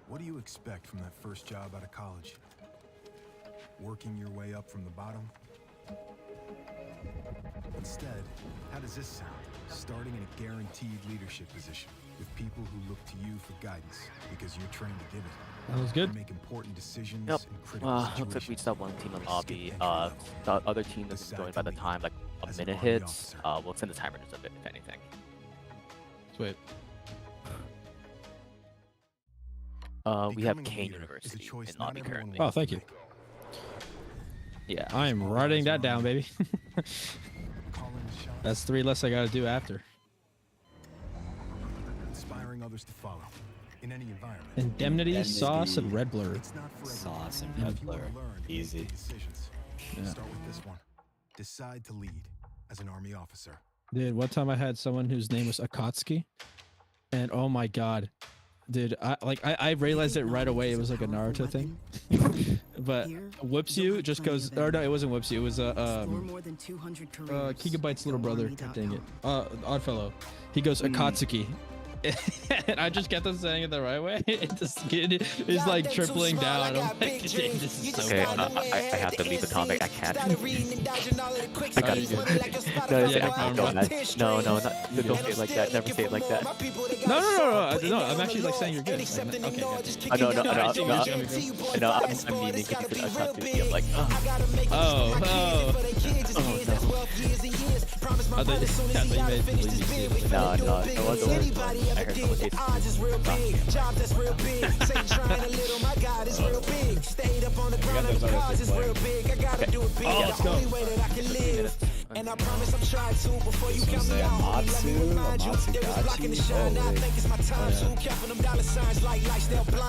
What do you expect from that first job out of college? Working your way up from the bottom? Instead, how does this sound? Starting in a guaranteed leadership position with people who look to you for guidance because you're trained to give it. That was good. Make important decisions Yep. in critical Looks like we situations. just have one team in lobby. The other team doesn't join by the time like a minute hits. We'll send the timer just a bit, if anything. Sweet. We have Becoming a Kean leader is a University choice in not lobby everyone currently. Oh, wants thank to you. make. Yeah. I am writing that down, baby. Calling the shots, That's 3 less I gotta do after. inspiring others to follow in any environment. Indemnity, sauce, and red blur. It's not for everyone. Sauce and If red you wanna blur. learn to make Easy. big decisions, Yeah. start with this one. Decide to lead as an army officer. Dude, one time I had someone whose name was Akatsuki, and oh my god, dude, I realized it right away. It was like a Naruto thing, but whips you just goes. Or no, it wasn't whips you. It was Gigabyte's little brother. Dang it, Oddfellow. He goes Akatsuki. And I just kept on saying it the right way. This kid is like tripling down. I'm like, this is so Okay, funny. I have to leave the topic. I can't. I Oh, got you it. good. No, Yeah, no, don't say it like that. Never say it like that. No. I'm actually like saying you're good. Okay, good. I know, no, I see where you're coming from. no, I'm meaning because you said Akatsuki. I'm like, Oh, no. I thought you made me see it. no, it wasn't worth it. I heard someone say Oh, let's go. And I promise I'm trying to before you count me out.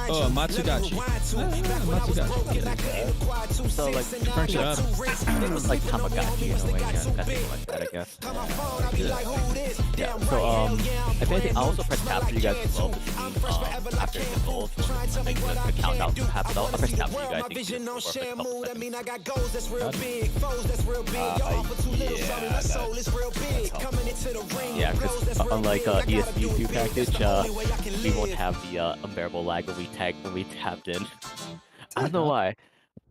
Oh, Matsugachi. Matsugachi. so like, Crunch it up. it was like Tamagotchi in a way, yeah, something like that, I guess. Yeah, so, if anything, I'll also press capture you guys as well, after the goal, to make the countdown happen. I'll press capture you guys for a couple seconds. Yeah, because unlike ESB 2 package, we won't have the unbearable lag when we tapped in. I don't know why.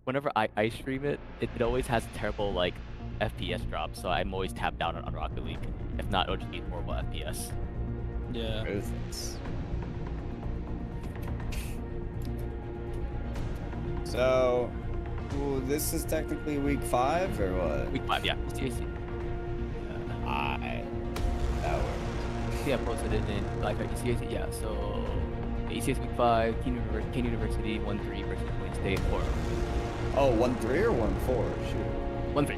Whenever I stream it, it always has a terrible like FPS drop, so I'm always tapped down on Rocket League. If not, it'll just be horrible FPS. Yeah. So, this is technically week 5 or what? Week 5, yeah. CAC. That works. Yeah, posted it in like ECAC. Yeah, so ECAC week 5, Kean University 1-3 versus Wayne State 4. Oh, 1-3 or 1-4? Shoot. 1-3.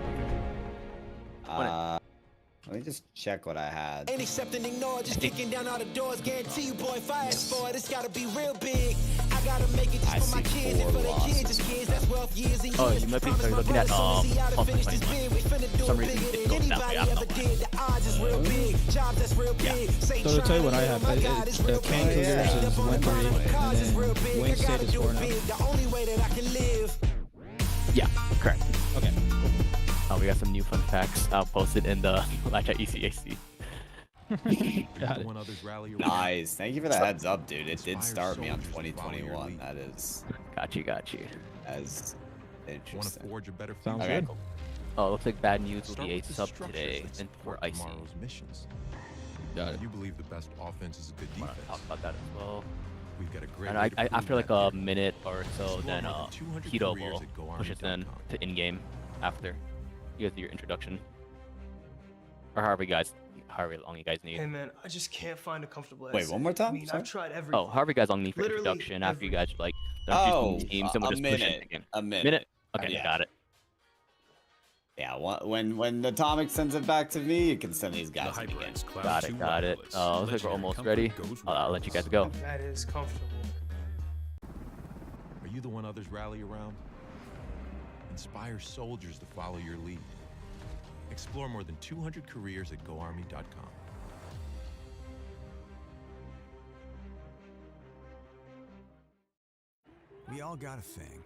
Let me just check what I had. Ain't accept and ignore, just kicking down all the doors. Guarantee you, boy, if I ask for it, it's gotta be real big. I gotta make it just for my kids and for their kids, just kids that's wealth years and years. Oh, you might be looking at Pulse 2021. For some reason, it goes that way. I don't know why. So to tell you what I have, the Kean Cougars is 1-3, and then Wayne State is 4-0. Yeah, correct. Okay. We got some new fun facts posted in the Latch at ECAC. Got it. Nice. Thank you for the heads up, dude. It did start me on 2021. That is Got you. as interesting. Sounds Okay, good. cool. Oh, looks like bad news will be a sub today and for Icy. Got it. You believe the best offense is a good I want to defense. talk about that as well. We've got a great And way to after prove like that a theory. minute or so, then Explore more than 200 Hito careers will at push us in GoArmy.com. to in-game after you guys do your introduction. Or however long you guys need. Hey man, I just can't find a comfortable Wait, essay. one more time? I mean, Sorry? I've tried everything. Oh, however you guys long need for Literally introduction after you guys like Oh, introduce teams, and we'll a just push minute. in again. A minute. Minute? Okay, Yeah. got it. Yeah, when the Atomic sends it back to me, you can send these guys in again. Got it. Looks like we're almost ready. I'll let you guys go. That is comfortable. Are you the one others rally around? Inspire soldiers to follow your lead. Explore more than 200 careers at GoArmy.com. We all got a thing.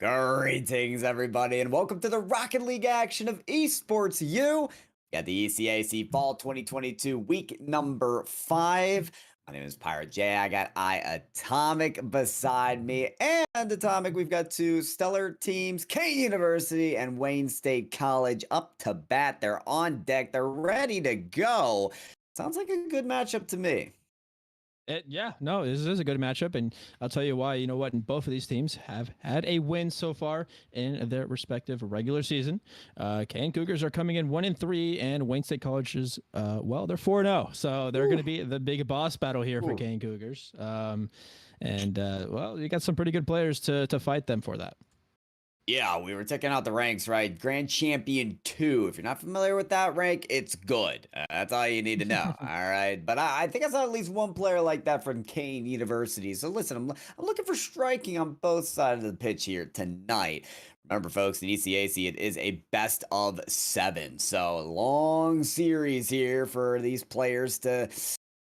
Greetings, everybody, and welcome to the Rocket League action of Esports U. We got the ECAC Fall 2022 week number 5. My name is Pirate J. I got Atomic beside me. And Atomic, we've got two stellar teams, Kean University and Wayne State College, up to bat. They're on deck. They're ready to go. Sounds like a good matchup to me. Yeah, no, this is a good matchup, and I'll tell you why. You know what? Both of these teams have had a win so far in their respective regular season. Kean Cougars are coming in 1-3, and Wayne State College is, well, they're 4-0, so they're going to be the big boss battle here for Kean Cougars. Well, you got some pretty good players to fight them for that. Yeah, we were checking out the ranks, right? Grand Champion 2. If you're not familiar with that rank, it's good. That's all you need to know, all right? But I think I saw at least one player like that from Kean University. So listen, I'm looking for striking on both sides of the pitch here tonight. Remember, folks, in ECAC, it is a best of 7. So long series here for these players to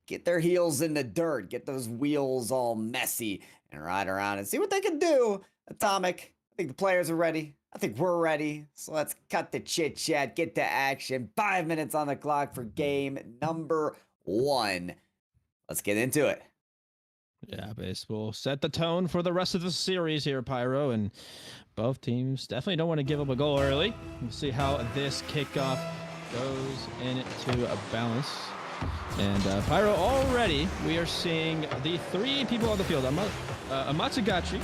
get their heels in the dirt, get those wheels all messy, and ride around and see what they can do. Atomic, I think the players are ready. I think we're ready. So let's cut the chit chat, get to action. 5 minutes on the clock for game number 1. Let's get into it. Yeah, base will set the tone for the rest of the series here, Pyro, and both teams definitely don't want to give up a goal early. We'll see how this kickoff goes into a balance. And Pyro, already we are seeing the 3 people on the field. Amatsugaki,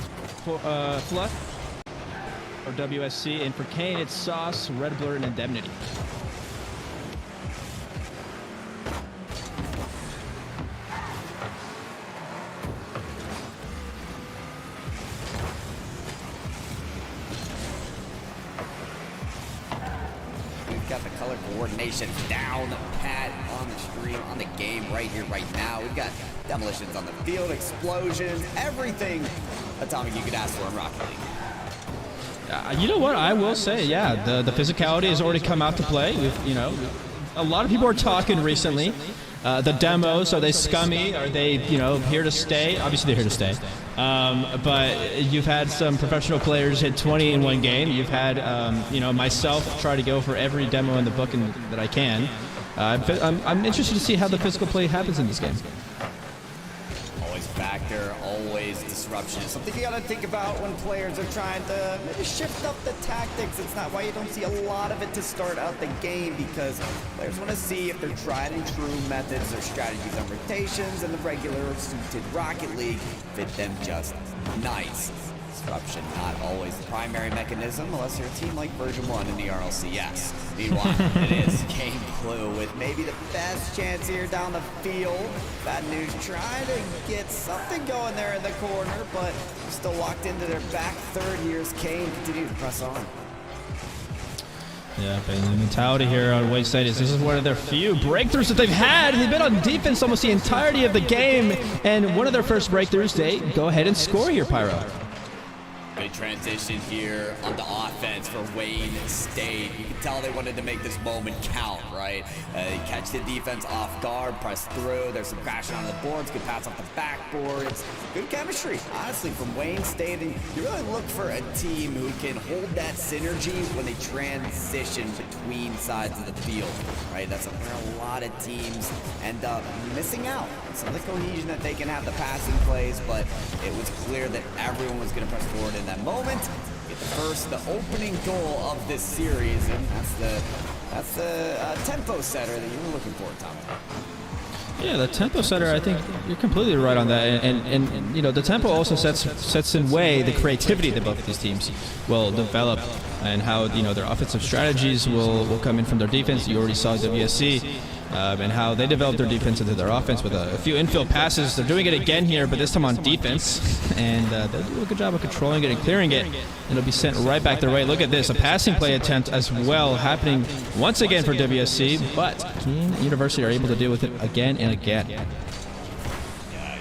Fluff, or WSC, and for Kean, it's Sauce, Red Blur, and Indemnity. We've got the color coordination down pat on the stream, on the game right here, right now. We've got demolitions on the field, explosions, everything Atomic you could ask for in Rocket League. You know what? I will say, yeah, the physicality has already come out to play. A lot of people are talking recently. The demos, are they scummy? Are they, here to stay? Obviously, they're here to stay. But you've had some professional players hit 20 in one game. You've had, myself try to go for every demo in the book that I can. I'm interested to see how the physical play happens in this game. Always factor, always disruption. It's something you gotta think about when players are trying to maybe shift up the tactics. It's not why you don't see a lot of it to start out the game, because players want to see if their tried and true methods or strategies on rotations and the regular suited Rocket League fit them just nice. Disruption not always the primary mechanism unless you're a team like version 1 in the RLCS. Meanwhile, it is Kean Blue with maybe the best chance here down the field. Bad News trying to get something going there in the corner, but still locked into their back third here as Kean continue to press on. Yeah, but the mentality here on Wayne State is this is one of their few breakthroughs that they've had. They've been on defense almost the entirety of the game, and one of their first breakthroughs, they go ahead and score here, Pyro. Good transition here on the offense for Wayne State. You can tell they wanted to make this moment count, right? Catch the defense off guard, press through. There's some crashing on the boards, good pass off the backboards. Good chemistry, honestly, from Wayne State. And you really look for a team who can hold that synergy when they transition between sides of the field, right? That's where a lot of teams end up missing out. Some of the cohesion that they can have the passing plays, but it was clear that everyone was going to press forward in that moment. Get the opening goal of this series, and that's the tempo setter that you were looking for, Tommy. Yeah, the tempo setter, I think you're completely right on that. And the tempo also sets in way the creativity that both of these teams will develop, and how, their offensive strategies will come in from their defense. You already saw WSC, and how they develop their defense into their offense with a few infield passes. They're doing it again here, but this time on defense. And they'll do a good job of controlling it and clearing it. And it'll be sent right back their way. Look at this, a passing play attempt as well happening once again for WSC, but Kean University are able to deal with it again and again. Yeah,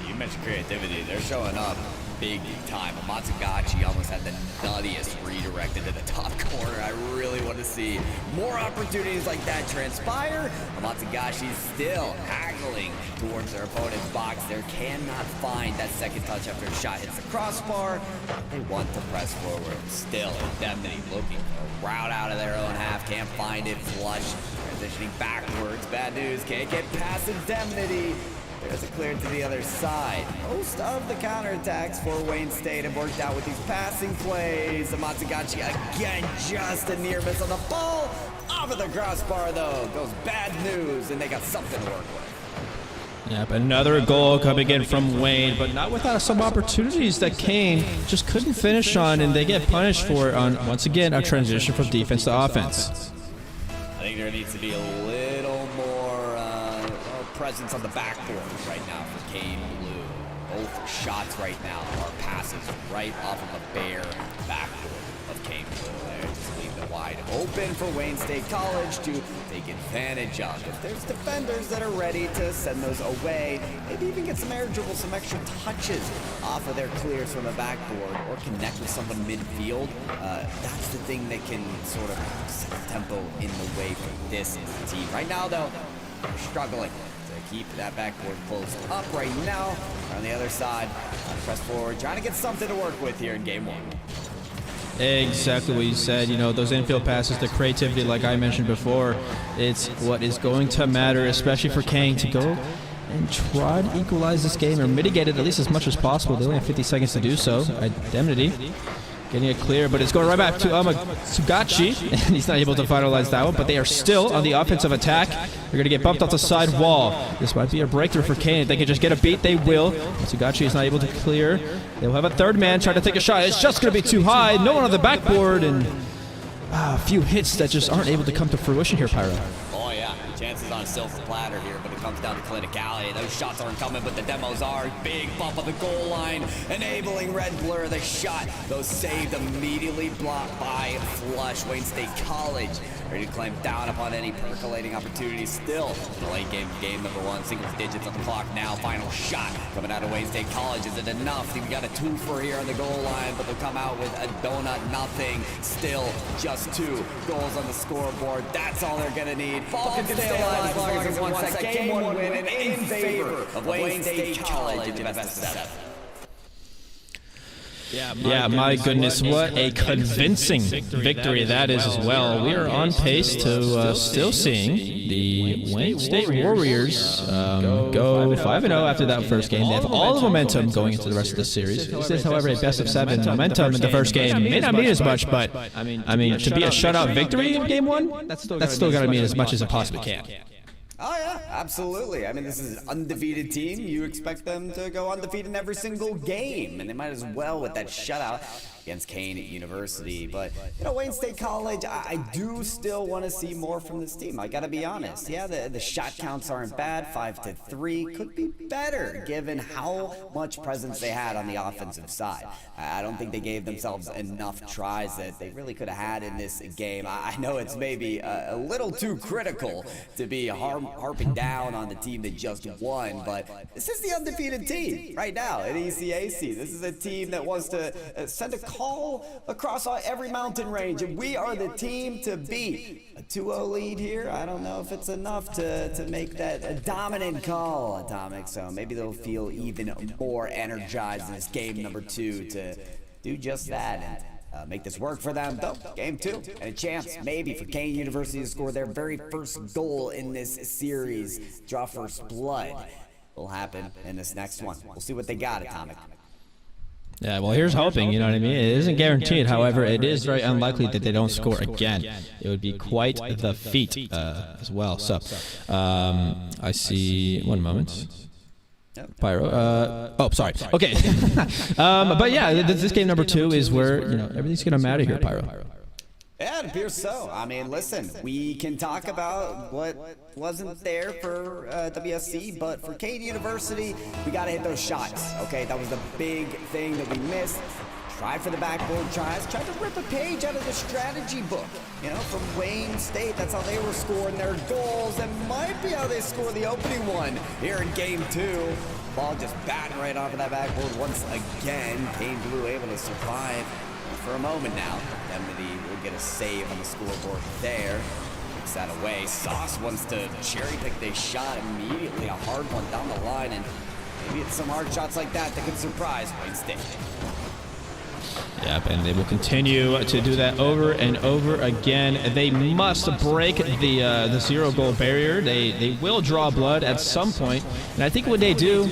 you mentioned creativity. They're showing up big time. Amatsugaki almost had the nuttiest redirect into the top corner. I really want to see more opportunities like that transpire. Amatsugaki still haggling towards their opponent's box. They cannot find that second touch after a shot hits the crossbar. They want to press forward. Still, Indemnity looking for a route out of their own half. Can't find it. Flush. Transitioning backwards. Bad News. Can't get past Indemnity. There's a clear to the other side. Most of the counterattacks for Wayne State have worked out with these passing plays. The Matsugaki again, just a near miss on the ball. Off of the crossbar though, goes bad news, and they got something to work with. Yep, another goal coming in from Wayne, but not without some opportunities that Kean just couldn't finish on, and they get punished for it on, once again, a transition from defense to offense. I think there needs to be a little more presence on the backboard right now for Kean Blue. Both shots right now are passes right off of the bare backboard of Kean Blue. There, just leave it wide open for Wayne State College to take advantage of. If there's defenders that are ready to send those away, maybe even get some air dribbles, some extra touches off of their clears from the backboard, or connect with someone midfield, that's the thing that can sort of set the tempo in the way for this team. Right now, though, they're struggling to keep that backboard closed up right now. On the other side, press forward, trying to get something to work with here in game one. Exactly what you said. You know, those infield passes, the creativity, like I mentioned before, it's what is going to matter, especially for Kean to go and try to equalize this game or mitigate it at least as much as possible. They only have 50 seconds to do so. Indemnity getting it clear, but it's going right back to Tsugachi, and he's not able to finalize that one, but they are still on the offensive attack. They're going to get bumped off the side wall. This might be a breakthrough for Kean. If they can just get a beat, they will. Tsugachi is not able to clear. They'll have a third man trying to take a shot. It's just going to be too high. No one on the backboard, and a few hits that just aren't able to come to fruition here, Pyro. Oh yeah, chances on a silver platter here, but it comes down to clinicality. Those shots aren't coming, but the demos are. Big bump on the goal line, enabling Red Blur the shot. Those saved immediately, blocked by Flush. Wayne State College ready to clamp down upon any percolating opportunities. Still, the late game number one, single digits on the clock now. Final shot coming out of Wayne State College. Is it enough? I think we got a twofer here on the goal line, but they'll come out with a donut, nothing. Still, just 2 goals on the scoreboard. That's all they're gonna need. Ball can stay alive as long as it's one set. Game one win in favor of Wayne State College in the best of 7. Yeah, my goodness, what a convincing victory that is as well. We are on pace to still seeing the Wayne State Warriors go 5-0 after that first game. They have all the momentum going into the rest of the series. This is, however, a best of 7 momentum in the first game. May not mean as much, but I mean, to be a shutout victory in game 1, that's still got to mean as much as it possibly can. Oh yeah, absolutely. I mean, this is an undefeated team. You expect them to go undefeated in every single game, and they might as well with that shutout against Kean University. But, you know, Wayne State College, I do still want to see more from this team. I got to be honest. Yeah, the shot counts aren't bad. 5-3 could be better given how much presence they had on the offensive side. I don't think they gave themselves enough tries that they really could have had in this game. I know it's maybe a little too critical to be harping down on the team that just won, but this is the undefeated team right now at ECAC. This is a team that wants to send a call across every mountain range, and we are the team to beat. A 2-0 lead here, I don't know if it's enough to make that a dominant call, Atomic, so maybe they'll feel even more energized in this game number 2 to do just that and make this work for them. Though, game 2, and a chance maybe for Kean University to score their very first goal in this series, draw first blood. Will happen in this next one. We'll see what they got, Atomic. Yeah, well, here's hoping, you know what I mean? It isn't guaranteed, however, it is very unlikely that they don't score again. It would be quite the feat as well. So, I see, one moment. Pyro, oh, sorry. Okay. But yeah, this game number 2 is where, you know, everything's going to matter here, Pyro. Yeah, it appears so. I mean, listen, we can talk about what wasn't there for WSC, but for Kean University, we got to hit those shots, okay? That was the big thing that we missed. Tried for the backboard tries, tried to rip a page out of the strategy book, you know, from Wayne State. That's how they were scoring their goals. That might be how they score the opening one here in game 2. Ball just batting right off of that backboard once again. Kean Blue able to survive for a moment now. Indemnity will get a save on the scoreboard there. Takes that away. Sauce wants to cherry pick this shot immediately. A hard one down the line, and maybe it's some hard shots like that that could surprise Wayne State. Yep, and they will continue to do that over and over again. They must break the 0-goal barrier. They will draw blood at some point, and I think when they do,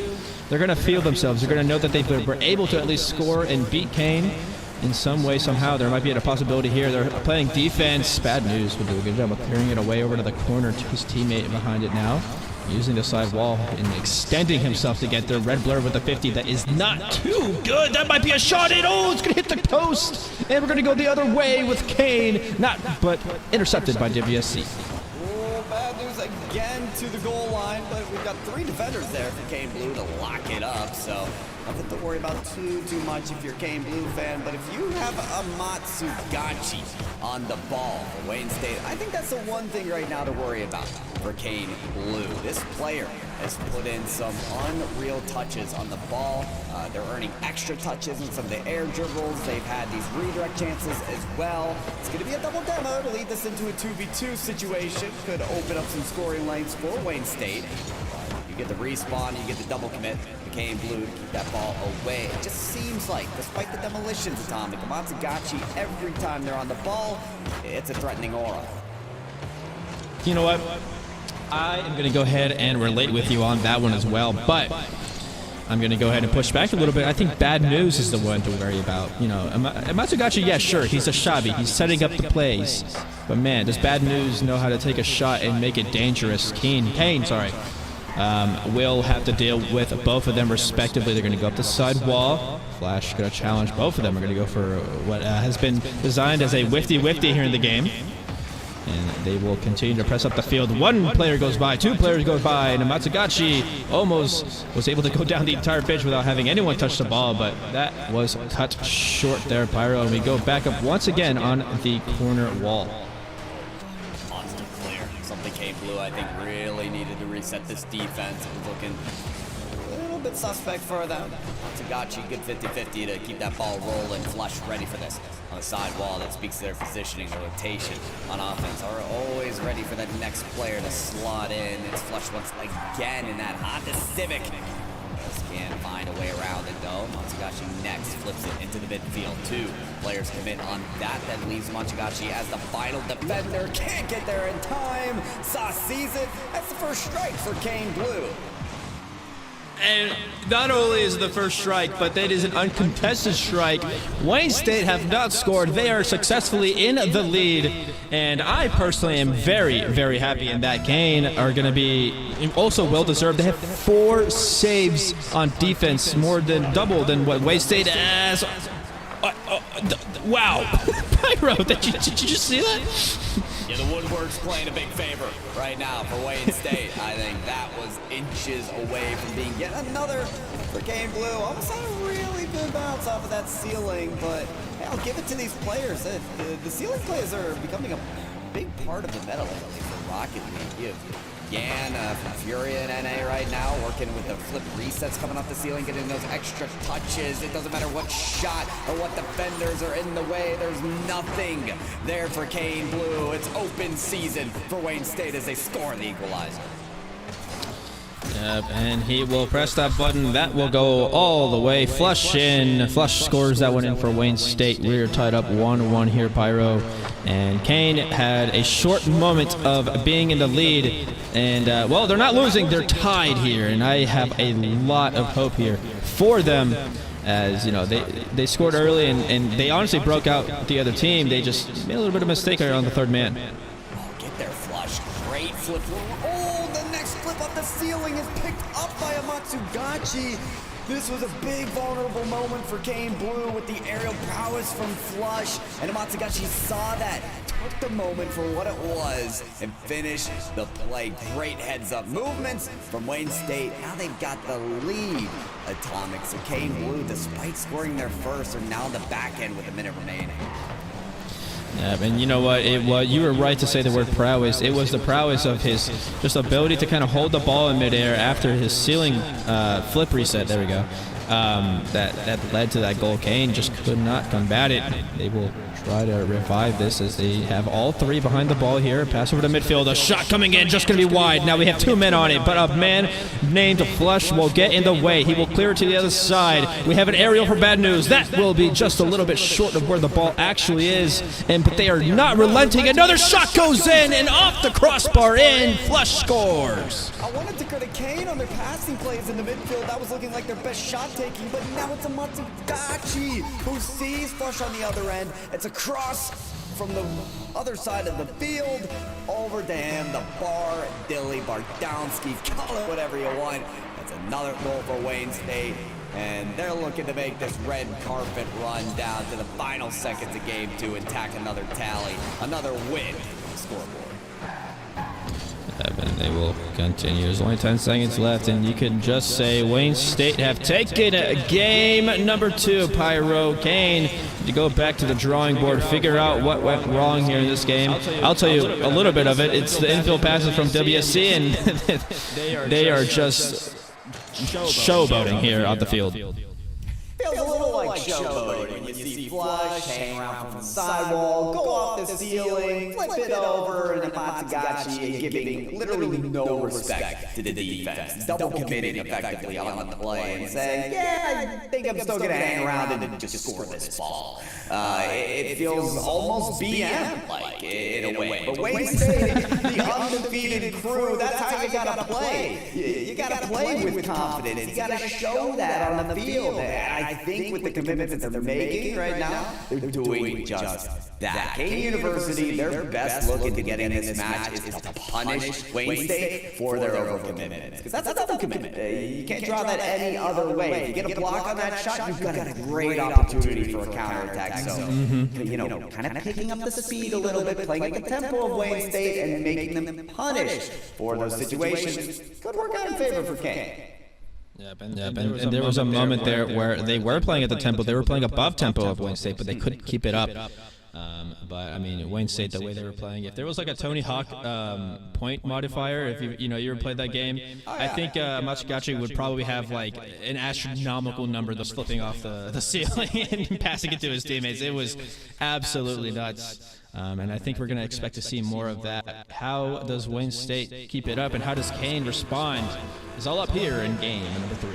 they're going to feel themselves. They're going to know that they were able to at least score and beat Kean in some way, somehow. There might be a possibility here. They're playing defense. Bad news. Will do a good job of clearing it away over to the corner to his teammate behind it now. Using the side wall and extending himself to get there. Red Blur with the 50. That is not too good. That might be a shot in. Oh, it's going to hit the post. And we're going to go the other way with Kean. But intercepted by WSC. Oh, bad news again to the goal line, but we've got 3 defenders there for Kean Blue to lock it up, so nothing to worry about too much if you're a Kean Blue fan. But if you have a Matsugachi on the ball for Wayne State, I think that's the one thing right now to worry about for Kean Blue. This player has put in some unreal touches on the ball. They're earning extra touches in some of the air dribbles. They've had these redirect chances as well. It's going to be a double demo to lead this into a 2v2 situation. Could open up some scoring lanes for Wayne State. You get the respawn, you get the double commit. Kean Blue to keep that ball away. It just seems like, despite the demolitions, Atomic, Matsugachi, every time they're on the ball, it's a threatening aura. You know what? I am going to go ahead and relate with you on that one as well, but I'm going to go ahead and push back a little bit. I think bad news is the one to worry about. You know, Matsugachi, yeah, sure, he's a Shabi. He's setting up the plays. But man, does bad news know how to take a shot and make it dangerous? Kean, will have to deal with both of them respectively. They're going to go up the side wall. Flash going to challenge both of them. Are going to go for what has been designed as a whifty here in the game. And they will continue to press up the field. One player goes by, 2 players go by, and Matsugachi almost was able to go down the entire pitch without having anyone touch the ball, but that was cut short there, Pyro. And we go back up once again on the corner wall. Monster clear. Something Kean Blue, I think, really needed to reset this defense. It was looking a little bit suspect for them. Matsugachi, good 50-50 to keep that ball rolling, flush, ready for this. On the side wall, that speaks to their positioning, their rotation on offense. Are always ready for that next player to slot in. It's flush once again in that Honda Civic. Just can't find a way around it though. Matsugachi next flips it into the midfield. 2 players commit on that. That leaves Matsugachi as the final defender. Can't get there in time. Sauce sees it. That's the first strike for Kean Blue. And not only is it the first strike, but that is an uncontested strike. Wayne State have not scored. They are successfully in the lead. And I personally am very, very happy in that. Kean are going to be also well-deserved. They have 4 saves on defense, more than double than what Wayne State has. Wow. Pyro, did you just see that? Yeah, the woodwork's playing a big favor right now for Wayne State. I think that was inches away from being yet another for Kean Blue. Almost had a really good bounce off of that ceiling, but hey, I'll give it to these players. The ceiling plays are becoming a big part of the meta lately for Rocket League. You have Kean from Furia in NA right now, working with the flip resets coming off the ceiling, getting those extra touches. It doesn't matter what shot or what defenders are in the way. There's nothing there for Kean Blue. It's open season for Wayne State as they score the equalizer. Yep, and he will press that button. That will go all the way. Flush in. Flush scores that one in for Wayne State. We are tied up 1-1 here, Pyro. And Kean had a short moment of being in the lead. And, well, they're not losing. They're tied here. And I have a lot of hope here for them. As, you know, they scored early and they honestly broke out the other team. They just made a little bit of a mistake here on the 3rd man. Oh, get there, Flush. Great flip. Oh, the next flip off the ceiling is picked up by a Matsugachi. This was a big vulnerable moment for Kean Blue with the aerial prowess from Flush. And Matsugachi saw that, took the moment for what it was, and finished the play. Great heads-up movements from Wayne State. Now they've got the lead. Atomic. So Kean Blue, despite scoring their first, are now on the back end with a minute remaining. Yeah, and you know what? You were right to say the word prowess. It was the prowess of his just ability to kind of hold the ball in midair after his ceiling flip reset. There we go. That led to that goal. Kean just could not combat it. They will try to revive this as they have all three behind the ball here. Pass over to midfield. A shot coming in, just going to be wide. Now we have 2 men on it, but a man named Flush will get in the way. He will clear it to the other side. We have an aerial for bad news. That will be just a little bit short of where the ball actually is, but they are not relenting. Another shot goes in, and off the crossbar in. Flush scores. I wanted to credit Kean on their passing plays in the midfield. That was looking like their best shot taking, but now it's a Matsugaki who sees Flush on the other end. It's a cross from the other side of the field over to him. The bar, Dilly, Bardowski, call it whatever you want. That's another goal for Wayne State. And they're looking to make this red carpet run down to the final seconds of game 2 and tack another tally, another win on the scoreboard. And they will continue. There's only 10 seconds left, and you can just say Wayne State have taken game number 2. Pyro Kean to go back to the drawing board, figure out what went wrong here in this game. I'll tell you a little bit of it. It's the infield passes from WSC, and they are just showboating here on the field. Feels a little like showboating when you see Flush hang around from the sidewall, go off the ceiling, flip it over, and then Matsugaki giving literally no respect to the defense, double committing effectively on the play and saying, yeah, I think I'm still going to hang around and just score this ball. It feels almost BM-like in a way. But Wayne State, the undefeated crew, that's how you got to play. You got to play with confidence. You got to show that on the field. I think with the commitments that they're making right now, they're doing just that. Kean University, their best look into getting this match is to punish Wayne State for their overcommitment. Because that's a double commitment. You can't draw that any other way. If you get a block on that shot, you've got a great opportunity for a counterattack. So, kind of picking up the speed a little bit, playing at the tempo of Wayne State and making them punish for those situations could work out in favor for Kean. And there was a moment there where they were playing at the tempo. They were playing above tempo of Wayne State, but they couldn't keep it up. But I mean, Wayne State, the way they were playing, if there was like a Tony Hawk point modifier, if you ever played that game, I think Matsugaki would probably have like an astronomical number that's flipping off the ceiling and passing it to his teammates. It was absolutely nuts. And I think we're going to expect to see more of that. How does Wayne State keep it up, and how does Kean respond? It's all up here in game number 3.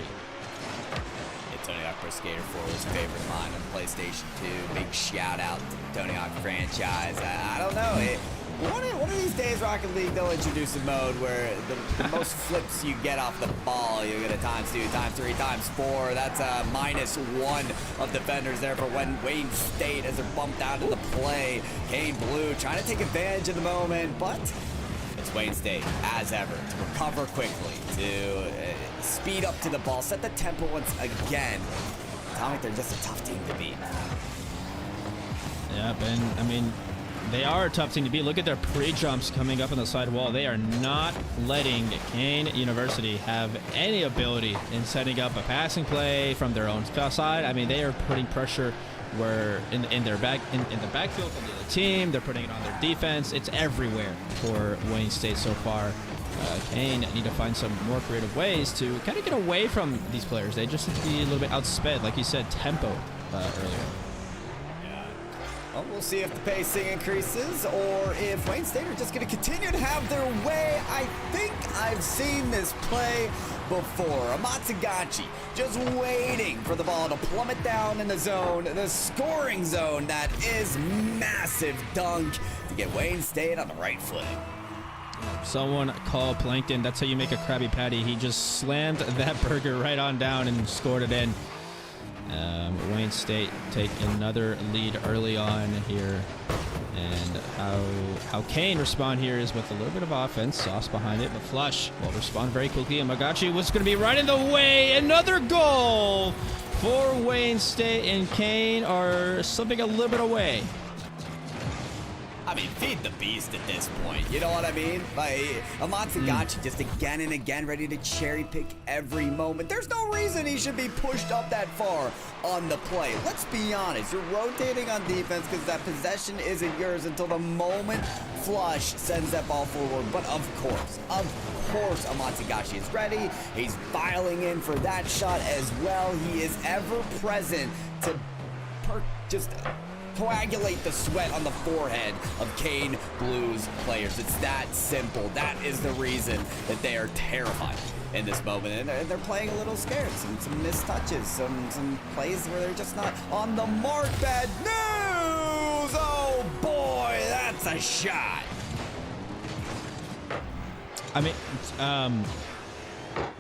Tony Hawk Pro Skater 4 was favorite line on PlayStation 2. Big shout out to the Tony Hawk franchise. I don't know. One of these days, Rocket League, they'll introduce a mode where the most flips you get off the ball, you get a times 2, times 3, times 4. That's a -1 of defenders there for when Wayne State as they're bumped out of the play. Kean Blue trying to take advantage of the moment, but it's Wayne State, as ever, to recover quickly, to speed up to the ball, set the tempo once again. Sound like they're just a tough team to beat. Yeah, Ben, I mean, they are a tough team to beat. Look at their pre-jumps coming up on the side wall. They are not letting Kean University have any ability in setting up a passing play from their own side. I mean, they are putting pressure where in the backfield from the other team. They're putting it on their defense. It's everywhere for Wayne State so far. Kean need to find some more creative ways to kind of get away from these players. They just need to be a little bit outsped, like you said, tempo earlier. Well, we'll see if the pacing increases or if Wayne State are just going to continue to have their way. I think I've seen this play before. A Matsugaki just waiting for the ball to plummet down in the zone, the scoring zone that is massive dunk to get Wayne State on the right foot. Someone call Plankton. That's how you make a Krabby Patty. He just slammed that burger right on down and scored it in. Wayne State take another lead early on here, and how Kean respond here is with a little bit of offense. Sauce behind it, but Flush will respond very quickly, and Magachi was going to be right in the way. Another goal for Wayne State, and Kean are slipping a little bit away. I mean, feed the beast at this point. You know what I mean? Like, a Matsugaki just again and again ready to cherry pick every moment. There's no reason he should be pushed up that far on the play. Let's be honest. You're rotating on defense because that possession isn't yours until the moment Flush sends that ball forward. But of course, a Matsugaki is ready. He's filing in for that shot as well. He is ever present to just coagulate the sweat on the forehead of Kean Blues players. It's that simple. That is the reason that they are terrified in this moment, and they're playing a little scared. Some missed touches, some plays where they're just not on the mark. Bad news! Oh boy, that's a shot. I mean,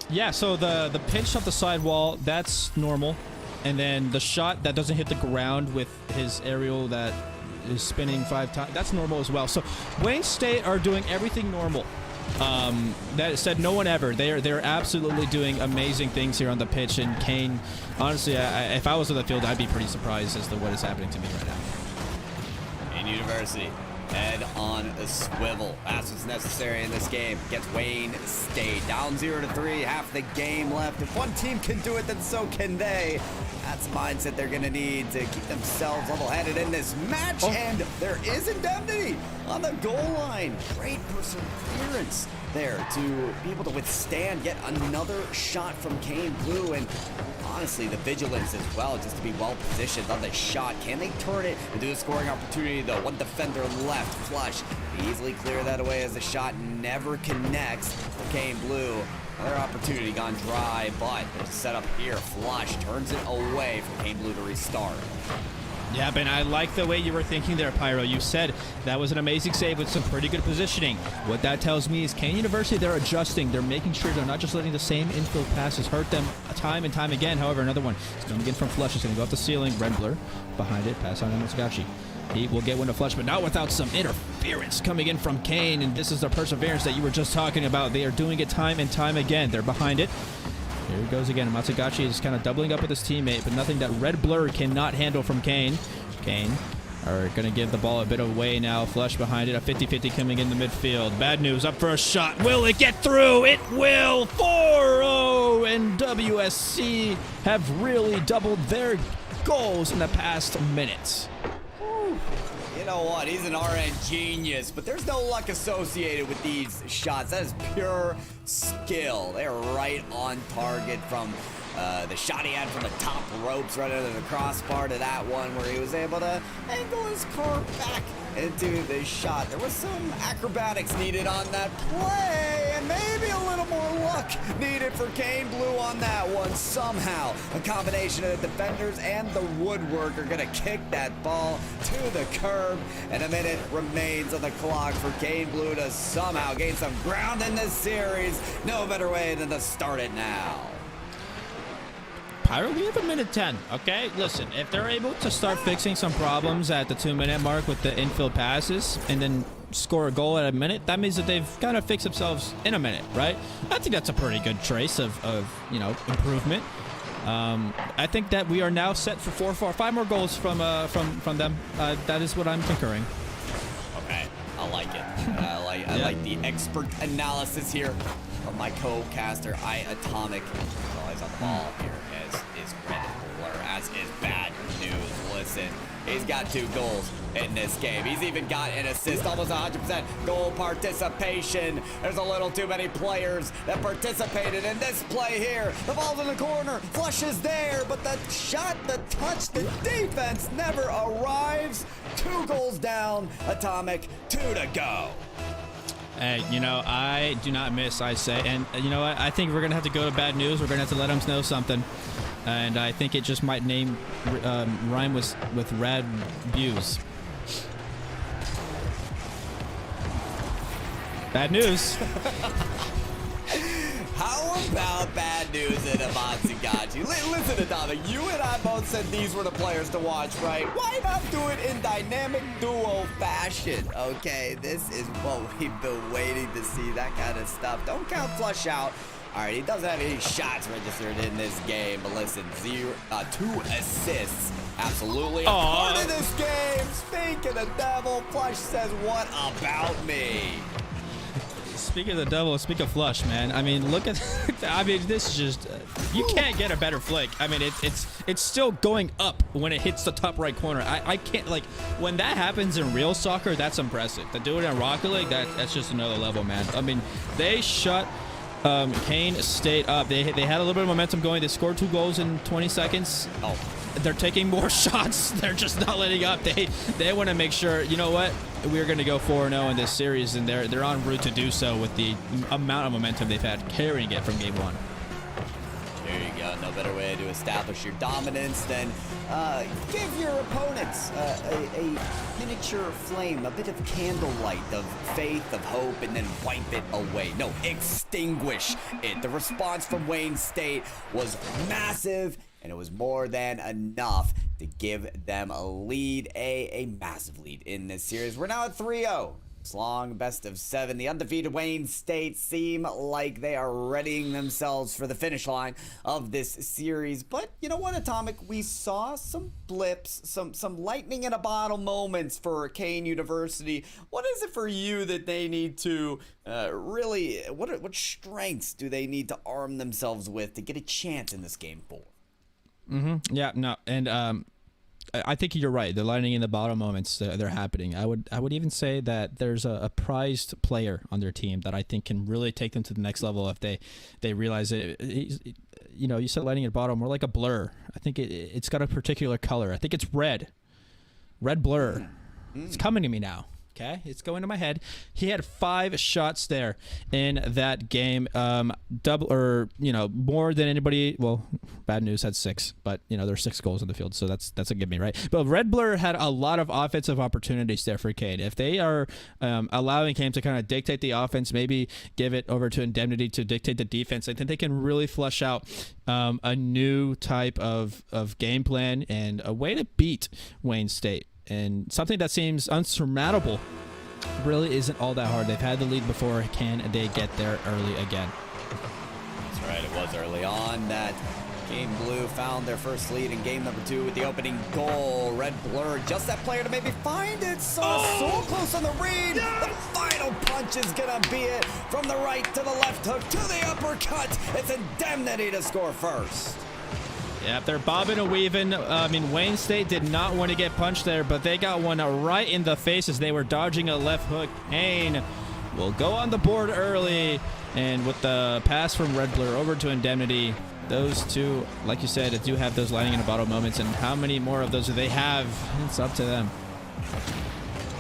yeah, so the pitch off the sidewall, that's normal. And then the shot that doesn't hit the ground with his aerial that is spinning 5 times, that's normal as well. So Wayne State are doing everything normal. That said, no one ever. They're absolutely doing amazing things here on the pitch. And Kean, honestly, if I was on the field, I'd be pretty surprised as to what is happening to me right now. In University, head on a swivel. That's what's necessary in this game. Gets Wayne State down 0-3, half the game left. If one team can do it, then so can they. That's the mindset they're gonna need to keep themselves level-headed in this match. And there is indemnity on the goal line. Great perseverance there to be able to withstand yet another shot from Kean Blue, and honestly the vigilance as well, just to be well positioned on the shot. Can they turn it into a scoring opportunity though? One defender left. Flush, easily clear that away as the shot never connects for Kean Blue. Another opportunity gone dry, but there's a setup here. Flush turns it away for Kean Blue to restart. Yeah, Ben, I like the way you were thinking there, Pyro. You said that was an amazing save with some pretty good positioning. What that tells me is Kean University, they're adjusting. They're making sure they're not just letting the same infield passes hurt them time and time again. However, another one is coming in from Flush. It's going to go up the ceiling. Red Blur behind it. Pass on to Matsugachi. He will get one to Flush, but not without some interference coming in from Kean. And this is the perseverance that you were just talking about. They are doing it time and time again. They're behind it. Here he goes again. Matsugachi is kind of doubling up with his teammate, but nothing that Red Blur cannot handle from Kean. Kean are going to give the ball a bit away now. Flush behind it. A 50-50 coming in the midfield. Bad news. Up for a shot. Will it get through? It will. 4-0. And WSC have really doubled their goals in the past minutes. You know what? He's an RN genius, but there's no luck associated with these shots. That is pure skill. They're right on target from the shot he had from the top ropes right under the crossbar to that one where he was able to angle his car back into the shot. There was some acrobatics needed on that play, and maybe a little more luck needed for Kean Blue on that one. Somehow, a combination of the defenders and the woodwork are going to kick that ball to the curb, and a minute remains on the clock for Kean Blue to somehow gain some ground in this series. No better way than to start it now. Pyro, we have a minute 10, okay? Listen, if they're able to start fixing some problems at the 2-minute mark with the infield passes and then score a goal at a minute, that means that they've kind of fixed themselves in a minute, right? I think that's a pretty good trace of you know, improvement. I think that we are now set for 5 more goals from them. That is what I'm concurring. Okay, I like it. I like the expert analysis here from my co-caster, Atomic. Always on the ball here is Red Blur, as is Bad News. Listen, he's got 2 goals in this game. He's even got an assist, almost 100% goal participation. There's a little too many players that participated in this play here. The ball's in the corner, Flush is there, but the shot, the touch, the defense never arrives. 2 goals down, Atomic, 2 to go. Hey, you know, I do not miss, I say. And you know what? I think we're going to have to go to Bad News. We're going to have to let them know something. And I think it just might rhyme with Rad Views. Bad news. How about Bad News and Matsugachi? Listen, Atomic, you and I both said these were the players to watch, right? Why not do it in dynamic duo fashion? Okay, this is what we've been waiting to see, that kind of stuff. Don't count Flush out. All right, he doesn't have any shots registered in this game, but listen, 2 assists. Absolutely a part of this game. Speaking of devil, Flush says, what about me? Speaking of the devil, speak of Flush, man. I mean, look at, I mean, this is just, you can't get a better flick. I mean, it's still going up when it hits the top right corner. I can't, like, when that happens in real soccer, that's impressive. To do it in Rocket League, that's just another level, man. I mean, they shut Kean stayed up. They had a little bit of momentum going. They scored 2 goals in 20 seconds. Oh. They're taking more shots. They're just not letting up. They want to make sure, you know what, we're going to go 4-0 in this series, and they're en route to do so with the amount of momentum they've had carrying it from game 1. There you go. No better way to establish your dominance than give your opponents a miniature flame, a bit of candlelight of faith, of hope, and then wipe it away. No, extinguish it. The response from Wayne State was massive, and it was more than enough to give them a lead, a massive lead in this series. We're now at 3-0. It's long best of 7. The undefeated Wayne State seem like they are readying themselves for the finish line of this series. But you know what, Atomic? We saw some blips, some lightning in a bottle moments for Kean University. What is it for you that they need to really, what strengths do they need to arm themselves with to get a chance in this game 4? Yeah, no, and I think you're right. The lightning in the bottom moments, they're happening. I would even say that there's a prized player on their team that I think can really take them to the next level if they realize it. You know, you said lightning at bottom, more like a blur. I think it's got a particular color. I think it's red blur. It's coming to me now. Okay, it's going to my head. He had 5 shots there in that game, double or more than anybody. Well, bad news had 6, but there's 6 goals in the field, so that's a give me, right? But Red Blur had a lot of offensive opportunities there for Kean. If they are allowing Kean to kind of dictate the offense, maybe give it over to Indemnity to dictate the defense, I think they can really flesh out a new type of game plan and a way to beat Wayne State. And something that seems unsurmountable really isn't all that hard. They've had the lead before. Can they get there early again? That's right. It was early on that Game Blue found their first lead in game number 2 with the opening goal. Red Blur, just that player to maybe find it. So close on the read. The final punch is going to be it. From the right to the left hook to the uppercut. It's Indemnity to score first. Yeah, they're bobbing and weaving. Wayne State did not want to get punched there, but they got one right in the face as they were dodging a left hook. Kean will go on the board early, and with the pass from Red Blur over to Indemnity, those two, like you said, do have those lightning in a bottle moments, and how many more of those do they have? It's up to them.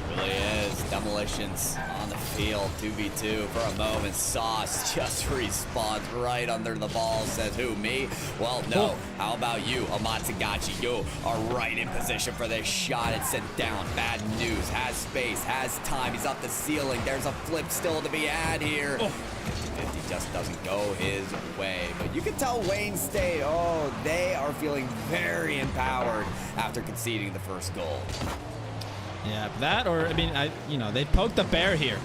It really is. Demolitions on the field, 2v2 for a moment. Sauce just respawns right under the ball. Says who, me? Well, no. How about you, Amatsagachi? You are right in position for this shot. It's sent down. Bad news. Has space, has time. He's up the ceiling. There's a flip still to be had here. 50 just doesn't go his way. But you can tell Wayne State, they are feeling very empowered after conceding the first goal. Yeah, that or, they poked the bear here.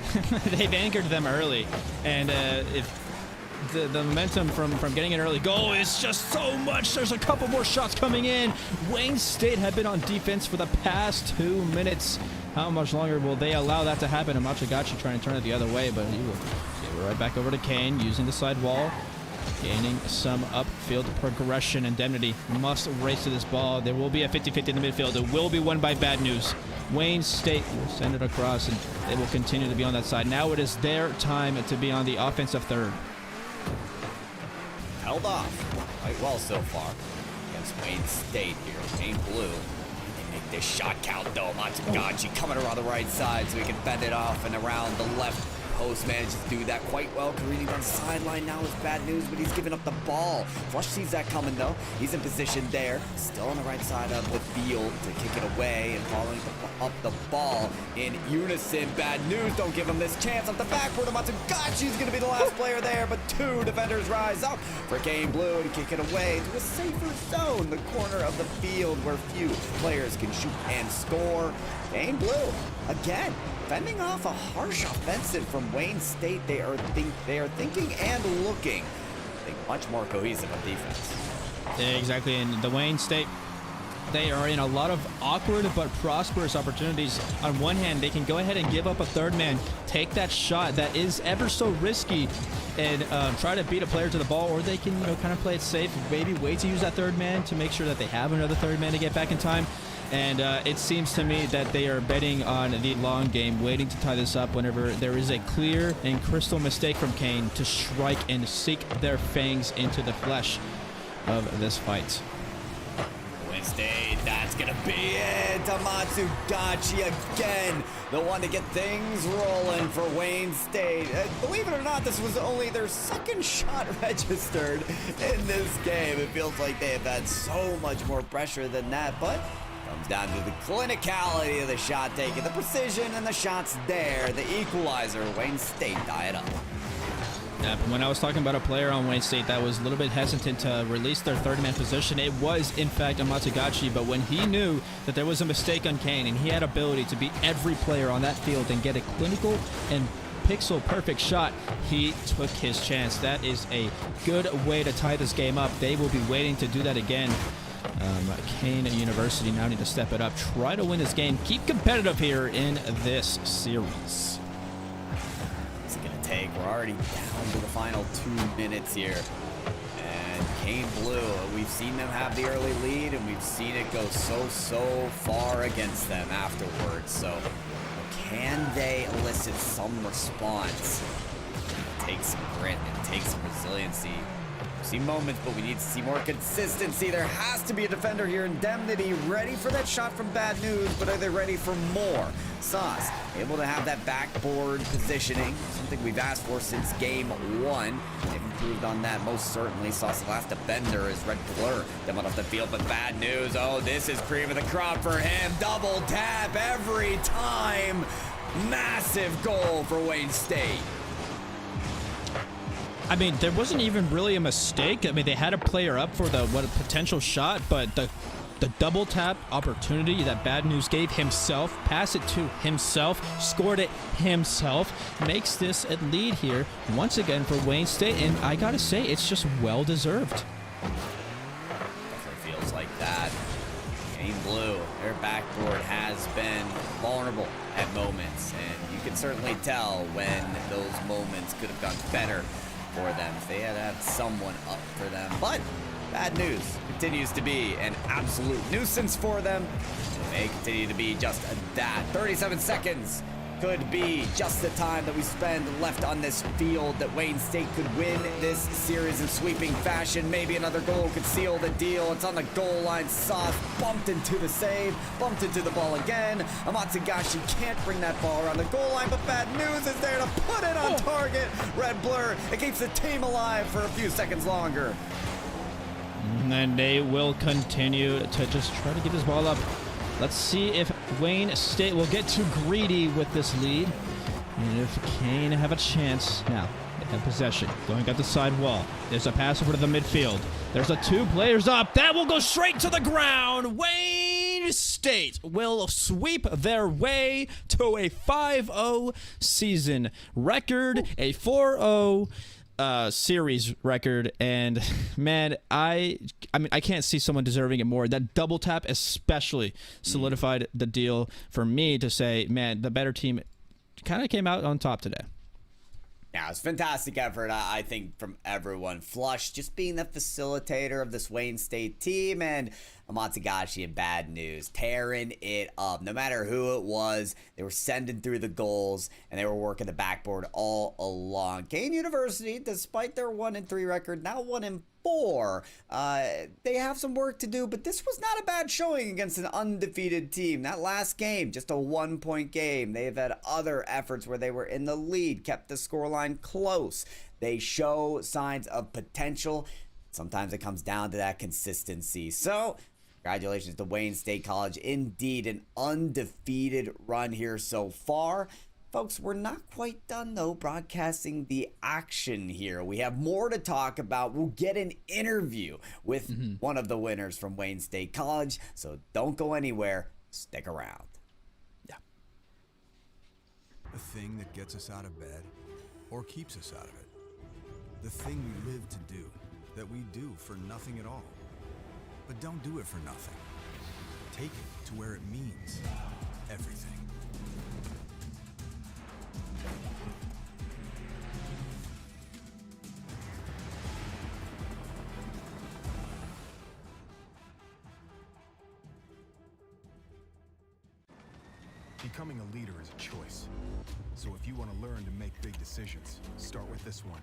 They've anchored them early. And if the momentum from getting an early goal is just so much, there's a couple more shots coming in. Wayne State have been on defense for the past 2 minutes. How much longer will they allow that to happen? Amachagachi trying to turn it the other way, but he will give it right back over to Kean using the side wall. Gaining some upfield progression. Indemnity must race to this ball. There will be a 50-50 in the midfield. It will be won by Bad News. Wayne State will send it across, and they will continue to be on that side. Now it is their time to be on the offensive third. Held off quite well so far against Wayne State here. Kean Blue. They make this shot count, though. Matsugagi coming around the right side so he can fend it off and around the left post. Manages to do that quite well. Careening on the sideline now is Bad News, but he's giving up the ball. Flush sees that coming, though. He's in position there. Still on the right side of the field to kick it away and following up the ball in unison. Bad News don't give him this chance. Up the backward of Matsugagachi's going to be the last player there, but 2 defenders rise up for Kean Blue to kick it away to a safer zone, the corner of the field where few players can shoot and score. Kean Blue, again, fending off a harsh offensive from Wayne State. They are thinking and looking, I think, much more cohesive on defense. Yeah, exactly, and the Wayne State, they are in a lot of awkward but prosperous opportunities. On one hand, they can go ahead and give up a third man, take that shot that is ever so risky, and try to beat a player to the ball, or they can kind of play it safe, maybe wait to use that third man to make sure that they have another third man to get back in time. And it seems to me that they are betting on the long game, waiting to tie this up whenever there is a clear and crystal mistake from Kean to strike and sink their fangs into the flesh of this fight. Wayne State, that's gonna be it. Matsugachi again, the one to get things rolling for Wayne State. Believe it or not, this was only their second shot registered in this game. It feels like they have had so much more pressure than that, but comes down to the clinicality of the shot taking, the precision and the shots there. The equalizer, Wayne State tie it up. When I was talking about a player on Wayne State that was a little bit hesitant to release their third-man position, it was, in fact, Matsugachi. But when he knew that there was a mistake on Kean and he had ability to beat every player on that field and get a clinical and pixel-perfect shot, he took his chance. That is a good way to tie this game up. They will be waiting to do that again. Kean University now need to step it up, try to win this game, keep competitive here in this series. We're already down to the final 2 minutes here. And Kean Blue, we've seen them have the early lead, and we've seen it go so far against them afterwards. So can they elicit some response? Take some grit and take some resiliency. We've seen moments, but we need to see more consistency. There has to be a defender here. Indemnity ready for that shot from Bad News, but are they ready for more? Sauce able to have that backboard positioning, something we've asked for since game 1. They've improved on that most certainly. Sauce's last defender is Red Blur. Demoed off the field, but Bad News. Oh, this is cream of the crop for him. Double tap every time. Massive goal for Wayne State. I mean, there wasn't even really a mistake. I mean, they had a player up for the potential shot, but the double tap opportunity that Bad News gave himself, pass it to himself, scored it himself, makes this a lead here once again for Wayne State. And I gotta say, it's just well deserved. Definitely feels like that. Kean Blue, their backboard has been vulnerable at moments, and you can certainly tell when those moments could have gone better for them if they had had someone up for them. But Bad News continues to be an absolute nuisance for them. It may continue to be just that. 37 seconds could be just the time that we spend left on this field that Wayne State could win this series in sweeping fashion. Maybe another goal could seal the deal. It's on the goal line. Sauce bumped into the save, bumped into the ball again. Matsugashi can't bring that ball around the goal line, but Bad News is there to put it on target. Red Blur, it keeps the team alive for a few seconds longer. And they will continue to just try to get this ball up. Let's see if Wayne State will get too greedy with this lead. And if Kean have a chance. Now, they have possession. Going up the side wall. There's a pass over to the midfield. There's a 2 players up. That will go straight to the ground. Wayne State will sweep their way to a 5-0 season record. A 4-0 series record, and man, I mean, I can't see someone deserving it more. That double tap especially solidified the deal for me to say, man, the better team kind of came out on top today. Yeah, it's a fantastic effort, I think, from everyone. Flush just being the facilitator of this Wayne State team, and Matsugashi and Bad News tearing it up. No matter who it was, they were sending through the goals, and they were working the backboard all along. Kean University, despite their 1-3 record, now 1-4, they have some work to do, but this was not a bad showing against an undefeated team. That last game, just a 1-point game. They've had other efforts where they were in the lead, kept the scoreline close. They show signs of potential. Sometimes it comes down to that consistency. So, congratulations to Wayne State College. Indeed, an undefeated run here so far. Folks, we're not quite done, though, broadcasting the action here. We have more to talk about. We'll get an interview with one of the winners from Wayne State College, so don't go anywhere. Stick around. Yeah. The thing that gets us out of bed or keeps us out of it. The thing we live to do, that we do for nothing at all. But don't do it for nothing. Take it to where it means everything. Becoming a leader is a choice. So if you want to learn to make big decisions, start with this one.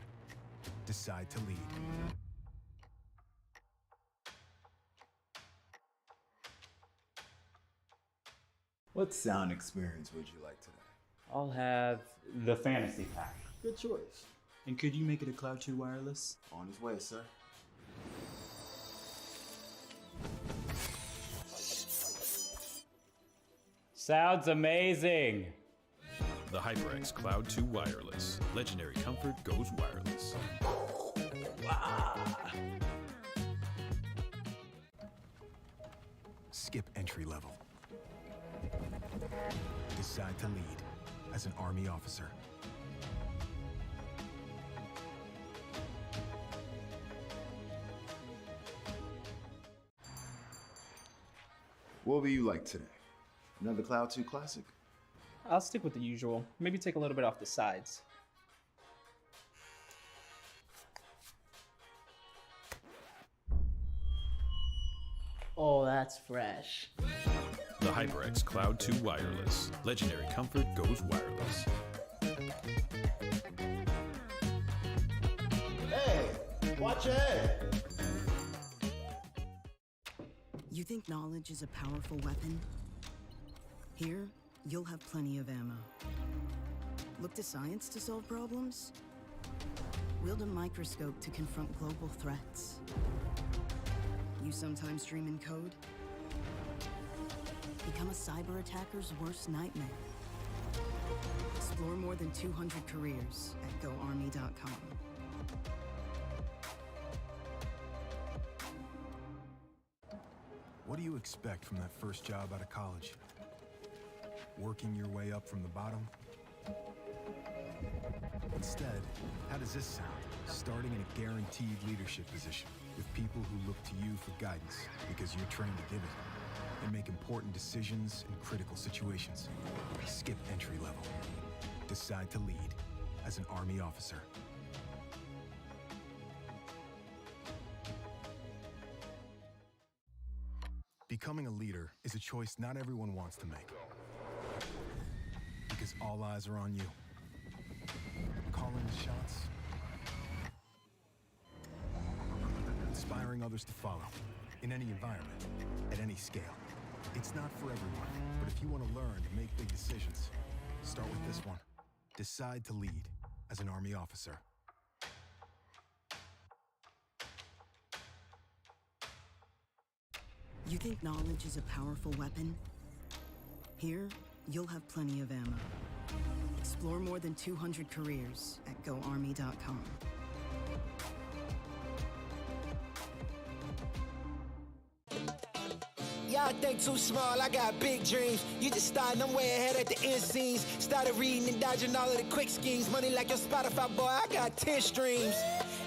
Decide to lead. What sound experience would you like today? I'll have the fantasy pack. Good choice. And could you make it a Cloud 2 wireless? On his way, sir. Sounds amazing. The HyperX Cloud 2 Wireless. Legendary comfort goes wireless. Skip entry level. Decide to lead as an Army officer. What would you like today? Another Cloud 2 classic? I'll stick with the usual. Maybe take a little bit off the sides. Oh, that's fresh. The HyperX Cloud 2 Wireless. Legendary comfort goes wireless. Hey, watch your head. You think knowledge is a powerful weapon? Here, you'll have plenty of ammo. Look to science to solve problems? Wield a microscope to confront global threats. You sometimes dream in code? Become a cyber attacker's worst nightmare. Explore more than 200 careers at GoArmy.com. What do you expect from that first job out of college? Working your way up from the bottom? Instead, how does this sound? Starting in a guaranteed leadership position with people who look to you for guidance because you're trained to give it and make important decisions in critical situations. Skip entry level. Decide to lead as an Army officer. Becoming a leader is a choice not everyone wants to make. Because all eyes are on you. Calling the shots. Inspiring others to follow. In any environment, at any scale. It's not for everyone, but if you want to learn to make big decisions, start with this one. Decide to lead as an Army officer. You think knowledge is a powerful weapon? Here, you'll have plenty of ammo. Explore more than 200 careers at GoArmy.com. Y'all think too small, I got big dreams. You just starting, I'm way ahead at the end scenes. Started reading and dodging all of the quick schemes. Money like your Spotify, boy, I got 10 streams.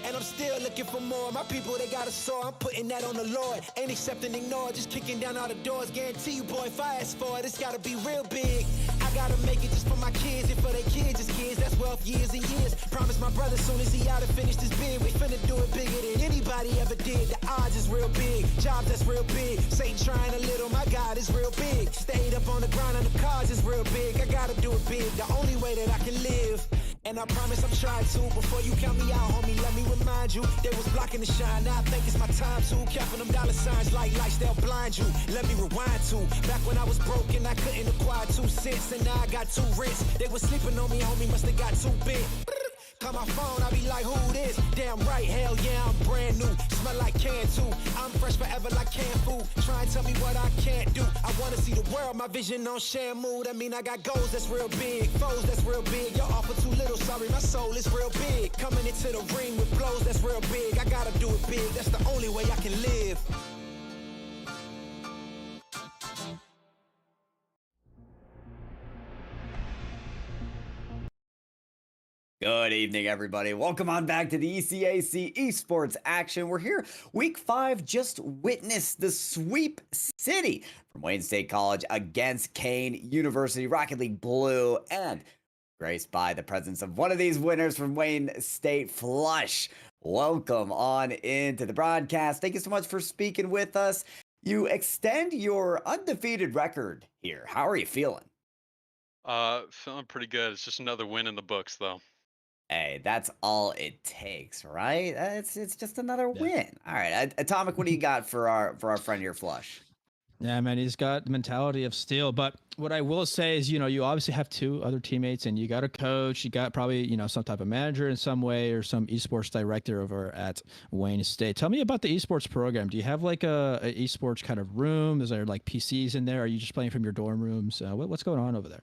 And I'm still looking for more. My people, they got a soar, I'm putting that on the Lord. Ain't accepting, ignore, just kicking down all the doors. Guarantee you, boy, if I ask for it, it's gotta be real big. I gotta make it just for my kids and for their kids, just kids. That's wealth, years and years. Promise my brother soon as he out and finish this bid, we finna do it bigger than anybody ever did. The odds is real big, jobs that's real big. Satan trying a little, my God is real big. Stayed up on the grind on the cars is real big. I gotta do it big, the only way that I can live. And I promise I'm trying to. Before you count me out, homie, let me remind you. They was blocking the shine, now I think it's my time to. Counting them dollar signs like lights, they'll blind you. Let me rewind to back when I was broke and I couldn't acquire 2 cents. And now I got 2 rents. They was sleeping on me, homie, must have got too big. Call my phone, I be like, who this? Damn right, hell yeah, I'm brand new. Smell like can too. I'm fresh forever like canned food. Try and tell me what I can't do. I wanna see the world, my vision on Shamu. That mean I got goals that's real big, foes that's real big. Your offer too little, sorry, my soul is real big. Coming into the ring with blows that's real big. I gotta do it big, that's the only way I can live. Good evening, everybody. Welcome on back to the ECAC Esports action. We're here, week 5, just witnessed the sweep city from Wayne State College against Kean University, Rocket League Blue, and graced by the presence of one of these winners from Wayne State, Flush. Welcome on into the broadcast. Thank you so much for speaking with us. You extend your undefeated record here. How are you feeling? Feeling pretty good. It's just another win in the books, though. Hey, that's all it takes, right? It's just another Yeah. win. All right, Atomic, what do you got for our friend here, Flush? Yeah, man, he's got the mentality of steel. But what I will say is, you obviously have two other teammates, and you got a coach. You got probably, some type of manager in some way, or some esports director over at Wayne State. Tell me about the esports program. Do you have like a esports kind of room? Is there like PCs in there? Are you just playing from your dorm rooms? What's going on over there?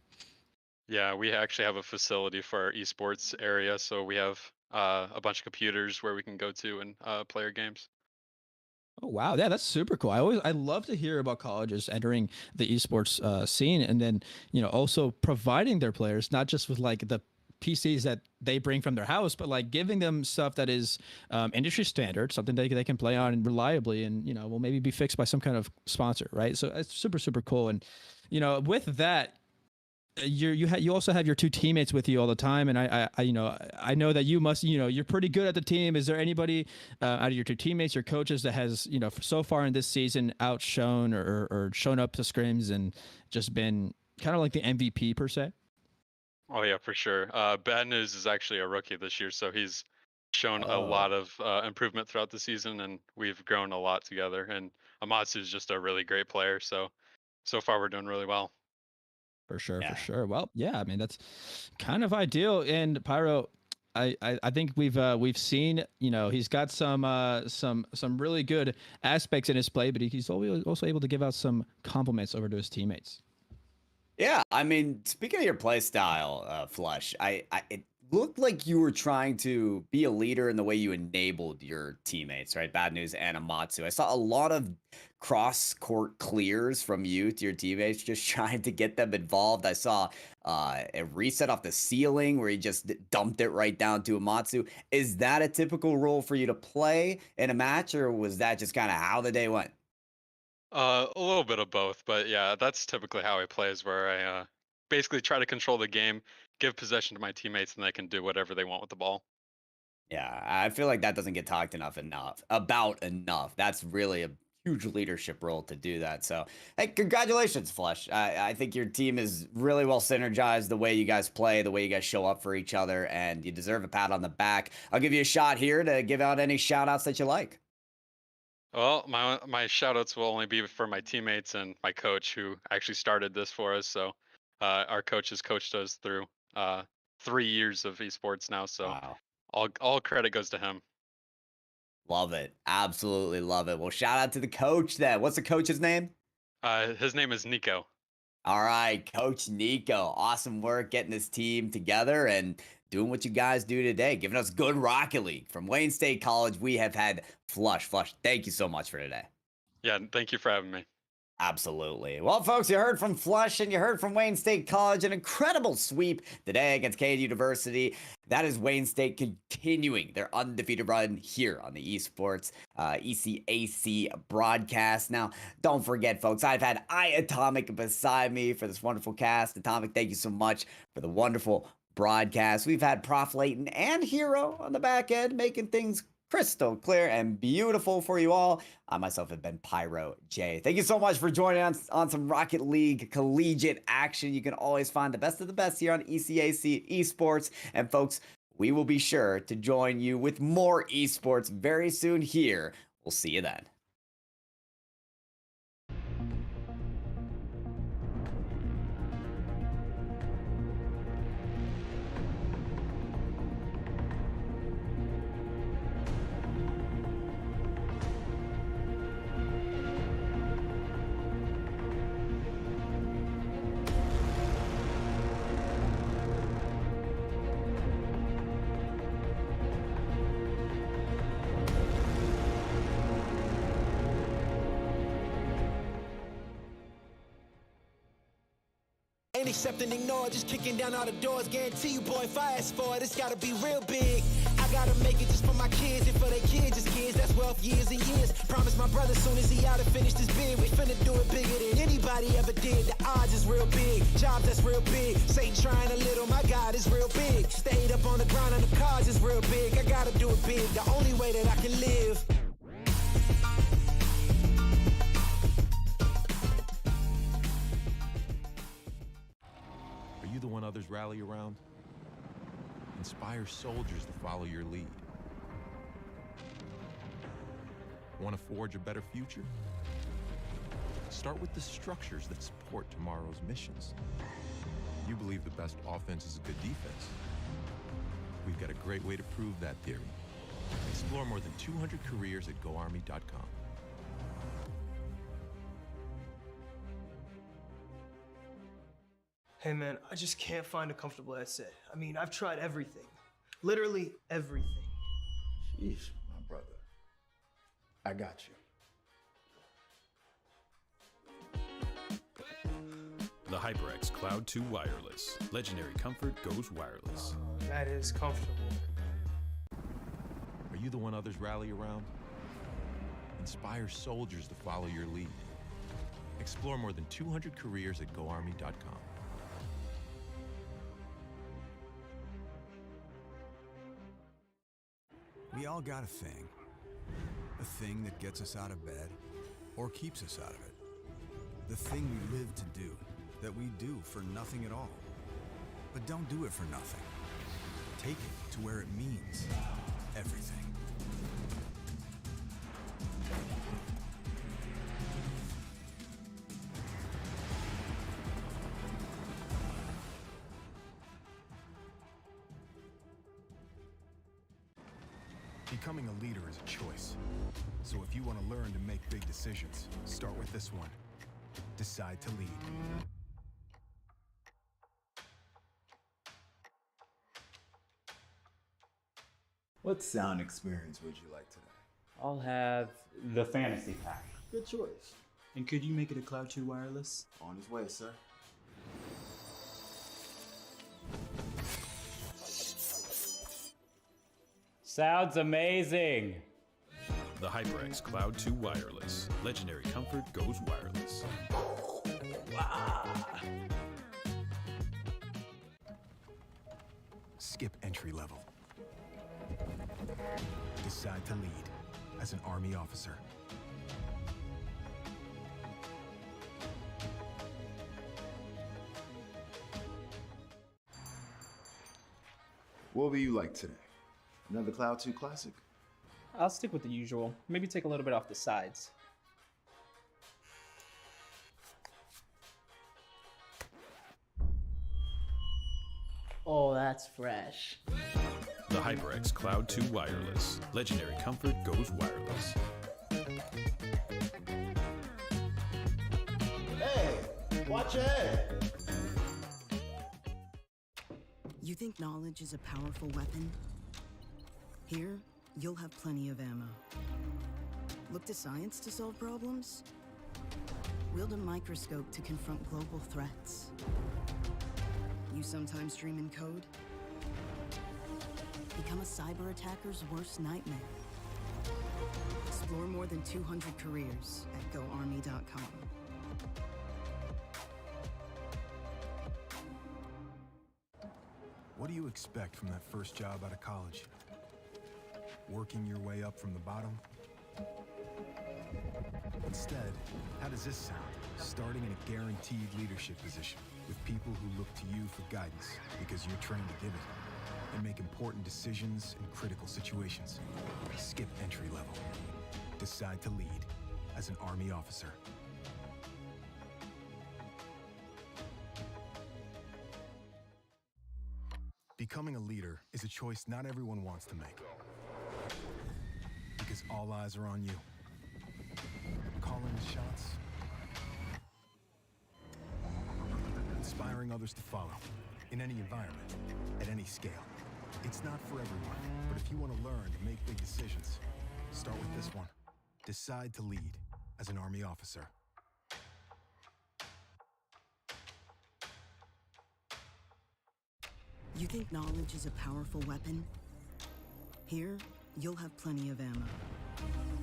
Yeah, we actually have a facility for our esports area, so we have a bunch of computers where we can go to and play our games. Oh wow, yeah, that's super cool. I love to hear about colleges entering the esports scene, and then also providing their players not just with like the PCs that they bring from their house, but like giving them stuff that is industry standard, something they can play on reliably, and will maybe be fixed by some kind of sponsor, right? So it's super cool, and with that. You also have your two teammates with you all the time, and I know that you must you're pretty good at the team. Is there anybody out of your two teammates, your coaches, that has so far in this season outshone or shown up to scrims and just been kind of like the MVP per se? Oh yeah, for sure. Bad News is actually a rookie this year, so he's shown a lot of improvement throughout the season, and we've grown a lot together. And Amatsu is just a really great player, so far we're doing really well. For sure. Well, yeah, I mean that's kind of ideal. And Pyro, I think we've seen he's got some really good aspects in his play, but he's always also able to give out some compliments over to his teammates. Yeah, I mean, speaking of your play style, Flush, it looked like you were trying to be a leader in the way you enabled your teammates, right? Bad News and Amatsu. I saw a lot of cross-court clears from you to your teammates, just trying to get them involved. I saw a reset off the ceiling where he just dumped it right down to Amatsu. Is that a typical role for you to play in a match, or was that just kind of how the day went? A little bit of both, but yeah, that's typically how I play, is where I basically try to control the game, give possession to my teammates, and they can do whatever they want with the ball. Yeah, I feel like that doesn't get talked enough about enough. That's really a huge leadership role to do that. So, hey, congratulations, Flush. I think your team is really well synergized, the way you guys play, the way you guys show up for each other, and you deserve a pat on the back. I'll give you a shot here to give out any shout outs that you like. Well, my shout outs will only be for my teammates and my coach, who actually started this for us. So our coach has coached us through 3 years of esports now. So Wow. all credit goes to him. Love it. Absolutely love it. Well, shout out to the coach then. What's the coach's name? His name is Nico. All right, Coach Nico. Awesome work getting this team together and doing what you guys do today, giving us good Rocket League. From Wayne State College, we have had Flush. Flush, thank you so much for today. Yeah, thank you for having me. Absolutely. Well, folks, you heard from Flush and you heard from Wayne State College. An incredible sweep today against Kean University. That is Wayne State continuing their undefeated run here on the esports ECAC broadcast. Now, don't forget, folks, I've had Atomic beside me for this wonderful cast. Atomic, thank you so much for the wonderful broadcast. We've had Prof Layton and Hero on the back end, making things crystal clear and beautiful for you all. I myself have been Pyro J. Thank you so much for joining us on some Rocket League collegiate action. You can always find the best of the best here on ECAC Esports. And folks, we will be sure to join you with more esports very soon here. We'll see you then. Ain't accept and ignore, just kicking down all the doors. Guarantee you, boy, if I ask for it, it's gotta be real big. I gotta make it just for my kids and for their kids, just kids. That's wealth years and years. Promise my brother soon as he out and finish this bid, we finna do it bigger than anybody ever did. The odds is real big, jobs that's real big. Satan trying a little, my God is real big. Stayed up on the ground on the cards is real big. I gotta do it big, the only way that I can live. others rally around? Inspire soldiers to follow your lead. Want to forge a better future? Start with the structures that support tomorrow's missions. You believe the best offense is a good defense. We've got a great way to prove that theory. Explore more than 200 careers at GoArmy.com. Hey man, I just can't find a comfortable headset. I mean, I've tried everything. Literally everything. Sheesh, my brother. I got you. The HyperX Cloud 2 Wireless. Legendary comfort goes wireless. That is comfortable. Are you the one others rally around? Inspire soldiers to follow your lead. Explore more than 200 careers at GoArmy.com. We all got a thing that gets us out of bed or keeps us out of it. The thing we live to do, that we do for nothing at all. But don't do it for nothing. Take it to where it means everything. Becoming a leader is a choice. So if you want to learn to make big decisions, start with this one. Decide to lead. What sound experience would you like today? I'll have the fantasy pack. Good choice. And could you make it a Cloud 2 wireless? On his way, sir. Sounds amazing. The HyperX Cloud 2 Wireless. Legendary comfort goes wireless. Skip entry level. Decide to lead as an Army officer. What will you like today? Another Cloud 2 classic? I'll stick with the usual. Maybe take a little bit off the sides. Oh, that's fresh. The HyperX Cloud 2 Wireless. Legendary comfort goes wireless. Hey, watch your head. You think knowledge is a powerful weapon? Here, you'll have plenty of ammo. Look to science to solve problems? Wield a microscope to confront global threats. You sometimes dream in code? Become a cyber attacker's worst nightmare. Explore more than 200 careers at GoArmy.com. What do you expect from that first job out of college? Working your way up from the bottom? Instead, how does this sound? Starting in a guaranteed leadership position with people who look to you for guidance because you're trained to give it and make important decisions in critical situations. Skip entry level. Decide to lead as an Army officer. Becoming a leader is a choice not everyone wants to make. Because all eyes are on you. Calling the shots. Inspiring others to follow. In any environment, at any scale. It's not for everyone, but if you want to learn to make big decisions, start with this one. Decide to lead as an Army officer. You think knowledge is a powerful weapon? Here, you'll have plenty of ammo.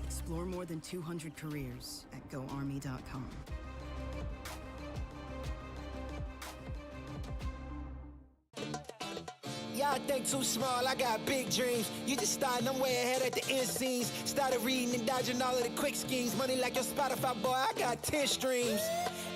Explore more than 200 careers at GoArmy.com. Y'all think too small, I got big dreams. You just starting, I'm way ahead at the end scenes. Started reading and dodging all of the quick schemes. Money like your Spotify, boy, I got 10 streams.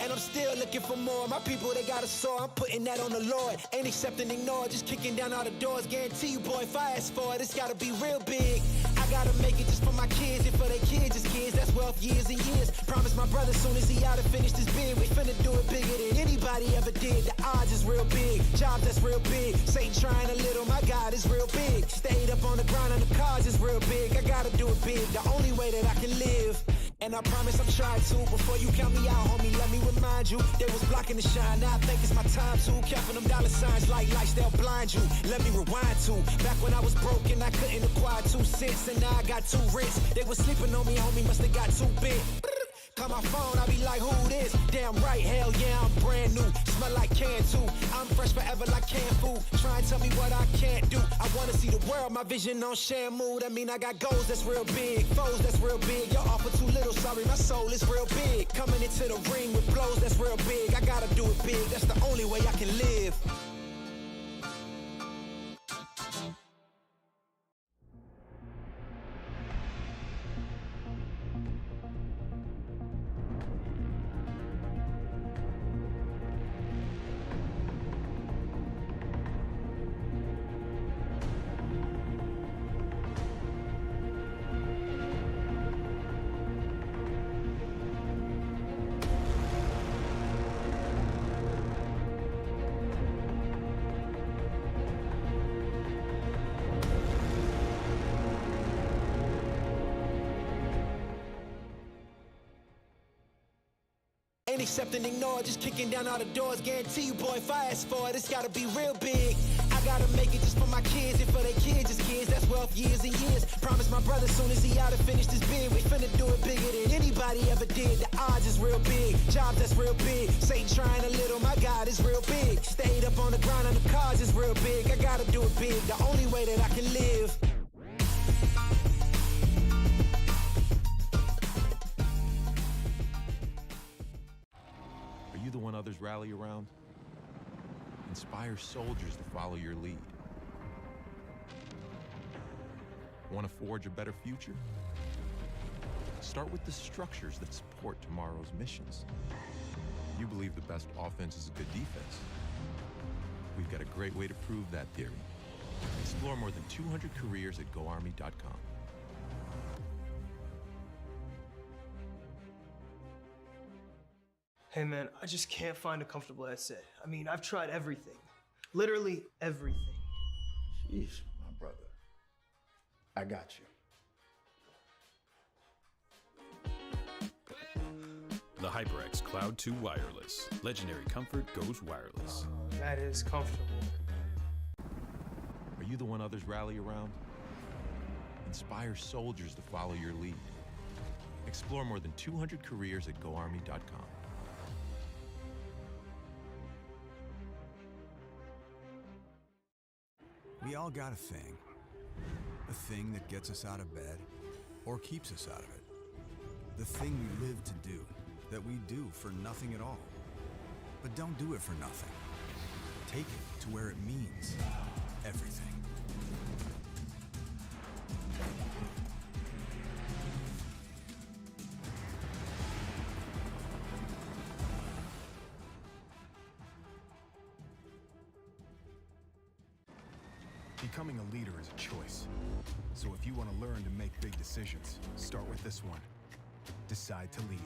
And I'm still looking for more. My people, they got a sore. I'm putting that on the Lord. Ain't accepting, ignore, just kicking down all the doors. Guarantee you, boy, if I ask for it, it's gotta be real big. I gotta make it just for my kids and for their kids, just kids. That's wealth years and years. Promise my brother soon as he out and finish this bid, we finna do it bigger than anybody ever did. The odds is real big. Jobs that's real big. Satan trying a little, my God is real big. Stayed up on the grind on the cars is real big. I gotta do it big, the only way that I can live. And I promise I'm trying to. Before you count me out, homie, let me remind you. They was blocking the shine, now I think it's my time to. Counting them dollar signs like lights, they'll blind you. Let me rewind to. Back when I was broke and I couldn't acquire 2 cents, and now I got 2 rents. They was sleeping on me, homie, must have got too big. Call my phone, I be like, who this? Damn right, hell yeah, I'm brand new. Smell like can too. I'm fresh forever like canned food. Try and tell me what I can't do. I wanna see the world, my vision on shamu. That mean I got goals that's real big, foes that's real big. Your offer too little, sorry, my soul is real big. Coming into the ring with blows that's real big. I gotta do it big, that's the only way I can live. Ain't accepting, ignore, just kicking down all the doors. Guarantee you, boy, if I ask for it, it's gotta be real big. I gotta make it just for my kids and for their kids, just kids. That's wealth years and years. Promise my brother soon as he out and finish this bid, we finna do it bigger than anybody ever did. The odds is real big. Jobs that's real big. Satan trying a little, my God is real big. Stayed up on the grind on the cars is real big. I gotta do it big, the only way that I can live. Are you the one others rally around? Inspire soldiers to follow your lead. Want to forge a better future? Start with the structures that support tomorrow's missions. You believe the best offense is a good defense. We've got a great way to prove that theory. Explore more than 200 careers at GoArmy.com. Hey man, I just can't find a comfortable headset. I mean, I've tried everything. Literally everything. Sheesh, my brother. I got you. The HyperX Cloud 2 Wireless. Legendary comfort goes wireless. That is comfortable. Are you the one others rally around? Inspire soldiers to follow your lead. Explore more than 200 careers at GoArmy.com. We all got a thing that gets us out of bed or keeps us out of it. The thing we live to do, that we do for nothing at all. But don't do it for nothing. Take it to where it means everything. Becoming a leader is a choice. So if you want to learn to make big decisions, start with this one. Decide to lead.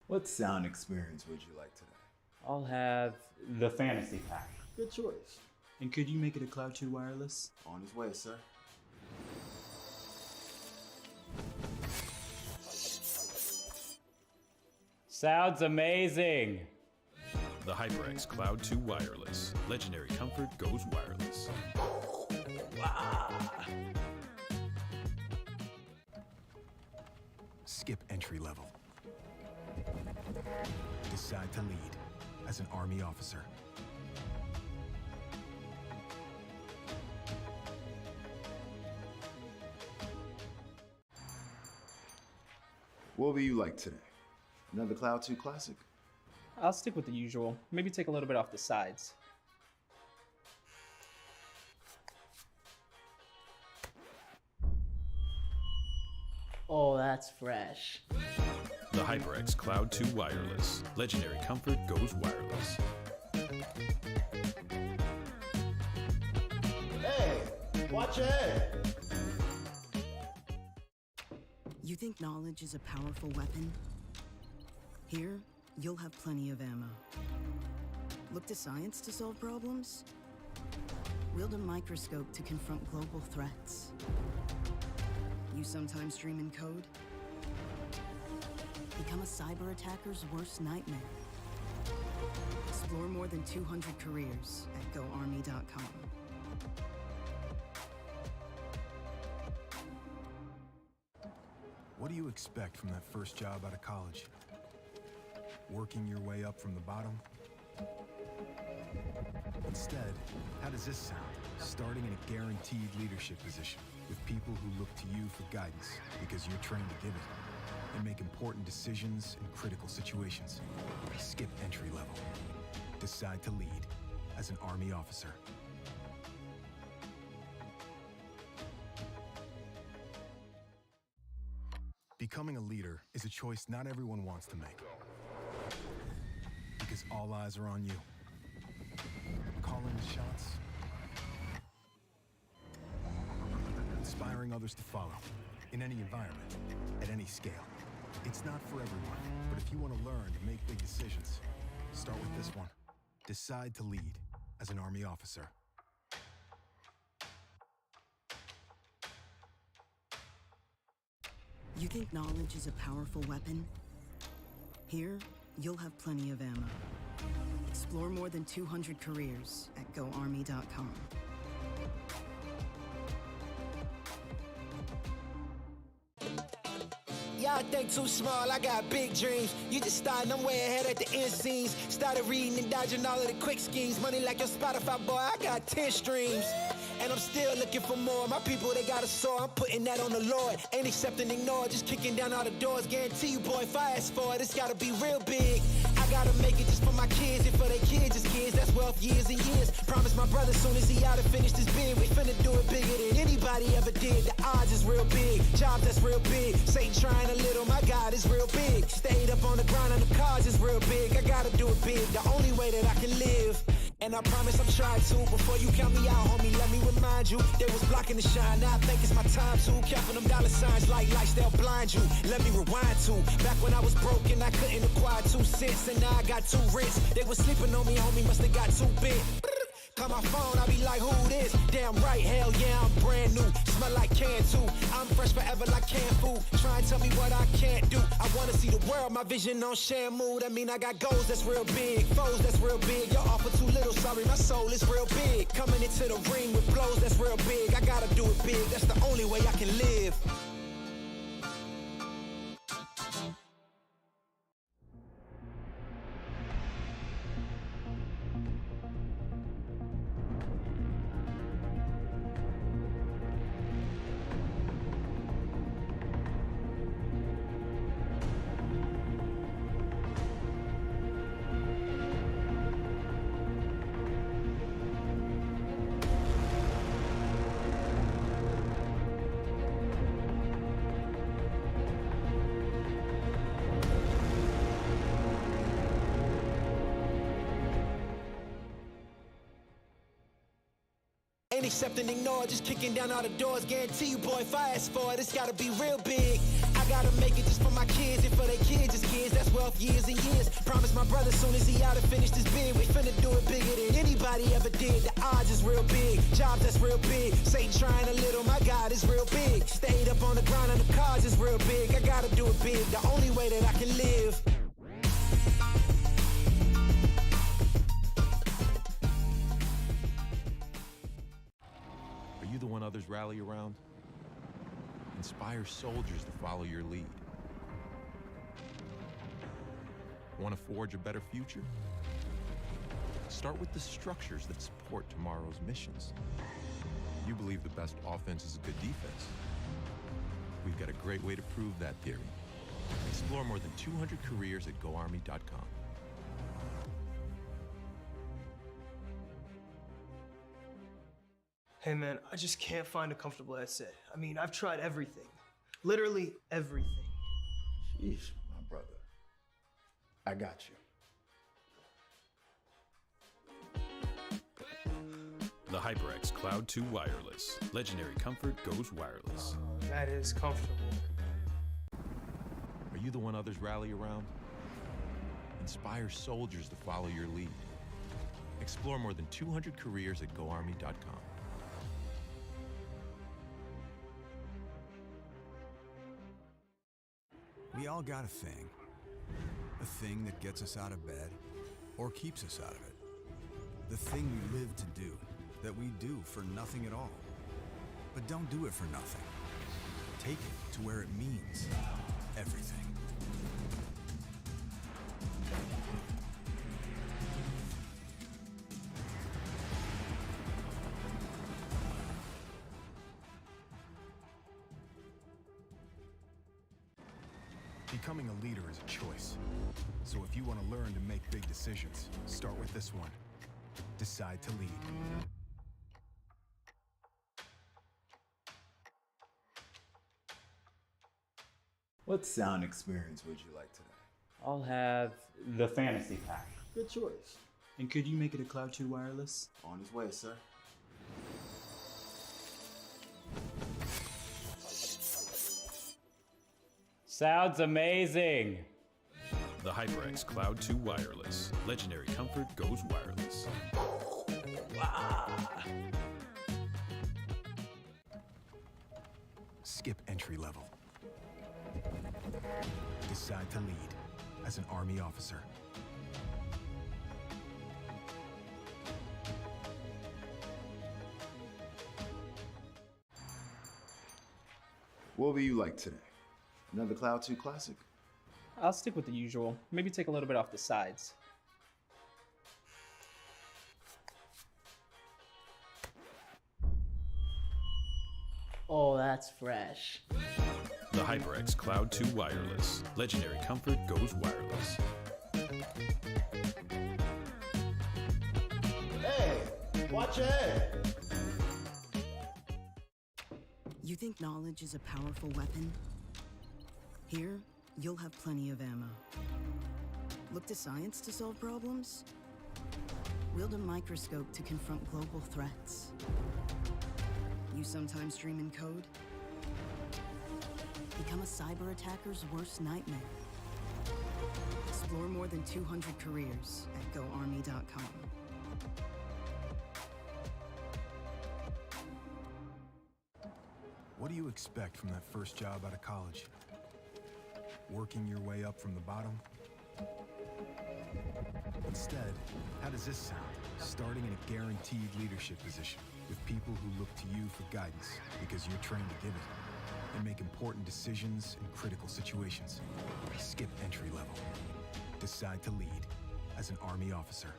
What sound experience would you like today? I'll have the fantasy pack. Good choice. And could you make it a Cloud 2 wireless? On his way, sir. Sounds amazing. The HyperX Cloud 2 Wireless. Legendary comfort goes wireless. Skip entry level. Decide to lead as an Army officer. What will you like today? Another Cloud 2 classic? I'll stick with the usual. Maybe take a little bit off the sides. Oh, that's fresh. The HyperX Cloud 2 Wireless. Legendary comfort goes wireless. Hey, watch your head. You think knowledge is a powerful weapon? Here, you'll have plenty of ammo. Look to science to solve problems? Wield a microscope to confront global threats. You sometimes dream in code? Become a cyber attacker's worst nightmare. Explore more than 200 careers at GoArmy.com. What do you expect from that first job out of college? Working your way up from the bottom? Instead, how does this sound? Starting in a guaranteed leadership position with people who look to you for guidance because you're trained to give it and make important decisions in critical situations. Skip entry level. Decide to lead as an Army officer. Becoming a leader is a choice not everyone wants to make. Because all eyes are on you. Calling the shots. Inspiring others to follow. In any environment, at any scale. It's not for everyone, but if you want to learn to make big decisions, start with this one. Decide to lead as an Army officer. You think knowledge is a powerful weapon? Here, you'll have plenty of ammo. Explore more than 200 careers at GoArmy.com. Y'all think too small, I got big dreams. You just starting, I'm way ahead at the end scenes. Started reading and dodging all of the quick schemes. Money like your Spotify, boy, I got 10 streams. And I'm still looking for more. My people, they got a soar. I'm putting that on the Lord. Ain't accepting, ignore, just kicking down all the doors. Guarantee you, boy, if I ask for it, it's gotta be real big. I gotta make it just for my kids and for their kids, it's kids. That's wealth, years and years. Promise my brother soon as he out and finish this bid, we finna do it bigger than anybody ever did. The odds is real big, jobs that's real big. Satan trying a little, my God is real big. Stayed up on the grind on the cards is real big. I gotta do it big, the only way that I can live. And I promise I'm trying to. Before you count me out, homie, let me remind you. They was blocking the shine, now I think it's my time to. Counting them dollar signs like lights, they'll blind you. Let me rewind to back when I was broke and I couldn't acquire 2 cents. And now I got 2 rents. They was sleeping on me, homie, must have got too big. Call my phone, I be like, who this? Damn right, hell yeah, I'm brand new. Smell like can too. I'm fresh forever like canned food. Try and tell me what I can't do. I wanna see the world, my vision on Shamu. That mean I got goals that's real big, foes that's real big. Your offer too little, sorry, my soul is real big. Coming into the ring with blows that's real big. I gotta do it big, that's the only way I can live. Ain't accepting, ignore, just kicking down all the doors. Guarantee you, boy, if I ask for it, it's gotta be real big. I gotta make it just for my kids and for their kids, it's kids. That's wealth, years and years. Promise my brother soon as he out and finish this bid, we finna do it bigger than anybody ever did. The odds is real big, jobs that's real big. Satan trying a little, my God is real big. Stayed up on the grind on the cards is real big. I gotta do it big, the only way that I can live. Are you the one others rally around? Inspire soldiers to follow your lead. Want to forge a better future? Start with the structures that support tomorrow's missions. You believe the best offense is a good defense. We've got a great way to prove that theory. Explore more than 200 careers at GoArmy.com. Hey man, I just can't find a comfortable headset. I mean, I've tried everything. Literally everything. Sheesh, my brother. I got you. The HyperX Cloud 2 Wireless. Legendary comfort goes wireless. That is comfortable. Are you the one others rally around? Inspire soldiers to follow your lead. Explore more than 200 careers at GoArmy.com. We all got a thing that gets us out of bed or keeps us out of it. The thing we live to do, that we do for nothing at all. But don't do it for nothing. Take it to where it means everything. Becoming a leader is a choice. So if you want to learn to make big decisions, start with this one. Decide to lead. What sound experience would you like today? I'll have the fantasy pack. Good choice. And could you make it a Cloud 2 wireless? On his way, sir. Sounds amazing. The HyperX Cloud 2 Wireless. Legendary comfort goes wireless. Skip entry level. Decide to lead as an Army officer. What will you like today? Another Cloud 2 classic? I'll stick with the usual. Maybe take a little bit off the sides. Oh, that's fresh. The HyperX Cloud 2 Wireless. Legendary comfort goes wireless. Hey, watch your head. You think knowledge is a powerful weapon? Here, you'll have plenty of ammo. Look to science to solve problems? Wield a microscope to confront global threats. You sometimes dream in code? Become a cyber attacker's worst nightmare. Explore more than 200 careers at GoArmy.com. What do you expect from that first job out of college? Working your way up from the bottom? Instead, how does this sound? Starting in a guaranteed leadership position with people who look to you for guidance because you're trained to give it, and make important decisions in critical situations. Skip entry level. Decide to lead as an Army officer.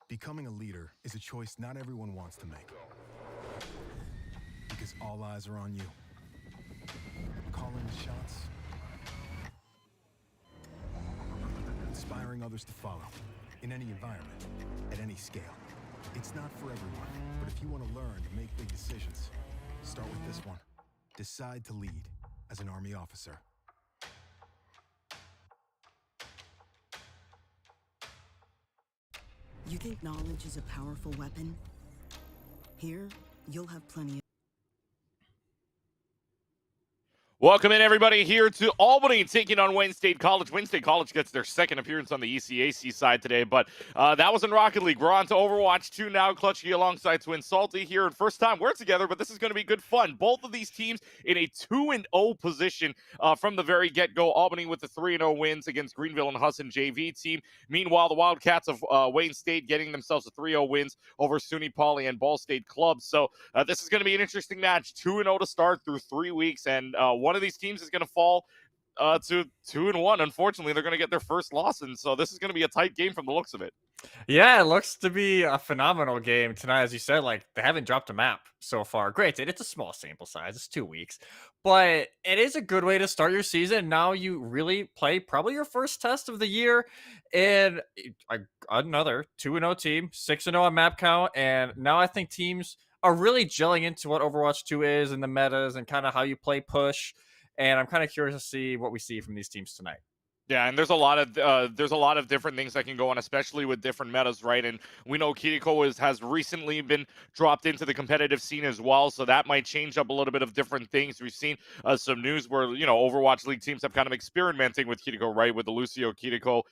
Becoming a leader is a choice not everyone wants to make. Because all eyes are on you. Calling the shots. Inspiring others to follow. In any environment. At any scale. It's not for everyone. But if you want to learn to make big decisions, start with this one. Decide to lead as an Army officer. You think knowledge is a powerful weapon? Here, you'll have plenty of... Welcome in, everybody, here to Albany, taking on Wayne State College. Wayne State College gets their second appearance on the ECAC side today, but that was in Rocket League. We're on to Overwatch 2 now. Clutchy alongside Twin Salty here. And first time we're together, but this is going to be good fun. Both of these teams in a 2-0 position from the very get-go. Albany with the 3-0 wins against Greenville and Hudson JV team. Meanwhile, the Wildcats of Wayne State getting themselves a 3-0 wins over SUNY Poly and Ball State Club. So this is going to be an interesting match. 2-0 to start through 3 weeks, and one of these teams is going to fall to 2-1. Unfortunately, they're going to get their first loss, and so this is going to be a tight game from the looks of it. Yeah, it looks to be a phenomenal game tonight. As you said, like, they haven't dropped a map so far. Granted, it's a small sample size, it's 2 weeks, but it is a good way to start your season. Now you really play probably your first test of the year, and another 2-0 team, 6-0 on map count, and now I think teams are really gelling into what Overwatch 2 is and the metas and kind of how you play push. And I'm kind of curious to see what we see from these teams tonight. Yeah, and there's a lot of different things that can go on, especially with different metas, right? And we know Kiriko has recently been dropped into the competitive scene as well, so that might change up a little bit of different things. We've seen some news where Overwatch League teams have kind of experimenting with Kiriko, right? With the Lucio, Kiriko,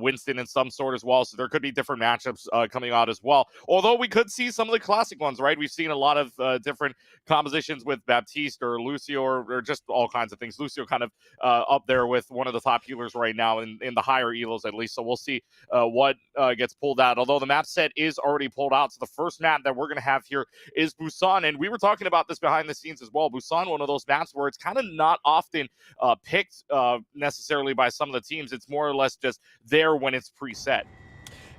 Winston, and some sort as well. So there could be different matchups coming out as well. Although we could see some of the classic ones, right? We've seen a lot of different compositions with Baptiste or Lucio or just all kinds of things. Lucio kind of up there with one of the top healers right now in the higher elos at least. So we'll see what gets pulled out. Although the map set is already pulled out. So the first map that we're going to have here is Busan. And we were talking about this behind the scenes as well. Busan, one of those maps where it's kind of not often picked necessarily by some of the teams. It's more or less just there when it's preset.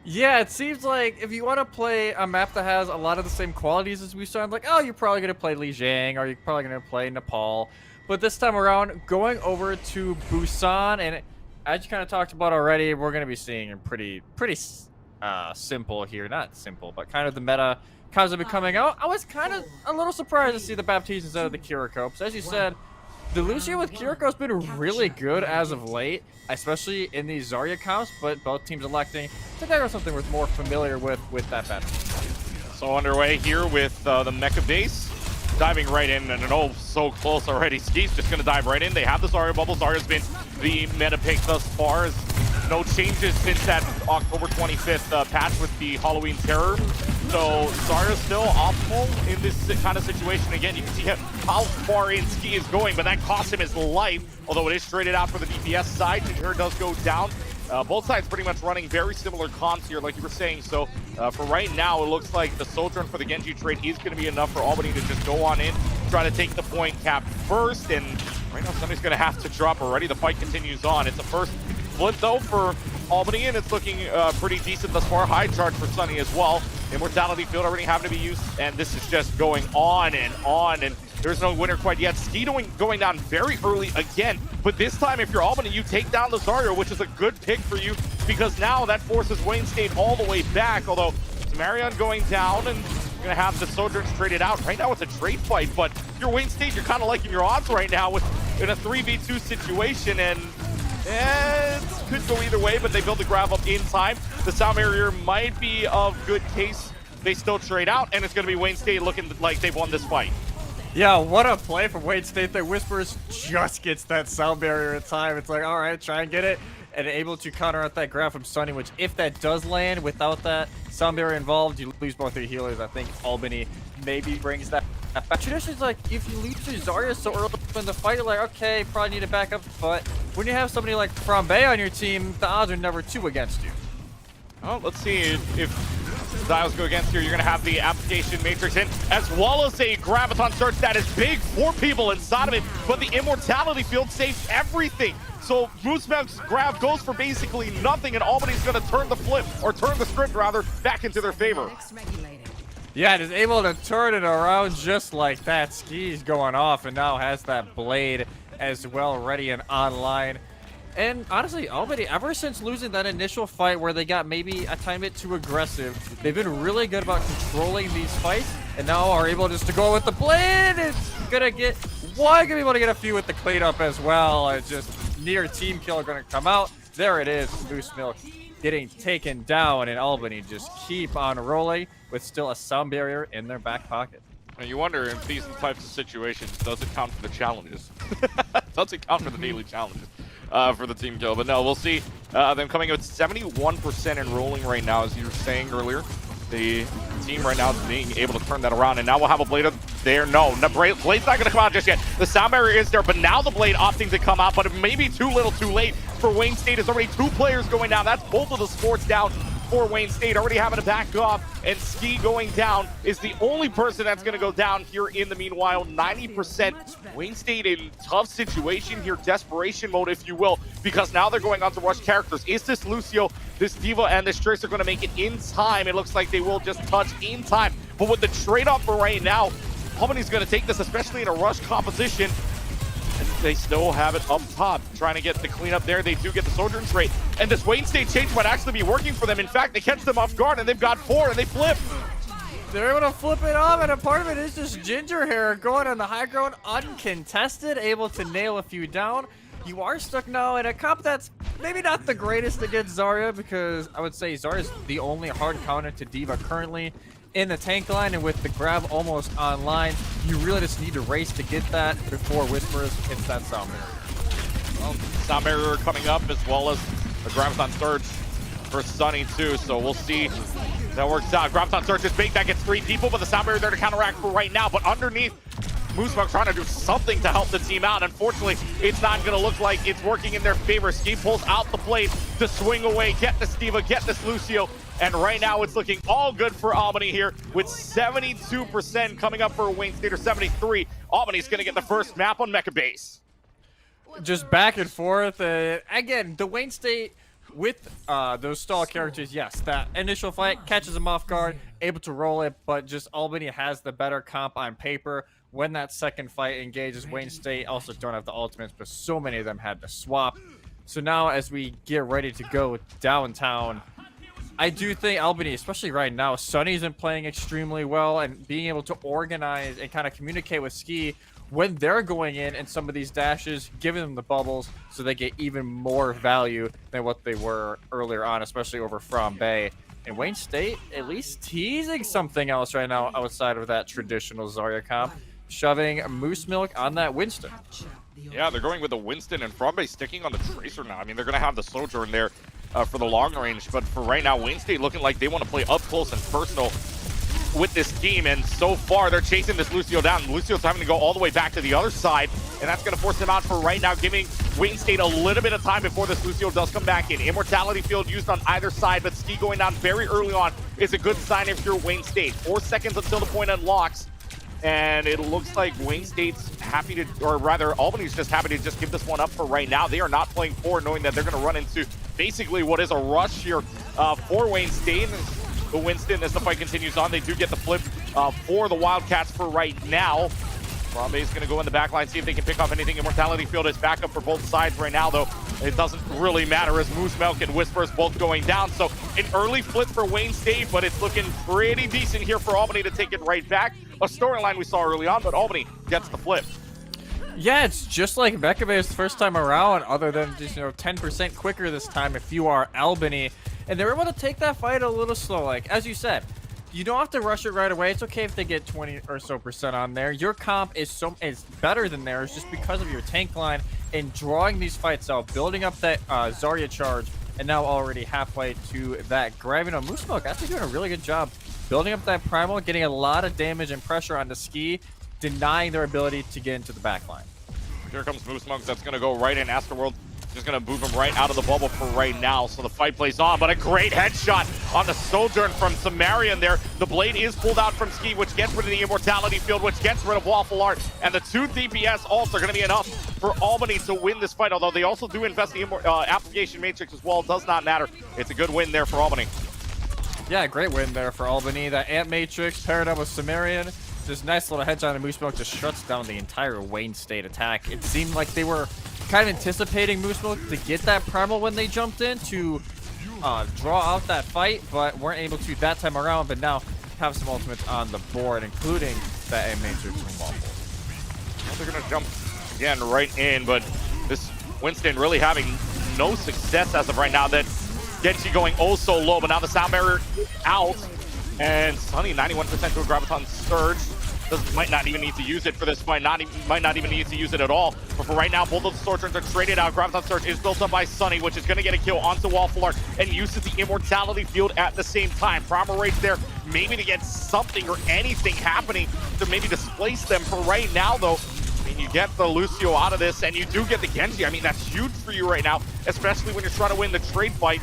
Yeah, it seems like if you want to play a map that has a lot of the same qualities as Busan, like, oh, you're probably going to play Lijiang or you're probably going to play Nepal. But this time around, going over to Busan, and as you kind of talked about already, we're going to be seeing a pretty simple here. Not simple, but kind of the meta kinds of coming out. I was kind of a little surprised to see the Baptiste instead of the Kiriko. So as you said, the Lucio with Kiriko has been really good as of late, especially in these Zarya comps, but both teams electing to go with something we're more familiar with that battle. So underway here with the Mecha base. Diving right in, and oh, so close already. Ski's just going to dive right in. They have the Zarya bubble. Zarya's been the meta pick thus far. No changes since that October 25th patch with the Halloween Terror. So Zarya's still optimal in this kind of situation. Again, you can see how far in Ski is going, but that cost him his life. Although it is traded out for the DPS side, Her does go down. Both sides pretty much running very similar comps here, like you were saying. So for right now, it looks like the Sojourn for the Genji trade is going to be enough for Albany to just go on in, try to take the point cap first. And right now, somebody's going to have to drop already. The fight continues on. It's the first flip, though, for Albany, and it's looking pretty decent thus far. High charge for Sunny as well. Immortality field already having to be used, and this is just going on, and there's no winner quite yet. Ski going down very early again, but this time if you're Albany, you take down the Zarya, which is a good pick for you, because now that forces Wayne State all the way back, although Marion going down, and you're going to have the Sojourns traded out. Right now it's a trade fight, but if you're Wayne State, you're kind of liking your odds right now in a 3v2 situation, and it could go either way, but they build the grab up in time. The Sound Barrier might be of good case. They still trade out, and it's going to be Wayne State looking like they've won this fight. Yeah, what a play from Wayne State there. Whispers just gets that Sound Barrier in time. It's like, all right, try and get it. And able to counter out that grab from Sunny, which if that does land without that Sound Barrier involved, you lose both your healers. I think Albany maybe brings that back. Traditionally, like, if you lose your Zarya so early in the fight, you're like, okay, probably need to back up. But when you have somebody like Frambe on your team, the odds are never 2 against you. Well, let's see if Dials go against here. You're going to have the application matrix in, as well as a Graviton search that is big. 4 people inside of it, but the Immortality field saves everything. So Mooseman's grab goes for basically nothing, and Albany's going to turn the script rather, back into their favor. Yeah, it is able to turn it around just like that. Ski's going off and now has that blade as well ready and online. And honestly, Albany, ever since losing that initial fight where they got maybe a tiny bit too aggressive, they've been really good about controlling these fights, and now are able just to go with the blade. It's gonna get one, gonna be able to get a few with the cleanup as well. It's just near team kill gonna come out. There it is, Loose Milk getting taken down, and Albany just keep on rolling with still a Sound Barrier in their back pocket. And you wonder if these types of situations, does it count for the challenges? Does it count for the daily challenges for the team kill? But no, we'll see them coming out 71% and rolling right now, as you were saying earlier. The team right now is being able to turn that around, and now we'll have a Blade there. No, the Blade's not going to come out just yet. The Sound Barrier is there, but now the Blade opting to come out, but it may be too little too late for Wayne State. There's already 2 players going down. That's both of the sports down. for Wayne State, already having to back off, and Ski going down is the only person that's going to go down here in the meanwhile. 90%. Wayne State in tough situation here, desperation mode, if you will, because now they're going on to rush characters. Is this Lucio, this D.Va, and this Tracer going to make it in time? It looks like they will just touch in time. But with the trade-off for right now, Albany's going to take this, especially in a rush composition. And they still have it up top, trying to get the cleanup there. They do get the Sojourn trade. And this Wayne State change might actually be working for them. In fact, they catch them off guard, and they've got 4, and they flip. They're able to flip it off, and a part of it is just Ginger Hair going on the high ground, uncontested, able to nail a few down. You are stuck now in a comp that's maybe not the greatest against Zarya, because I would say Zarya's the only hard counter to D.Va currently in the tank line, and with the grab almost online, you really just need to race to get that before Whispers hits that sound barrier. Well, sound barrier coming up, as well as the grabs on Surge for Sunny too, so we'll see if that works out. Grabs on Surge is big, that gets 3 people, but the sound barrier there to counteract for right now. But underneath, Moosebug trying to do something to help the team out. Unfortunately, it's not going to look like it's working in their favor. Ski pulls out the blade to swing away, get this D.Va, get this Lucio. And right now, it's looking all good for Albany here with 72% coming up for Wayne State, or 73. Albany's going to get the first map on Mecha Base. Just back and forth. Again, the Wayne State with those stall characters, yes, that initial fight catches them off guard, able to roll it, but just Albany has the better comp on paper. When that second fight engages, Wayne State also don't have the ultimates, but so many of them had to swap. So now as we get ready to go downtown, I do think Albany, especially right now, Sunny's been playing extremely well, and being able to organize and kind of communicate with Ski when they're going in and some of these dashes, giving them the bubbles so they get even more value than what they were earlier on, especially over From Bay. And Wayne State at least teasing something else right now outside of that traditional Zarya comp, shoving Moose Milk on that Winston. Yeah, they're going with the Winston, and From Bay sticking on the Tracer now. I mean, they're going to have the Sojourn there for the long range, but for right now, Wayne State looking like they want to play up close and personal with this team, and so far they're chasing this Lucio down. Lucio's having to go all the way back to the other side, and that's going to force him out for right now, giving Wayne State a little bit of time before this Lucio does come back in. Immortality field used on either side, but Ski going down very early on is a good sign if you're Wayne State. 4 seconds until the point unlocks, and it looks like Wayne State's happy to, or rather Albany's just happy to just give this one up for right now. They are not playing forward, knowing that they're going to run into basically what is a rush here for Wayne State. The Winston, as the fight continues on, they do get the flip for the Wildcats for right now. From Bay's going to go in the back line, see if they can pick off anything. Immortality field is back up for both sides right now, though. It doesn't really matter as Moose Milk and Whispers both going down. So an early flip for Wayne State, but it's looking pretty decent here for Albany to take it right back. A storyline we saw early on, but Albany gets the flip. Yeah, it's just like Mecha Base the first time around, other than just, 10% quicker this time if you are Albany. And they're able to take that fight a little slow. Like, as you said, you don't have to rush it right away. It's okay if they get 20 or so % on there. Your comp is better than theirs just because of your tank line and drawing these fights out, building up that Zarya charge, and now already halfway to that grabbing on Moose Milk. Actually doing a really good job building up that primal, getting a lot of damage and pressure on the Ski, denying their ability to get into the back line. Here comes Moose Milk. That's going to go right in. Astroworld just going to move him right out of the bubble for right now. So the fight plays on, but a great headshot on the Sojourn from Sumerian there. The blade is pulled out from Ski, which gets rid of the Immortality field, which gets rid of Waffle Art. And the 2 DPS ults are going to be enough for Albany to win this fight, although they also do invest the Application Matrix as well. It does not matter. It's a good win there for Albany. Yeah, great win there for Albany. That Ant Matrix paired up with Sumerian. This nice little headshot on Moose Milk just shuts down the entire Wayne State attack. It seemed like they were kind of anticipating Moose Milk to get that primal when they jumped in to draw out that fight, but weren't able to that time around, but now have some ultimates on the board, including that Ant Matrix from Waffle. Well, they're going to jump again right in, but this Winston really having no success as of right now. That Genji going oh so low, but now the sound barrier out, and Sunny 91% to a Graviton Surge. Might not even need to use it for this fight. Might not even need to use it at all. But for right now, both of the Sojourns are traded out. Graviton Surge is built up by Sunny, which is going to get a kill onto Waffle Art and uses the Immortality field at the same time. Primal Rage there, maybe to get something or anything happening to maybe displace them. For right now, though, I mean, you get the Lucio out of this, and you do get the Genji. I mean, that's huge for you right now, especially when you're trying to win the trade fight.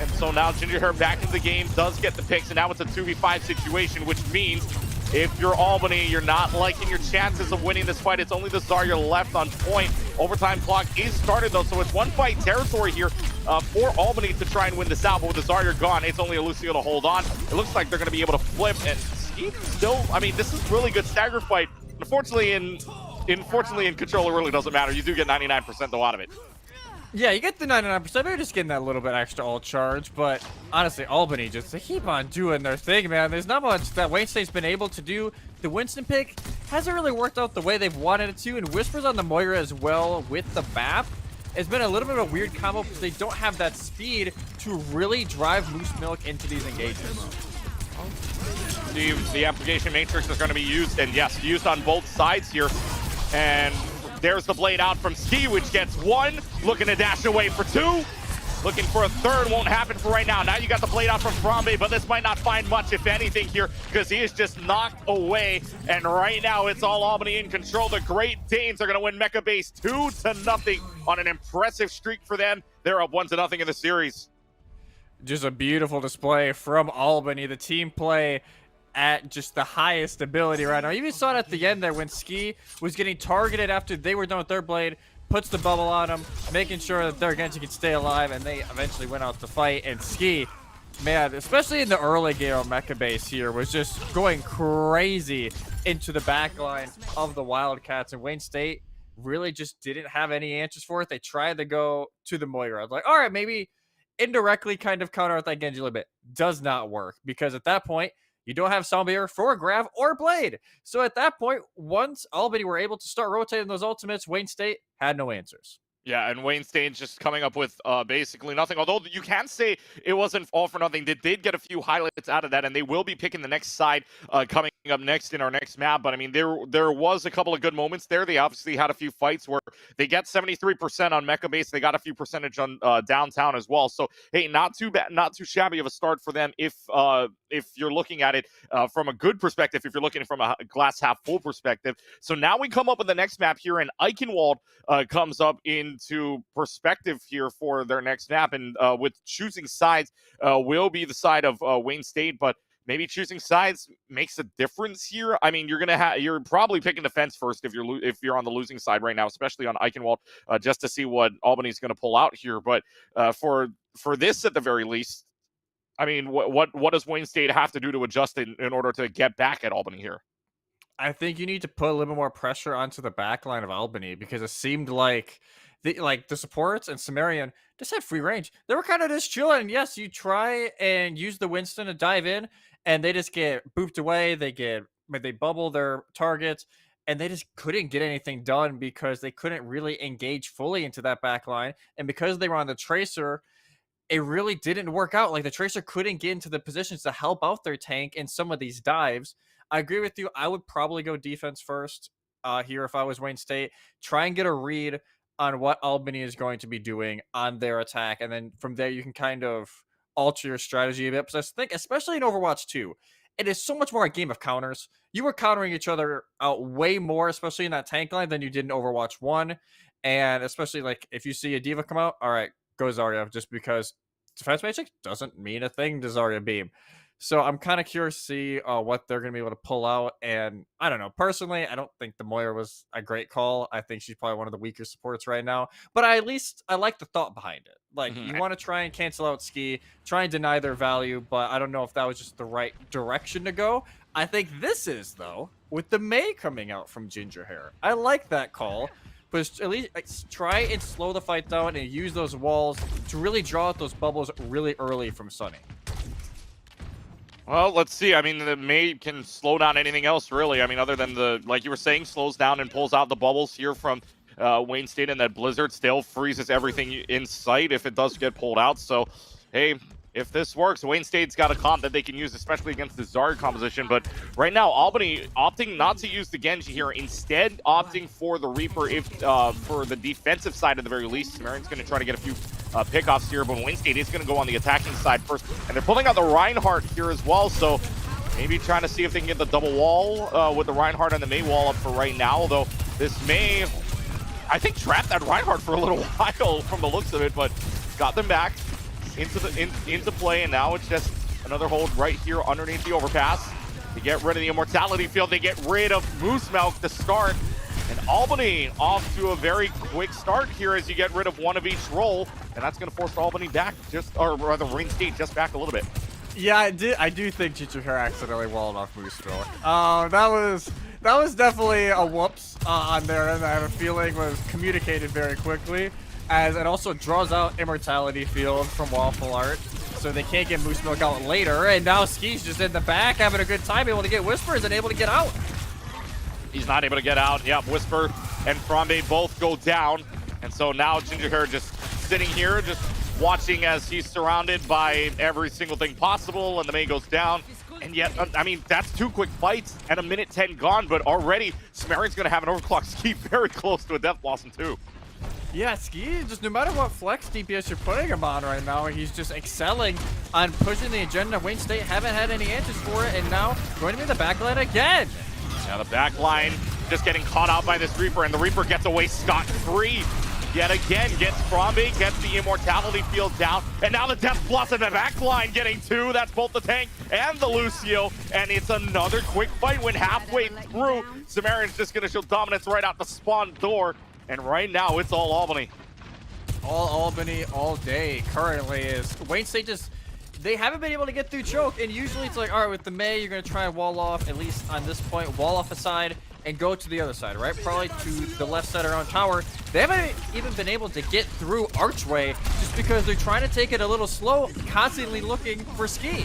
And so now Ginger Hair back into the game, does get the picks, and now it's a 2v5 situation, which means if you're Albany, you're not liking your chances of winning this fight. It's only the Zarya left on point. Overtime clock is started, though, so it's one fight territory here for Albany to try and win this out. But with the Zarya gone, it's only Lucio to hold on. It looks like they're going to be able to flip. And Ski still, I mean, this is really good stagger fight. Unfortunately, in Control, it really doesn't matter. You do get 99% though out of it. Yeah, you get the 99%. They're just getting that little bit extra all charge. But honestly, Albany just, they keep on doing their thing, man. There's not much that Wayne State's been able to do. The Winston pick hasn't really worked out the way they've wanted it to. And Whispers on the Moira as well with the map. It's been a little bit of a weird combo because they don't have that speed to really drive Moose Milk into these engagements. The application matrix is going to be used, and yes, used on both sides here. And there's the blade out from Ski, which gets one. Looking to dash away for two. Looking for a third, won't happen for right now. Now you got the blade out from Frambe, but this might not find much, if anything, here, because he is just knocked away. And right now, it's all Albany in control. The Great Danes are going to win Mecha Base 2-0 on an impressive streak for them. They're up 1-0 in the series. Just a beautiful display from Albany. The team play at just the highest ability right now. You even saw it at the end there when Ski was getting targeted after they were done with their blade, puts the bubble on him, making sure that their Genji can stay alive, and they eventually went out to fight. And Ski, man, especially in the early game of Mecha Base here, was just going crazy into the back line of the Wildcats, and Wayne State really just didn't have any answers for it. They tried to go to the Moira. I was like, all right, maybe indirectly kind of counter with that Genji a little bit. Does not work, because at that point, you don't have Soundbearer for a Grav or Blade. So at that point, once Albany were able to start rotating those ultimates, Wayne State had no answers. Yeah, and Wayne State's just coming up with basically nothing. Although you can say it wasn't all for nothing. They did get a few highlights out of that, and they will be picking the next side coming up next in our next map. But I mean, there was a couple of good moments there. They obviously had a few fights where they get 73% on Mecha Base. They got a few percentage on downtown as well. So hey, not too bad, not too shabby of a start for them if you're looking at it from a good perspective, if you're looking from a glass half full perspective. So now we come up with the next map here, and Eichenwald comes up into perspective here for their next map, and with choosing sides will be the side of Wayne State, but maybe choosing sides makes a difference here. I mean, you're probably picking defense first if you're on the losing side right now, especially on Eichenwald, just to see what Albany's going to pull out here. But for this at the very least, I mean, what does Wayne State have to do to adjust in order to get back at Albany here? I think you need to put a little bit more pressure onto the back line of Albany, because it seemed like the supports and Sumerian just had free range. They were kind of just chilling. Yes, you try and use the Winston to dive in, and they just get booped away. They bubble their targets, and they just couldn't get anything done because they couldn't really engage fully into that back line. And because they were on the Tracer, it really didn't work out. Like, the Tracer couldn't get into the positions to help out their tank in some of these dives. I agree with you. I would probably go defense first here if I was Wayne State. Try and get a read on what Albany is going to be doing on their attack. And then from there, you can kind of alter your strategy a bit. Because I think, especially in Overwatch 2, it is so much more a game of counters. You were countering each other out way more, especially in that tank line, than you did in Overwatch 1. And especially, like, if you see a Diva come out, all right, go Zarya, just because defense matrix doesn't mean a thing to Zarya Beam. So I'm kind of curious to see what they're going to be able to pull out. And I don't know. Personally, I don't think the Moira was a great call. I think she's probably one of the weaker supports right now. But I like the thought behind it. Like, you want to try and cancel out Ski, try and deny their value, but I don't know if that was just the right direction to go. I think this is, though, with the Mei coming out from Ginger Hair. I like that call. But at least try and slow the fight down and use those walls to really draw out those bubbles really early from Sunny. Well, let's see. I mean, the Mei can slow down anything else, really. I mean, other than like you were saying, slows down and pulls out the bubbles here from Wayne State, and that Blizzard still freezes everything in sight if it does get pulled out. So, hey, if this works, Wayne State's got a comp that they can use, especially against the Zarya composition. But right now, Albany opting not to use the Genji here, instead opting for the Reaper for the defensive side at the very least. Sumerian's going to try to get a few pickoffs here, but Wayne State is going to go on the attacking side first. And they're pulling out the Reinhardt here as well, so maybe trying to see if they can get the double wall with the Reinhardt and the Mei wall up for right now. Although this Mei, I think, trapped that Reinhardt for a little while from the looks of it, but got them back. into play, and now it's just another hold right here underneath the overpass. They get rid of the immortality field. They get rid of Moose Milk to start. And Albany off to a very quick start here as you get rid of one of each role. And that's going to force Albany back or rather Wayne State just back a little bit. Yeah, I do think Chichihara accidentally walled off Moose Milk. That was definitely a whoops on there, and I have a feeling was communicated very quickly, as it also draws out Immortality Field from Waffle Art, so they can't get Moose Milk out later, and now Ski's just in the back having a good time, able to get Whispers and able to get out. He's not able to get out. Yep, Whisper and Frambe both go down, and so now Gingerhair just sitting here, just watching as he's surrounded by every single thing possible, and the main goes down. And yet, I mean, that's 2 quick fights and a minute 10 gone, but already Sumerian's going to have an overclock Ski very close to a Death Blossom too. Yeah, Ski, just no matter what flex DPS you're putting him on right now, he's just excelling on pushing the agenda. Wayne State haven't had any answers for it, and now going to be the backline again. Now the backline just getting caught out by this Reaper, and the Reaper gets away scot-free. Yet again, gets Frambe, gets the Immortality Field down, and now the Death Blossom in the backline getting 2. That's both the tank and the Lucio, and it's another quick fight when halfway through, Sumerian's just gonna show dominance right out the spawn door, and right now it's all Albany. All Albany all day currently is Wayne State just, they haven't been able to get through choke, and usually it's like, all right, with the May, you're gonna try and wall off, at least on this point, wall off a side, and go to the other side, right? Probably to the left side around tower. They haven't even been able to get through Archway just because they're trying to take it a little slow, constantly looking for Ski.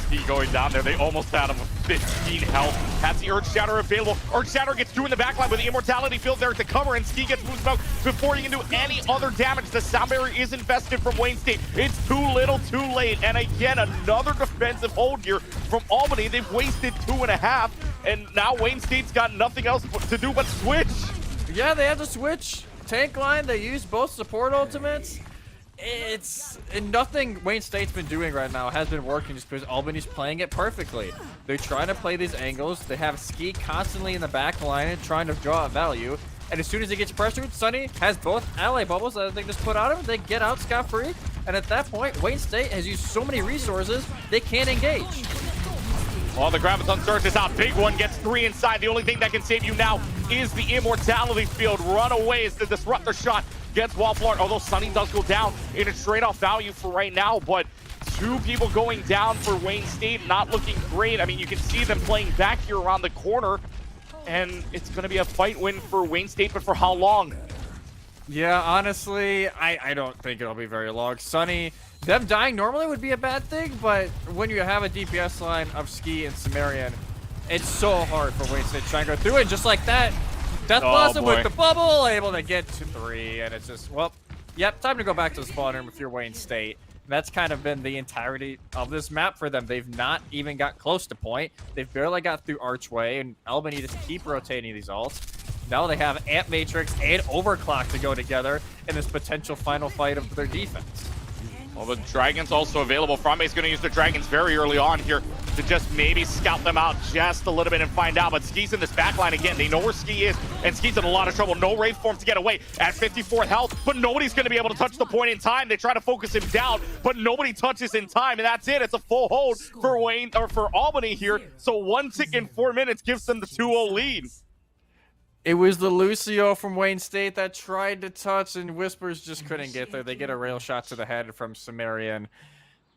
Ski going down there. They almost had him with 15 health. Has the Earth Shatter available. Earth Shatter gets 2 in the backline with the Immortality Field there to cover, and Ski gets moved out before he can do any other damage. The Sound Barrier is invested from Wayne State. It's too little, too late. And again, another defensive hold here from Albany. They've wasted 2.5. And now Wayne State's got nothing else to do but switch. Yeah, they had to switch. Tank line, they use both support ultimates. It's nothing Wayne State's been doing right now has been working just because Albany's playing it perfectly. They're trying to play these angles. They have Ski constantly in the back line and trying to draw out value. And as soon as he gets pressured, Sunny has both ally bubbles that they just put out of him. They get out scot-free. And at that point, Wayne State has used so many resources, they can't engage. Well, the Graviton Surge is out. Big one gets 3 inside. The only thing that can save you now is the Immortality Field. Runaway is the Disruptor shot. Gets Waffle Art, although Sunny does go down in a straight-off value for right now. But 2 people going down for Wayne State, not looking great. I mean, you can see them playing back here around the corner. And it's going to be a fight win for Wayne State, but for how long? Yeah, honestly, I don't think it'll be very long. Sunny, them dying normally would be a bad thing, but when you have a DPS line of Ski and Sumerian, it's so hard for Wayne State to try and go through it. Just like that, Death Blossom with the bubble, able to get to 3, and it's just, well, yep, time to go back to the spawn room if you're Wayne State. That's kind of been the entirety of this map for them. They've not even got close to point. They've barely got through Archway, and Albany just keep rotating these ults. Now they have Amp Matrix and Overclock to go together in this potential final fight of their defense. Well, the Dragon's also available. Frambe's going to use the Dragons very early on here to just maybe scout them out just a little bit and find out. But Ski's in this backline again. They know where Ski is, and Ski's in a lot of trouble. No Wraith Form to get away at 54 health, but nobody's going to be able to touch the point in time. They try to focus him down, but nobody touches in time, and that's it. It's a full hold for for Albany here. So 1 tick in 4 minutes gives them the 2-0 lead. It was the Lucio from Wayne State that tried to touch, and Whispers just couldn't get there. They get a rail shot to the head from Sumerian.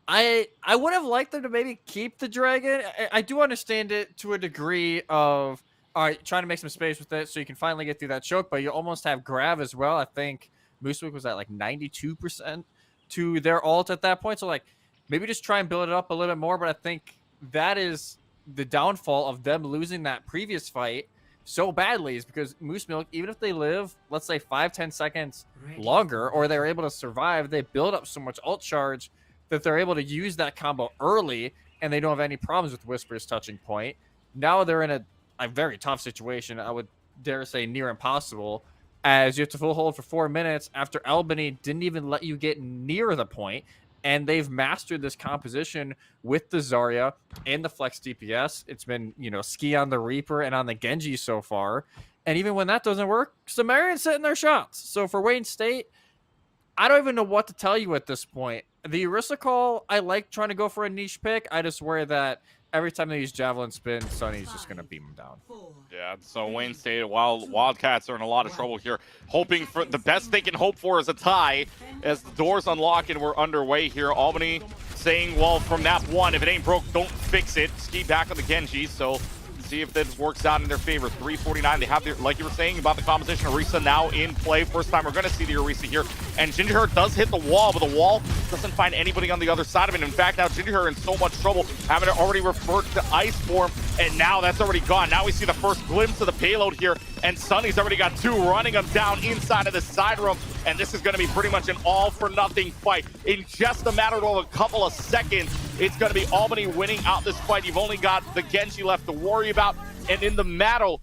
I would have liked them to maybe keep the Dragon. I do understand it to a degree of, all right, trying to make some space with it so you can finally get through that choke, but you almost have Grav as well. I think Moosewick was at like 92% to their ult at that point. So, like, maybe just try and build it up a little bit more, but I think that is the downfall of them losing that previous fight so badly, is because Moose Milk, even if they live, let's say 5-10 seconds longer, or they're able to survive, they build up so much ult charge that they're able to use that combo early, and they don't have any problems with Whispers touching point. Now they're in a very tough situation. I would dare say near impossible, as you have to full hold for 4 minutes after Albany didn't even let you get near the point. And they've mastered this composition with the Zarya and the Flex DPS. It's been, you know, Ski on the Reaper and on the Genji so far. And even when that doesn't work, Sumerian's hitting their shots. So for Wayne State, I don't even know what to tell you at this point. the Orisa call, I like trying to go for a niche pick. I just worry that every time they use Javelin Spin, Sunny's just going to beam him down. Yeah, so Wayne State, Wildcats are in a lot of trouble here, hoping for the best they can hope for is a tie as the doors unlock and we're underway here. Albany saying, well, from map 1, if it ain't broke, don't fix it. Ski back on the Genji, so see if this works out in their favor. 349, they have their, like you were saying about the composition, Orisa now in play. First time we're going to see the Orisa here. And Gingerher does hit the wall, but the wall doesn't find anybody on the other side of it. In fact, now Gingerher in so much trouble, having to already revert to Ice Form, and now that's already gone. Now we see the first glimpse of the payload here, and Sunny's already got 2 running them down inside of the side room, and this is going to be pretty much an all-for-nothing fight. In just a matter of a couple of seconds, it's going to be Albany winning out this fight. You've only got the Genji left to worry about, and in the matter of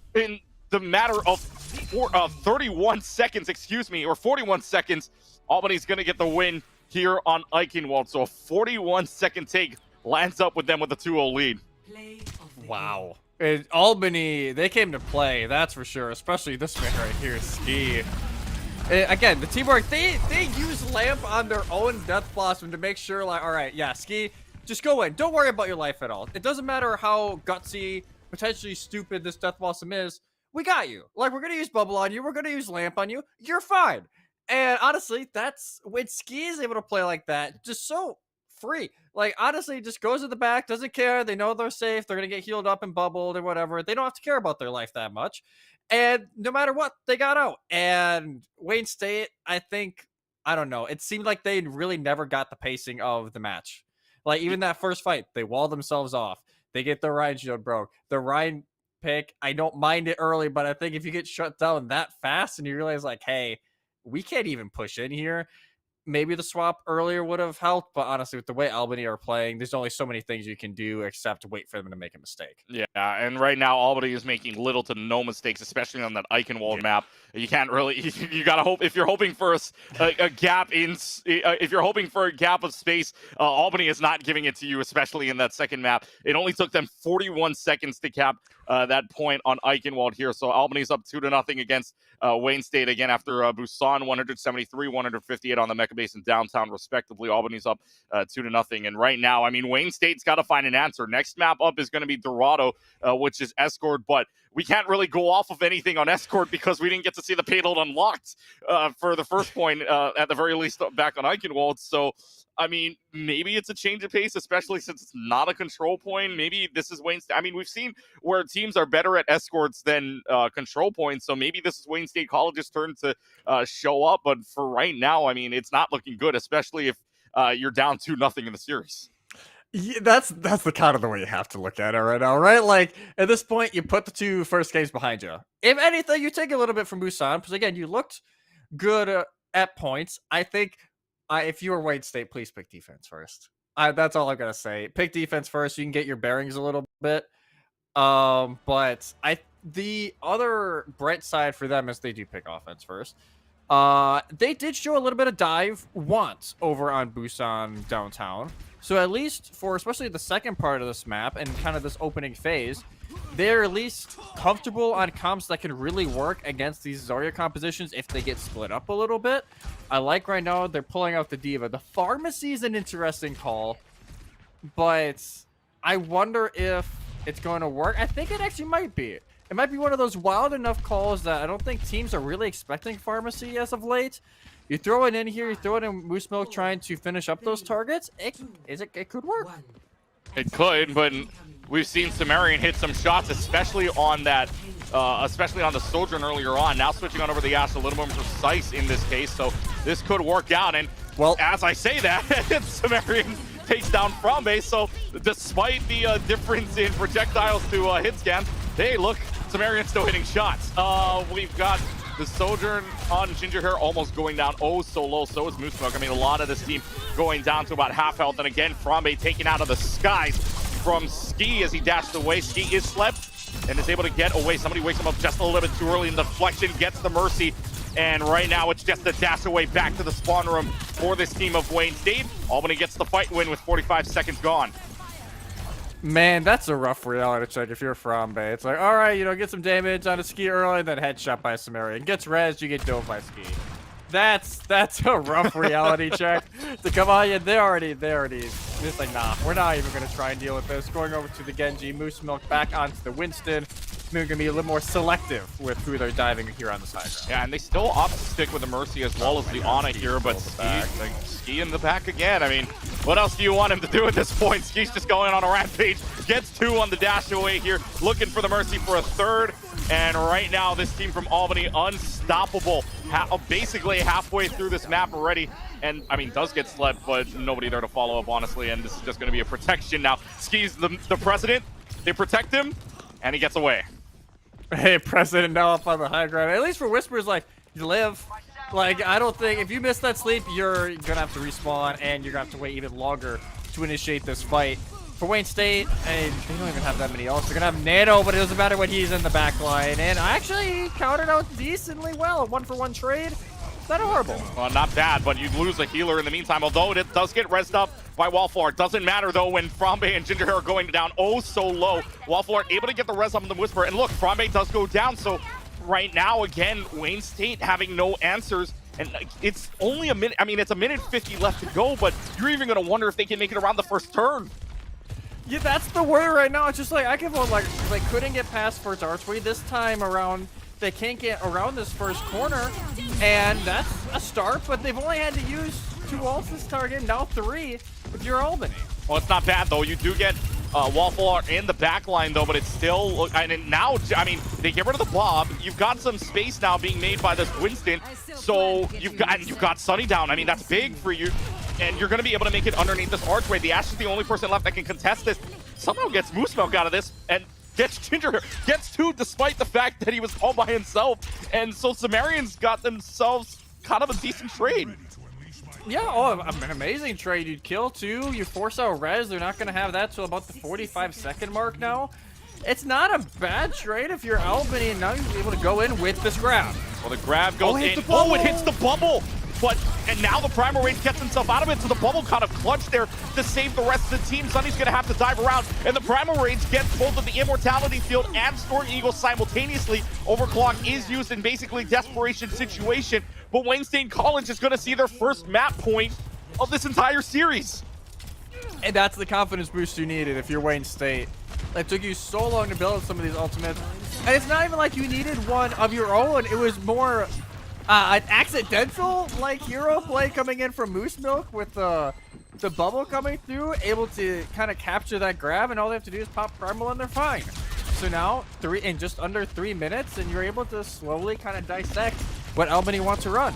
31 seconds, or 41 seconds, Albany's going to get the win here on Eichenwald. So a 41-second take lands up with them with a 2-0 lead. Wow. Albany, they came to play, that's for sure, especially this man right here, Ski. Again, the teamwork, they use Lamp on their own Death Blossom to make sure, like, all right, yeah, Ski, just go in. Don't worry about your life at all. It doesn't matter how gutsy, potentially stupid this Death Blossom is. We got you. Like, we're going to use Bubble on you. We're going to use Lamp on you. You're fine. And honestly, that's when Ski is able to play like that, just so free. Like, honestly, just goes to the back, doesn't care. They know they're safe. They're going to get healed up and bubbled or whatever. They don't have to care about their life that much. And no matter what, they got out. And Wayne State, I think, I don't know. It seemed like they really never got the pacing of the match. Like, even that first fight, they wall themselves off. They get their Ryan shield broke. The Ryan pick, I don't mind it early, but I think if you get shut down that fast and you realize, like, hey, we can't even push in here, maybe the swap earlier would have helped, but honestly, with the way Albany are playing, there's only so many things you can do except wait for them to make a mistake. Yeah, and right now, Albany is making little to no mistakes, especially on that Eichenwald map. You can't really, you gotta hope, if you're hoping for a gap if you're hoping for a gap of space, Albany is not giving it to you, especially in that second map. It only took them 41 seconds to cap that point on Eichenwald here. So Albany's up 2-0 against Wayne State again after Busan 173, 158 on the Mecha Base and downtown respectively. Albany's up 2-0. And right now, I mean, Wayne State's got to find an answer. Next map up is going to be Dorado, which is Escort, but we can't really go off of anything on Escort because we didn't get to see the payload unlocked for the first point, at the very least, back on Eichenwald. So, I mean, maybe it's a change of pace, especially since it's not a control point. Maybe this is Wayne State. I mean, we've seen where teams are better at escorts than control points. So maybe this is Wayne State College's turn to show up. But for right now, I mean, it's not looking good, especially if you're down 2-0 in the series. Yeah, that's the kind of the way you have to look at it right now, right? Like, at this point, you put the 2 first games behind you. If anything, you take a little bit from Busan, because again, you looked good at points. I think if you were Wayne State, please pick defense first. That's all I'm gonna say. Pick defense first. You can get your bearings a little bit. But the other bright side for them is they do pick offense first. They did show a little bit of dive once over on Busan downtown. So at least for especially the second part of this map and kind of this opening phase, they're at least comfortable on comps that can really work against these Zarya compositions if they get split up a little bit. I like right now they're pulling out the Diva. The Pharmacy is an interesting call, but I wonder if it's going to work. I think it actually might be. It might be one of those wild enough calls that I don't think teams are really expecting Pharmacy as of late. You throw it in here, you throw it in Moose Milk trying to finish up those targets. It could work. It could, but we've seen Sumerian hit some shots, especially on that, especially on the Sojourn earlier on. Now switching on over the Ash, a little more precise in this case, so this could work out. And well, as I say that, Sumerian takes down Frambe. So despite the difference in projectiles to hit scan, hey, look, Sumerian's still hitting shots. We've got the Sojourn on Gingerhair almost going down oh so low. So is Moose Smoke. I mean, a lot of this team going down to about half health. And again, Frambe taken out of the skies from Ski as he dashed away. Ski is slept and is able to get away. Somebody wakes him up just a little bit too early, and the deflection gets the Mercy. And right now, it's just a dash away back to the spawn room for this team of Wayne State. Albany gets the fight win with 45 seconds gone. Man, that's a rough reality check if you're Frambe. It's like, all right, get some damage on a Ski early, and then headshot by Sumerian. Gets rezzed, you get dove by Ski. That's a rough reality check to come on. Yeah, they already just like, nah, we're not even gonna try and deal with this. Going over to the Genji, Moose Milk back onto the Winston. They're gonna be a little more selective with who they're diving here on the side ground. Yeah, and they still opt to stick with the Mercy as well as the Ana here, but Ski in the back again. I mean, what else do you want him to do at this point? Ski's just going on a rampage, gets 2 on the dash away here, looking for the Mercy for a 3rd. And right now, this team from Albany, unstoppable. Basically halfway through this map already. And, I mean, does get slept, but nobody there to follow up, honestly. And this is just going to be a protection now. Ski's the president. They protect him, and he gets away. Hey, President now up on the high ground. At least for Whispers, like, you live. Like, I don't think, if you miss that sleep, you're going to have to respawn, and you're going to have to wait even longer to initiate this fight. For Wayne State, they don't even have that many ults. They're going to have Nano, but it doesn't matter when he's in the back line. And actually countered out decently well. A 1-for-1 trade. It's not horrible. Well, not bad, but you lose a healer in the meantime, although it does get rezzed up by Wallflower. Doesn't matter, though, when Frambe and Ginger Hair are going down oh so low. Wallflower able to get the res up on the Whisper. And look, Frambe does go down, so right now, again, Wayne State having no answers. And it's only a minute. I mean, it's a minute 50 left to go, but you're even going to wonder if they can make it around the first turn. Yeah, that's the worry right now. It's just like, I can vote, like, they couldn't get past first archway this time around. They can't get around this first corner, and that's a start, but they've only had to use 2 ults this target, now 3 if you're Albany. Well, it's not bad, though. You do get Wallflower in the back line, though, but it's still, and now, I mean, they get rid of the Bob. You've got some space now being made by this Winston, so you've got Sunny down. I mean, that's big for you. And you're going to be able to make it underneath this archway. The Ash is the only person left that can contest this. Somehow gets Moose Milk out of this and gets Ginger, gets 2 despite the fact that he was all by himself. And so Sumerians got themselves kind of a decent trade. Yeah, oh, an amazing trade. You'd kill 2, you force out res. They're not going to have that till about the 45-second mark now. It's not a bad trade if you're Albany, and now you're able to go in with this grab. Well, the grab goes in. Oh, it hits the bubble! And now the Primal Rage gets himself out of it, so the bubble kind of clutched there to save the rest of the team. Sunny's going to have to dive around, and the Primal Rage gets both of the Immortality Field and Storm Eagle simultaneously. Overclock is used in basically desperation situation, but Wayne State College is going to see their first map point of this entire series. And that's the confidence boost you needed if you're Wayne State. It took you so long to build up some of these ultimates, and it's not even like you needed one of your own. It was more an accidental like hero play coming in from Moose Milk with the bubble coming through, able to kind of capture that grab, and all they have to do is pop Primal and they're fine. So now in just under 3 minutes, and you're able to slowly kind of dissect what Albany wants to run.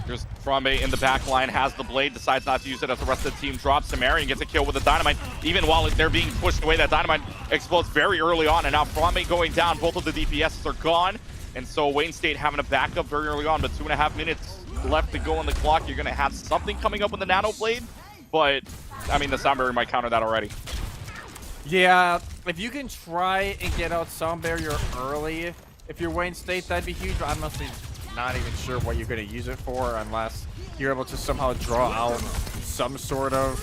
Here's Frambe in the back line, has the blade, decides not to use it as the rest of the team drops. Sumerian gets a kill with the dynamite. Even while they're being pushed away, that dynamite explodes very early on, and now Frambe going down. Both of the DPSs are gone. And so Wayne State having a backup very early on, but 2.5 minutes left to go on the clock. You're going to have something coming up with the Nano Blade, but, I mean, the Sound Barrier might counter that already. Yeah, if you can try and get out Sound Barrier early, if you're Wayne State, that'd be huge, but I'm honestly not even sure what you're going to use it for unless you're able to somehow draw out some sort of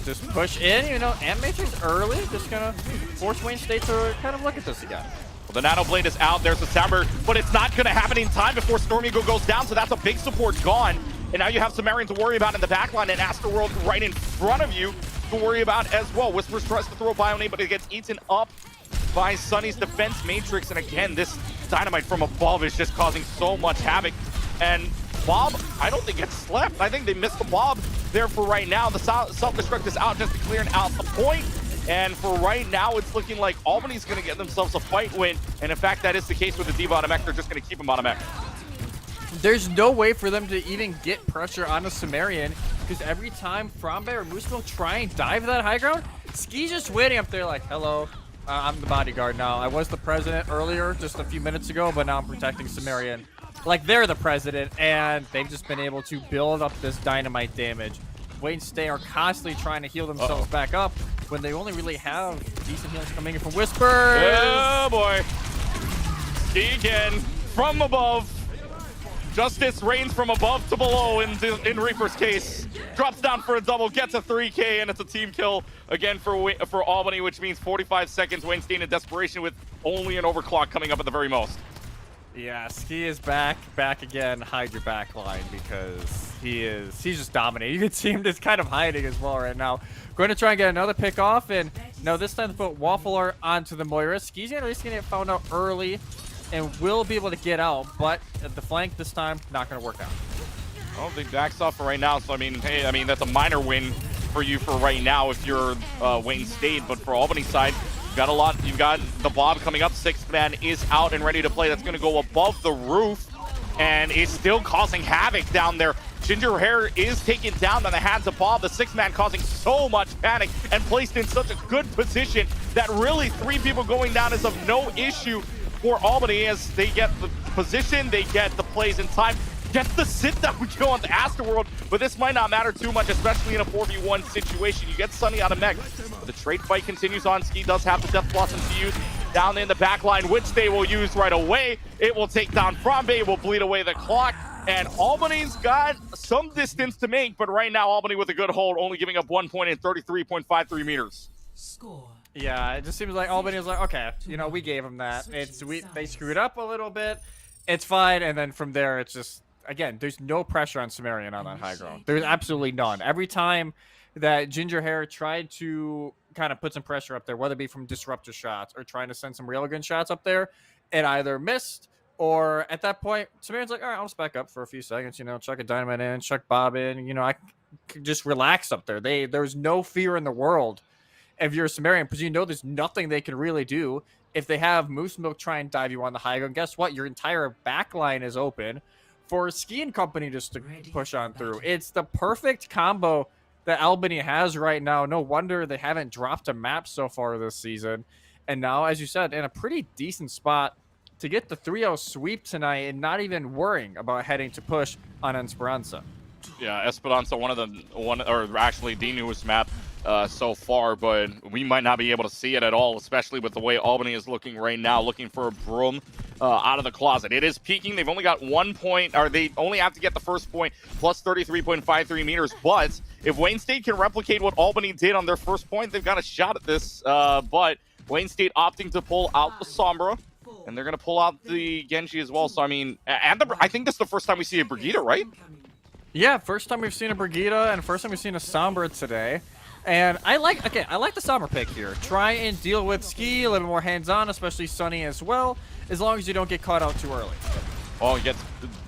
just push in, you know, and Matrix early, just going to force Wayne State to kind of look at this again. The Nano Blade is out. There's the Sound Barrier, but it's not going to happen in time before Storm Eagle goes down, so that's a big support gone. And now you have Sumerian to worry about in the backline, and Astroworld right in front of you to worry about as well. Whispers tries to throw Bionate, but it gets eaten up by Sunny's defense matrix. And again, this dynamite from above is just causing so much havoc. And Bob, I don't think it's slept. I think they missed the Bob there for right now. The self-destruct is out just to clear out the point. And for right now, it's looking like Albany's going to get themselves a fight win. And in fact, that is the case with the D bottom mech. They're just going to keep him bottom mech. There's no way for them to even get pressure on a Sumerian, because every time Frambe or Moose will try and dive that high ground, Ski's just waiting up there like, hello, I'm the bodyguard now. I was the president earlier, just a few minutes ago, but now I'm protecting Sumerian. Like, they're the president, and they've just been able to build up this dynamite damage. Wayne State are constantly trying to heal themselves back up when they only really have decent heals coming in from Whispers. Oh boy. Ski again from above. Justice reigns from above to below in Reaper's case. Drops down for a double, gets a 3K, and it's a team kill again for Albany, which means 45 seconds. Wayne State in desperation with only an overclock coming up at the very most. Yeah, Ski is back again. Hide your back line because he's just dominating. You can see him just kind of hiding as well right now. Going to try and get another pick off, and no, this time to put Waffler onto the Moira. Ski's at least gonna get found out early and will be able to get out, but at the flank this time, not gonna work out. Well, they backs off for right now, so I mean, hey, I mean that's a minor win for you for right now if you're Wayne State, but for Albany side, you've got a lot. You've got the Bob coming up. 6th man is out and ready to play. That's going to go above the roof, and it's still causing havoc down there. Ginger Hair is taken down on the hands of Bob. The 6th man causing so much panic and placed in such a good position that really 3 people going down is of no issue for Albany as they get the position, they get the plays in time. Gets the sit-down kill on the Astroworld, but this might not matter too much, especially in a 4v1 situation. You get Sunny out of mech. But the trade fight continues on. Ski does have the Death Blossom to use down in the back line, which they will use right away. It will take down Frambe, will bleed away the clock, and Albany's got some distance to make, but right now Albany with a good hold, only giving up 1 point in 33.53 meters. Yeah, it just seems like Albany is like, okay, you know, we gave them that. They screwed up a little bit. It's fine, and then from there, it's just, again, there's no pressure on Sumerian on that high ground. There's absolutely none. Every time that Ginger Hair tried to kind of put some pressure up there, whether it be from disruptor shots or trying to send some railgun shots up there, it either missed or at that point, Sumerian's like, all right, I'll just back up for a few seconds, you know, chuck a dynamite in, chuck Bob in, you know, I can just relax up there. There's no fear in the world if you're a Sumerian because you know there's nothing they can really do. If they have Moose Milk try and dive you on the high ground, guess what? Your entire back line is open for Ski and company just to push on through. It's the perfect combo that Albany has right now. No wonder they haven't dropped a map so far this season. And now, as you said, in a pretty decent spot to get the 3-0 sweep tonight and not even worrying about heading to push on Esperanza. Yeah, Esperanza, actually the newest map so far, but we might not be able to see it at all, especially with the way Albany is looking right now, looking for a broom out of the closet. It is peaking. They've only got 1 point, or they only have to get the first point plus 33.53 meters, but if Wayne State can replicate what Albany did on their first point, they've got a shot at this, but Wayne State opting to pull out the Sombra, and they're going to pull out the Genji as well, so I mean, and I think this is the first time we see a Brigida, right? Yeah, first time we've seen a Brigida, and first time we've seen a Sombra today. And I like the Sombra pick here. Try and deal with Ski a little more hands-on, especially Sunny as well, as long as you don't get caught out too early. Oh, he gets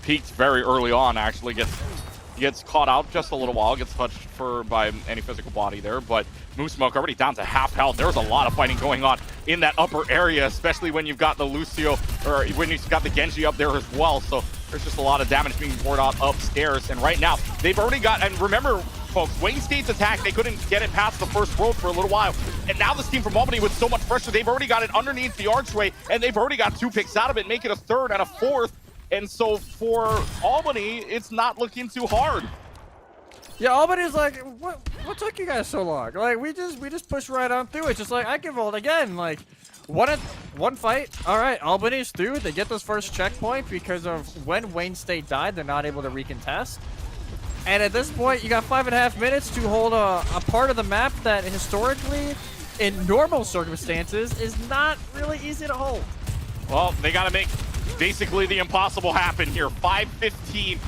peaked very early on, actually. Gets caught out just a little while, gets touched by any physical body there, but Moose Milk already down to half health. There's a lot of fighting going on in that upper area, especially when you've got the Lucio, or when you've got the Genji up there as well, so there's just a lot of damage being poured out upstairs, and right now, they've already got, and remember, folks, Wayne State's attack, they couldn't get it past the first world for a little while, and now this team from Albany with so much pressure, they've already got it underneath the archway, and they've already got 2 picks out of it, make it a 3rd and a 4th, and so for Albany, it's not looking too hard. Yeah, Albany's like, what took you guys so long? Like, we just pushed right on through it, just like, I can vote again, like, one fight, all right, Albany's through, they get this first checkpoint because of when Wayne State died, they're not able to recontest. And at this point, you got 5.5 minutes to hold a part of the map that historically, in normal circumstances, is not really easy to hold. Well, they got to make basically the impossible happen here. 5:15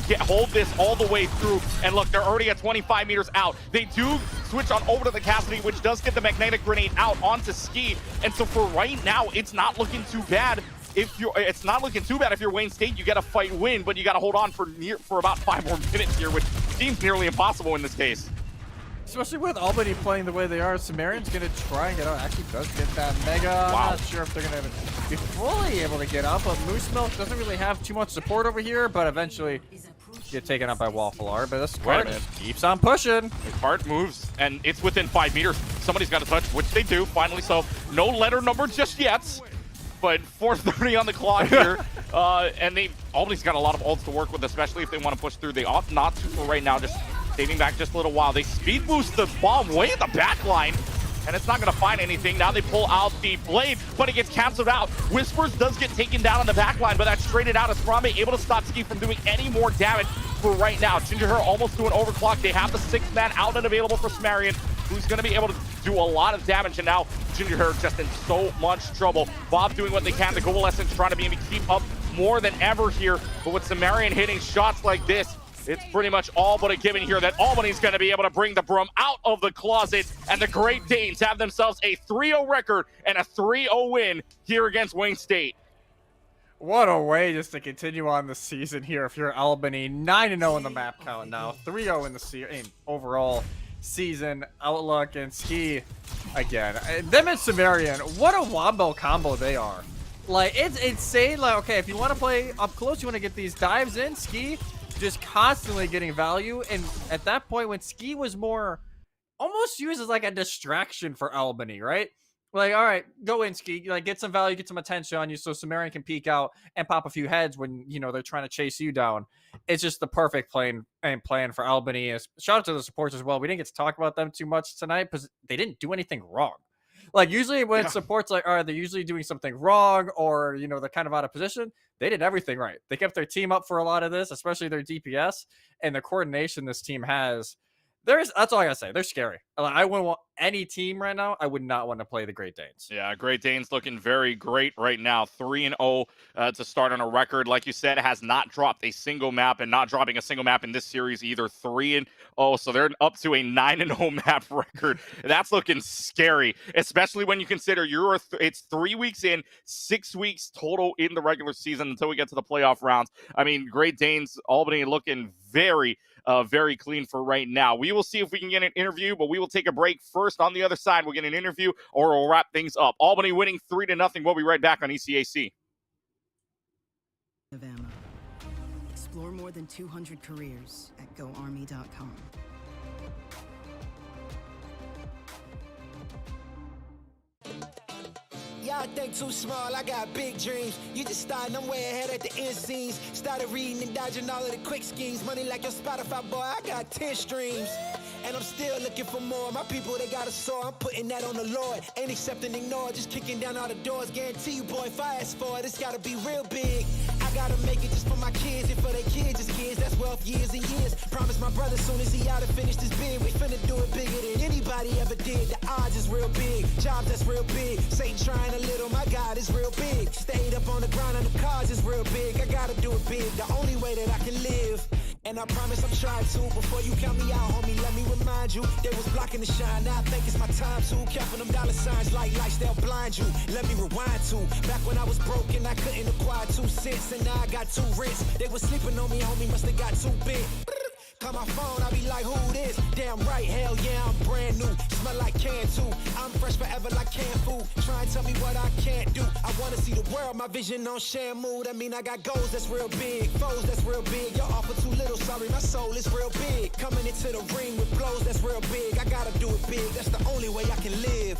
to hold this all the way through. And look, they're already at 25 meters out. They do switch on over to the Cassidy, which does get the magnetic grenade out onto Ski. And so for right now, it's not looking too bad. It's not looking too bad if you're Wayne State. You got to fight win, but you got to hold on for about 5 more minutes here, which seems nearly impossible in this case. Especially with Albany playing the way they are, Sumerian's going to try and get out. Actually does get that Mega. Wow. I'm not sure if they're going to be fully able to get out, but Moose Milk doesn't really have too much support over here, but eventually get taken out by Waffler. But this cart keeps on pushing. The cart moves, and it's within 5 meters. Somebody's got to touch, which they do, finally. So no letter number just yet, but 4:30 on the clock here. And Albany's got a lot of ults to work with, especially if they want to push through. They ought not to for right now, just saving back just a little while. They speed boost the bomb way in the back line, and it's not going to find anything. Now they pull out the blade, but it gets canceled out. Whispers does get taken down on the back line, but that's traded out as Frambe able to stop Ski from doing any more damage for right now. Ginger Hair almost doing overclock. They have the 6th man out and available for Sumerian, who's going to be able to do a lot of damage, and now Ginger Hair just in so much trouble. Bob doing what they can. The Coalescence trying to be able to keep up more than ever here. But with Sumerian hitting shots like this, it's pretty much all but a given here that Albany's going to be able to bring the broom out of the closet, and the Great Danes have themselves a 3-0 record and a 3-0 win here against Wayne State. What a way just to continue on the season here if you're Albany. 9-0 in the map count now. 3-0 in the overall season outlook. And Ski, again, them and Sumerian, what a wombo combo they are. Like, it's insane. Like, okay, if you want to play up close, you want to get these dives in, Ski just constantly getting value. And at that point, when Ski was more almost used as like a distraction for Albany, right? Like, all right, go in, Ski, like get some value, get some attention on you so Sumerian can peek out and pop a few heads when, you know, they're trying to chase you down. It's just the perfect plan for Albany. Shout out to the supports as well. We didn't get to talk about them too much tonight because they didn't do anything wrong. Like, usually when supports, like, they're usually doing something wrong or, you know, they're kind of out of position. They did everything right. They kept their team up for a lot of this, especially their DPS and the coordination this team has. That's all I gotta say. They're scary. I wouldn't want any team right now. I would not want to play the Great Danes. Yeah, Great Danes looking very great right now. 3-0 to start on a record. Like you said, has not dropped a single map and not dropping a single map in this series either. 3-0. So they're up to a 9-0 map record. That's looking scary, especially when you consider it's 3 weeks in, 6 weeks total in the regular season until we get to the playoff rounds. I mean, Great Danes, Albany looking very clean for right now. We will see if we can get an interview, but we will take a break first. On the other side, we'll get an interview or we'll wrap things up. Albany winning 3-0. We'll be right back on ECAC. Of ammo. Explore more than 200 careers at GoArmy.com. Y'all think too small, I got big dreams. You just starting, I'm way ahead at the end scenes. Started reading and dodging all of the quick schemes. Money like your Spotify, boy, I got 10 streams. And I'm still looking for more. My people, they got a soar, I'm putting that on the Lord. Ain't accepting, ignore, just kicking down all the doors. Guarantee you, boy, if I ask for it, it's gotta be real big. I gotta make it just for my kids and for their kids' kids. That's wealth years and years. Promise my brother soon as he out and finished his bid, we finna do it bigger than anybody ever did. The odds is real big, jobs that's real big. Satan trying a little, my God is real big. Stayed up on the ground and the cars is real big. I gotta do it big, the only way that I can live. And I promise I'm trying to. Before you count me out, homie, let me remind you. They was blocking the shine, now I think it's my time to. Counting them dollar signs like lights, they'll blind you. Let me rewind to. Back when I was broke and I couldn't acquire 2 cents. And now I got 2 rents. They was sleeping on me, homie, must have got too big. Call my phone, I be like, who this? Damn right, hell yeah, I'm brand new. Smell like can too. I'm fresh forever like canned food. Try and tell me what I can't do. I wanna see the world, my vision on Shamu. That mean I got goals that's real big, foes that's real big. Y'all offer too little, sorry, my soul is real big. Coming into the ring with blows that's real big. I gotta do it big, that's the only way I can live.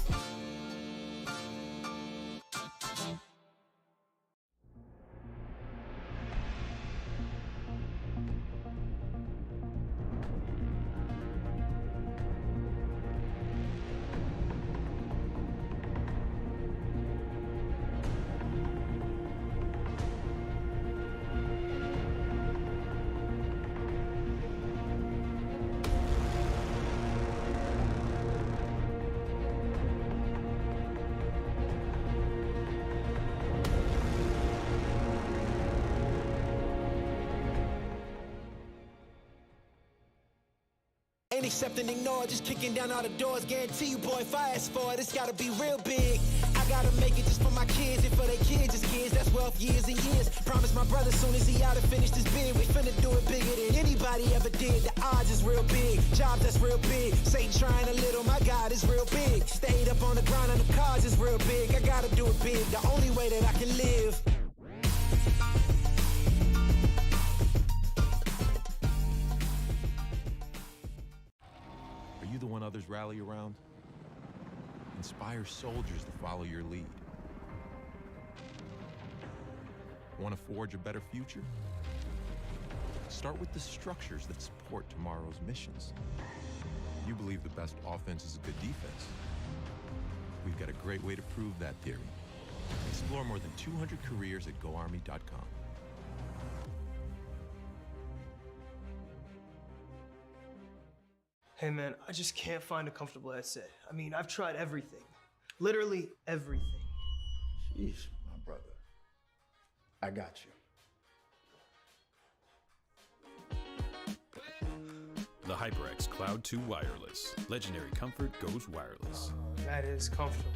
Ain't accepting, ignore, just kicking down all the doors. Guarantee you, boy, if I ask for it, it's gotta be real big. I gotta make it just for my kids and for their kids' kids. That's wealth years and years. Promise my brother soon as he out and finished his bid, we finna do it bigger than anybody ever did. The odds is real big, jobs that's real big. Satan trying a little, my God is real big. Stayed up on the ground and the cars is real big. I gotta do it big, the only way that I can live. Are you the one others rally around? Inspire soldiers to follow your lead. Want to forge a better future? Start with the structures that support tomorrow's missions. You believe the best offense is a good defense. We've got a great way to prove that theory. Explore more than 200 careers at GoArmy.com. Hey man, I just can't find a comfortable headset. I mean, I've tried everything. Literally everything. Sheesh, my brother. I got you. The HyperX Cloud 2 Wireless. Legendary comfort goes wireless. That is comfortable.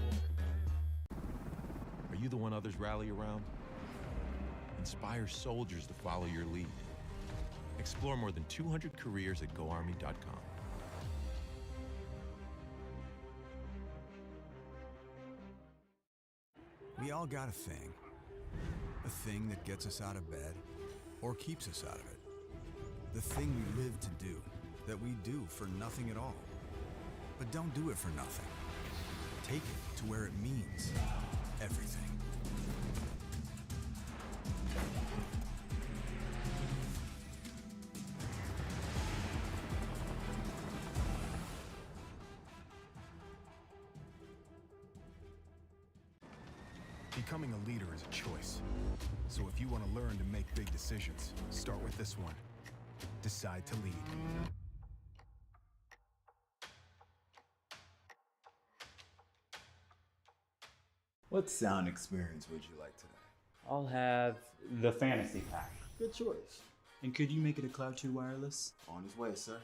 Are you the one others rally around? Inspire soldiers to follow your lead. Explore more than 200 careers at GoArmy.com. We all got a thing that gets us out of bed or keeps us out of it. The thing we live to do, that we do for nothing at all. But don't do it for nothing. Take it to where it means everything. Becoming a leader is a choice. So if you want to learn to make big decisions, start with this one. Decide to lead. What sound experience would you like today? I'll have the fantasy pack. Good choice. And could you make it a Cloud 2 wireless? On his way, sir.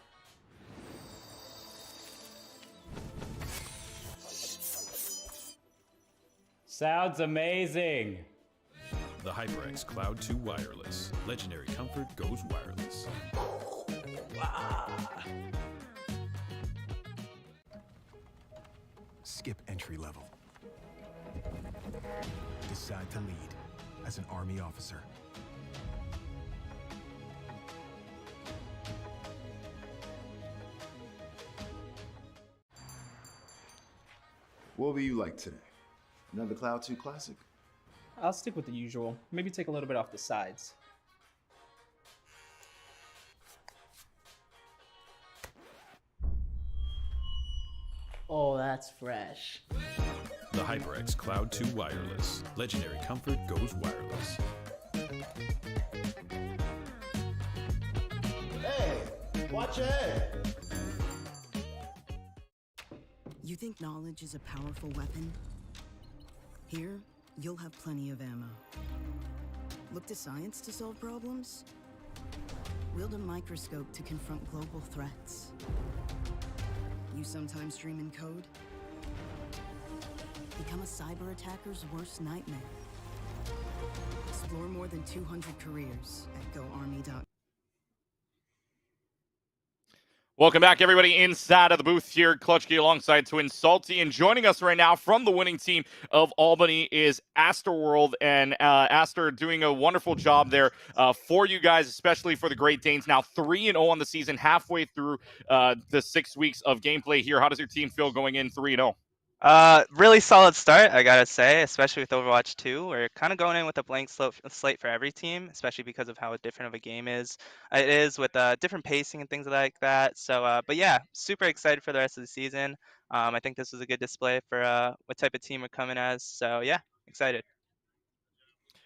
Sounds amazing. The HyperX Cloud 2 Wireless. Legendary comfort goes wireless. Skip entry level. Decide to lead as an Army officer. What will you like today? Another Cloud 2 classic? I'll stick with the usual. Maybe take a little bit off the sides. Oh, that's fresh. The HyperX Cloud 2 Wireless. Legendary comfort goes wireless. Hey, watch your head. You think knowledge is a powerful weapon? Here, you'll have plenty of ammo. Look to science to solve problems? Wield a microscope to confront global threats. You sometimes dream in code? Become a cyber attacker's worst nightmare. Explore more than 200 careers at GoArmy.com. Welcome back, everybody, inside of the booth here. Clutchkey alongside Twin Salty. And joining us right now from the winning team of Albany is Astroworld. And Aster doing a wonderful job there for you guys, especially for the Great Danes. Now 3-0 on the season, halfway through the 6 weeks of gameplay here. How does your team feel going in 3-0? Really solid start, I gotta say, especially with Overwatch 2. We're kind of going in with a blank slate for every team, especially because of how different of a game it is with different pacing and things like that. So, but yeah, super excited for the rest of the season. I think this was a good display for what type of team we're coming as. So yeah, excited.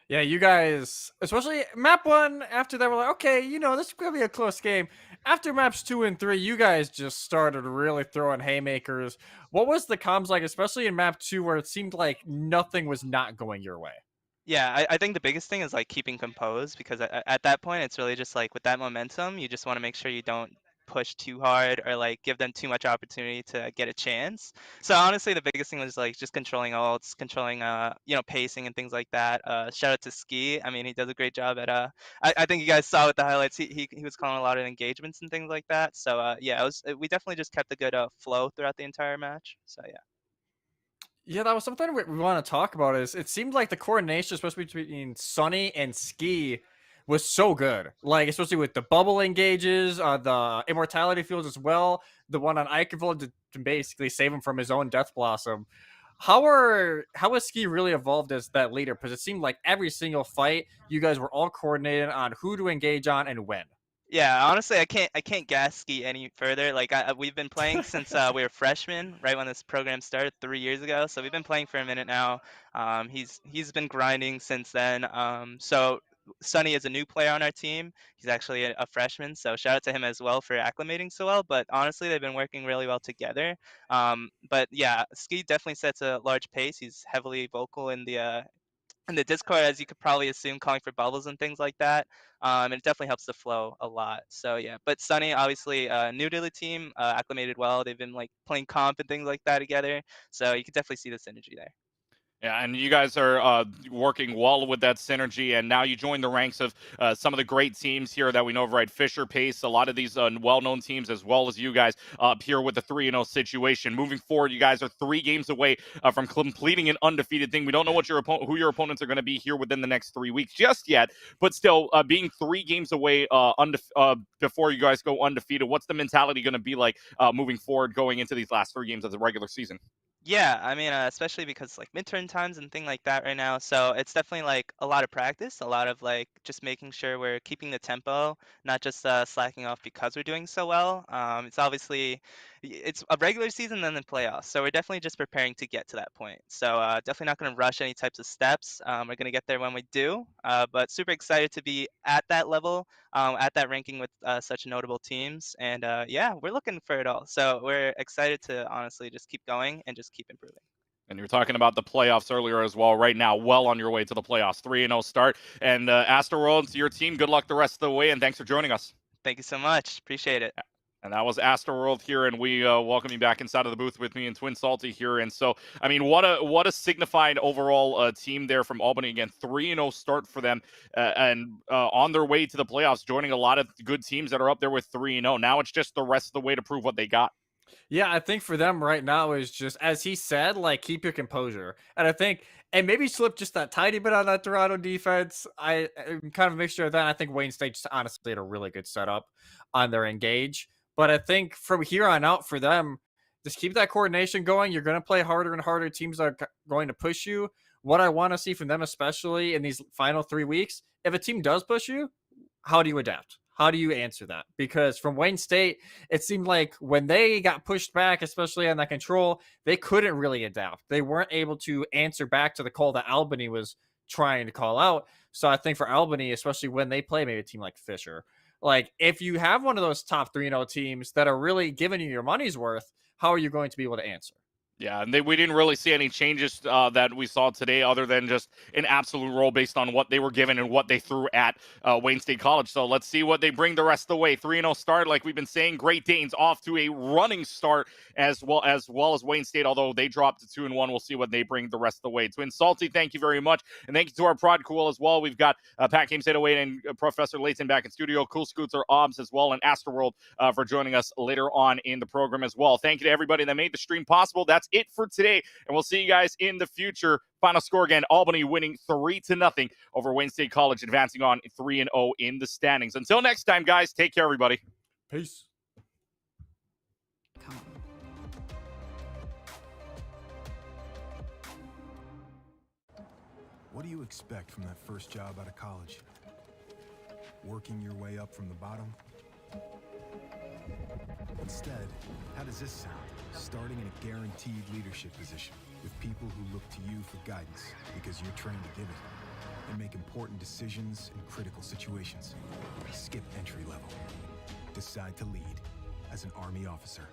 Yeah, you guys, especially map 1, after that, we're like, okay, this is going to be a close game. After maps 2 and 3, you guys just started really throwing haymakers. What was the comms like, especially in map 2, where it seemed like nothing was not going your way? Yeah, I think the biggest thing is like keeping composed, because at that point, it's really just like with that momentum, you just want to make sure you don't push too hard or like give them too much opportunity to get a chance. So honestly, the biggest thing was like just controlling ults, controlling pacing and things like that. Shout out to Ski. I mean, he does a great job at I think you guys saw with the highlights, he was calling a lot of engagements and things like that. So yeah, we definitely just kept a good flow throughout the entire match. So yeah. Yeah, that was something we want to talk about. Is it seemed like the coordination, especially between Sunny and Ski, was so good. Like, especially with the bubble engages, the immortality fields as well. The one on Eichenwald to basically save him from his own Death Blossom. How has Ski really evolved as that leader? Because it seemed like every single fight, you guys were all coordinated on who to engage on and when. Yeah, honestly, I can't gas Ski any further. Like we've been playing since we were freshmen, right when this program started 3 years ago. So we've been playing for a minute now. He's been grinding since then. So Sunny is a new player on our team. He's actually a freshman, so shout out to him as well for acclimating so well. But honestly, they've been working really well together. But yeah, Ski definitely sets a large pace. He's heavily vocal in the in the Discord, as you could probably assume, calling for bubbles and things like that. And it definitely helps the flow a lot. So yeah, but Sunny, obviously new to the team, acclimated well. They've been like playing comp and things like that together. So you could definitely see the synergy there. Yeah, and you guys are working well with that synergy, and now you join the ranks of some of the great teams here that we know of, right? Fisher, Pace, a lot of these well-known teams, as well as you guys up here with the 3-0 situation. Moving forward, you guys are 3 games away from completing an undefeated thing. We don't know what who your opponents are going to be here within the next 3 weeks just yet, but still, being 3 games away before you guys go undefeated, what's the mentality going to be like moving forward going into these last 3 games of the regular season? Yeah, I mean, especially because like midterm times and thing like that right now. So it's definitely like a lot of practice, a lot of like just making sure we're keeping the tempo, not just slacking off because we're doing so well. It's obviously it's a regular season and then playoffs, so we're definitely just preparing to get to that point. So definitely not going to rush any types of steps. We're going to get there when we do, but super excited to be at that level, at that ranking with such notable teams, and yeah, we're looking for it all. So we're excited to honestly just keep going and just keep improving. And you were talking about the playoffs earlier as well. Right now, well on your way to the playoffs. 3-0 start. And Astroworld, to your team, good luck the rest of the way, and thanks for joining us. Thank you so much. Appreciate it. And that was Astroworld here, and we welcome you back inside of the booth with me and Twin Salty here. And so, I mean, what a signified overall team there from Albany. Again, 3-0 start for them, and on their way to the playoffs, joining a lot of good teams that are up there with 3-0. Now it's just the rest of the way to prove what they got. Yeah, I think for them right now is just, as he said, like, keep your composure. And I think, and maybe slip just that tiny bit on that Toronto defense. I kind of a mixture of that. I think Wayne State just honestly had a really good setup on their engage. But I think from here on out for them, just keep that coordination going. You're going to play harder and harder. Teams are going to push you. What I want to see from them, especially in these final 3 weeks, if a team does push you, how do you adapt? How do you answer that? Because from Wayne State, it seemed like when they got pushed back, especially on that control, they couldn't really adapt. They weren't able to answer back to the call that Albany was trying to call out. So I think for Albany, especially when they play maybe a team like Fisher, like if you have one of those top 3-0 teams that are really giving you your money's worth, how are you going to be able to answer? Yeah, and we didn't really see any changes that we saw today other than just an absolute roll based on what they were given and what they threw at Wayne State College. So let's see what they bring the rest of the way. 3-0 start, like we've been saying. Great Danes off to a running start as well as Wayne State, although they dropped to 2-1. We'll see what they bring the rest of the way. Twin Salty, thank you very much. And thank you to our prod cool as well. We've got Pat Games 808 and Professor Layton back in studio. Cool Scooter Obs as well, and Astroworld for joining us later on in the program as well. Thank you to everybody that made the stream possible. That's it for today. And we'll see you guys in the future. Final score again, Albany winning 3-0 over Wayne State College, advancing on 3-0 in the standings. Until next time, guys, take care, everybody. Peace. What do you expect from that first job out of college? Working your way up from the bottom? Instead, how does this sound? Starting in a guaranteed leadership position with people who look to you for guidance because you're trained to give it and make important decisions in critical situations. Skip entry level. Decide to lead as an Army officer.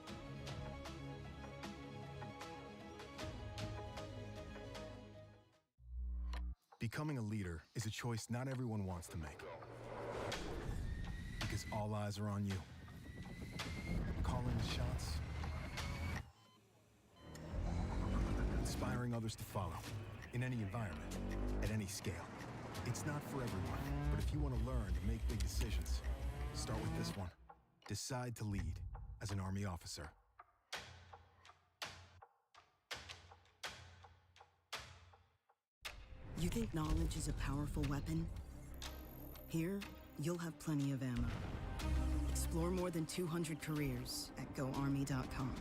Becoming a leader is a choice not everyone wants to make. Because all eyes are on you. Calling the shots. Inspiring others to follow. In any environment. At any scale. It's not for everyone. But if you want to learn to make big decisions, start with this one. Decide to lead as an Army officer. You think knowledge is a powerful weapon? Here, you'll have plenty of ammo. Explore more than 200 careers at GoArmy.com.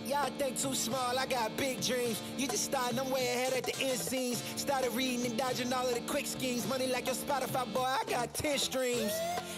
Y'all think too small, I got big dreams. You just starting, I'm way ahead at the end scenes. Started reading and dodging all of the quick schemes. Money like your Spotify, boy, I got 10 streams.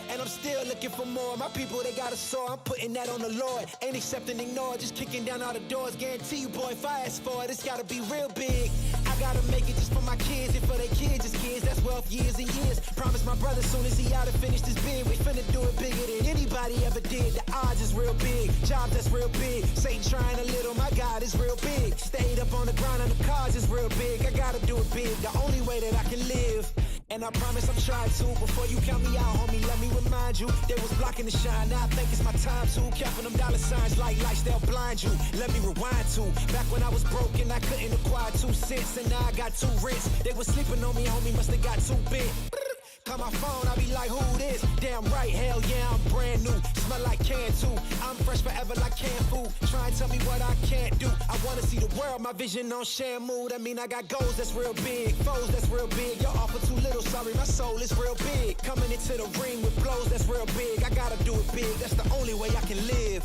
And I'm still looking for more. My people, they got a soar, I'm putting that on the Lord. Ain't accepting, ignore, just kicking down all the doors. Guarantee you, boy, if I ask for it, it's gotta be real big. I I gotta make it just for my kids and for their kids' kids. That's wealth years and years. Promise my brother soon as he out and finish this bid, we finna do it bigger than anybody ever did. The odds is real big, job that's real big. Satan trying a little, my God is real big. Stayed up on the grind on the cars is real big. I gotta do it big, the only way that I can live. And I promise I'm trying to. Before you count me out, homie, let me remind you. They was blocking the shine, now I think it's my time to. Counting them dollar signs like lights, they'll blind you. Let me rewind to back when I was broke and I couldn't acquire 2 cents. And now I got 2 rents. They was sleeping on me, homie, must have got too big. Call my phone, I be like, who this? Damn right, hell yeah, I'm brand new. Smell like can too. I'm fresh forever like canned food. Try and tell me what I can't do. I wanna see the world, my vision on Shamu. That mean I got goals that's real big, foes that's real big. Your offer too little, sorry, my soul is real big. Coming into the ring with blows that's real big. I gotta do it big, that's the only way I can live.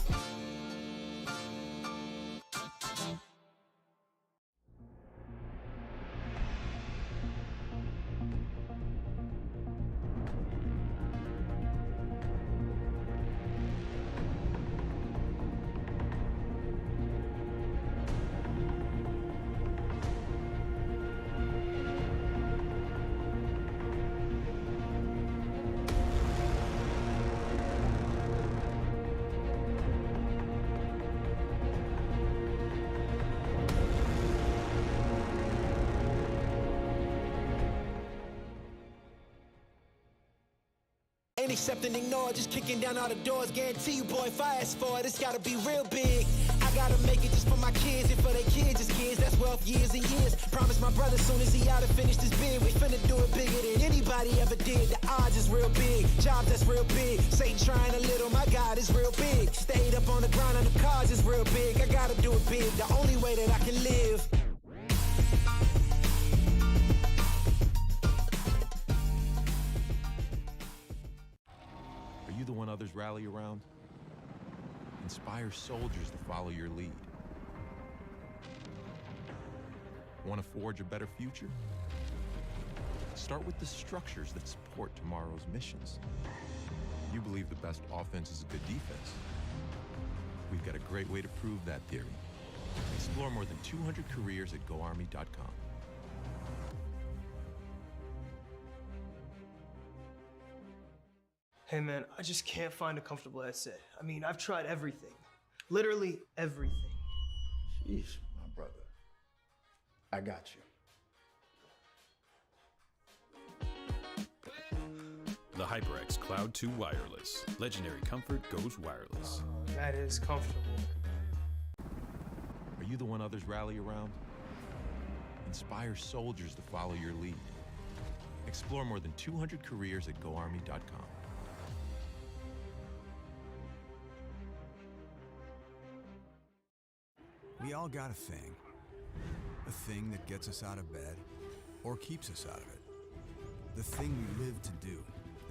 Ain't accept and ignore, just kicking down all the doors. Guarantee you, boy, if I ask for it, it's gotta be real big. I gotta make it just for my kids and for their kids' kids. That's wealth years and years. Promise my brother soon as he out and finish this bid, we finna do it bigger than anybody ever did. The odds is real big, job that's real big. Satan trying a little, my God is real big. Stayed up on the grind on the cars is real big. I gotta do it big, the only way that I can live. Are you the one others rally around? Inspire soldiers to follow your lead. Want to forge a better future? Start with the structures that support tomorrow's missions. You believe the best offense is a good defense. We've got a great way to prove that theory. Explore more than 200 careers at GoArmy.com. Hey man, I just can't find a comfortable headset. I mean, I've tried everything. Literally everything. Sheesh, my brother. I got you. The HyperX Cloud 2 Wireless. Legendary comfort goes wireless. That is comfortable. Are you the one others rally around? Inspire soldiers to follow your lead. Explore more than 200 careers at GoArmy.com. We all got a thing that gets us out of bed or keeps us out of it. The thing we live to do,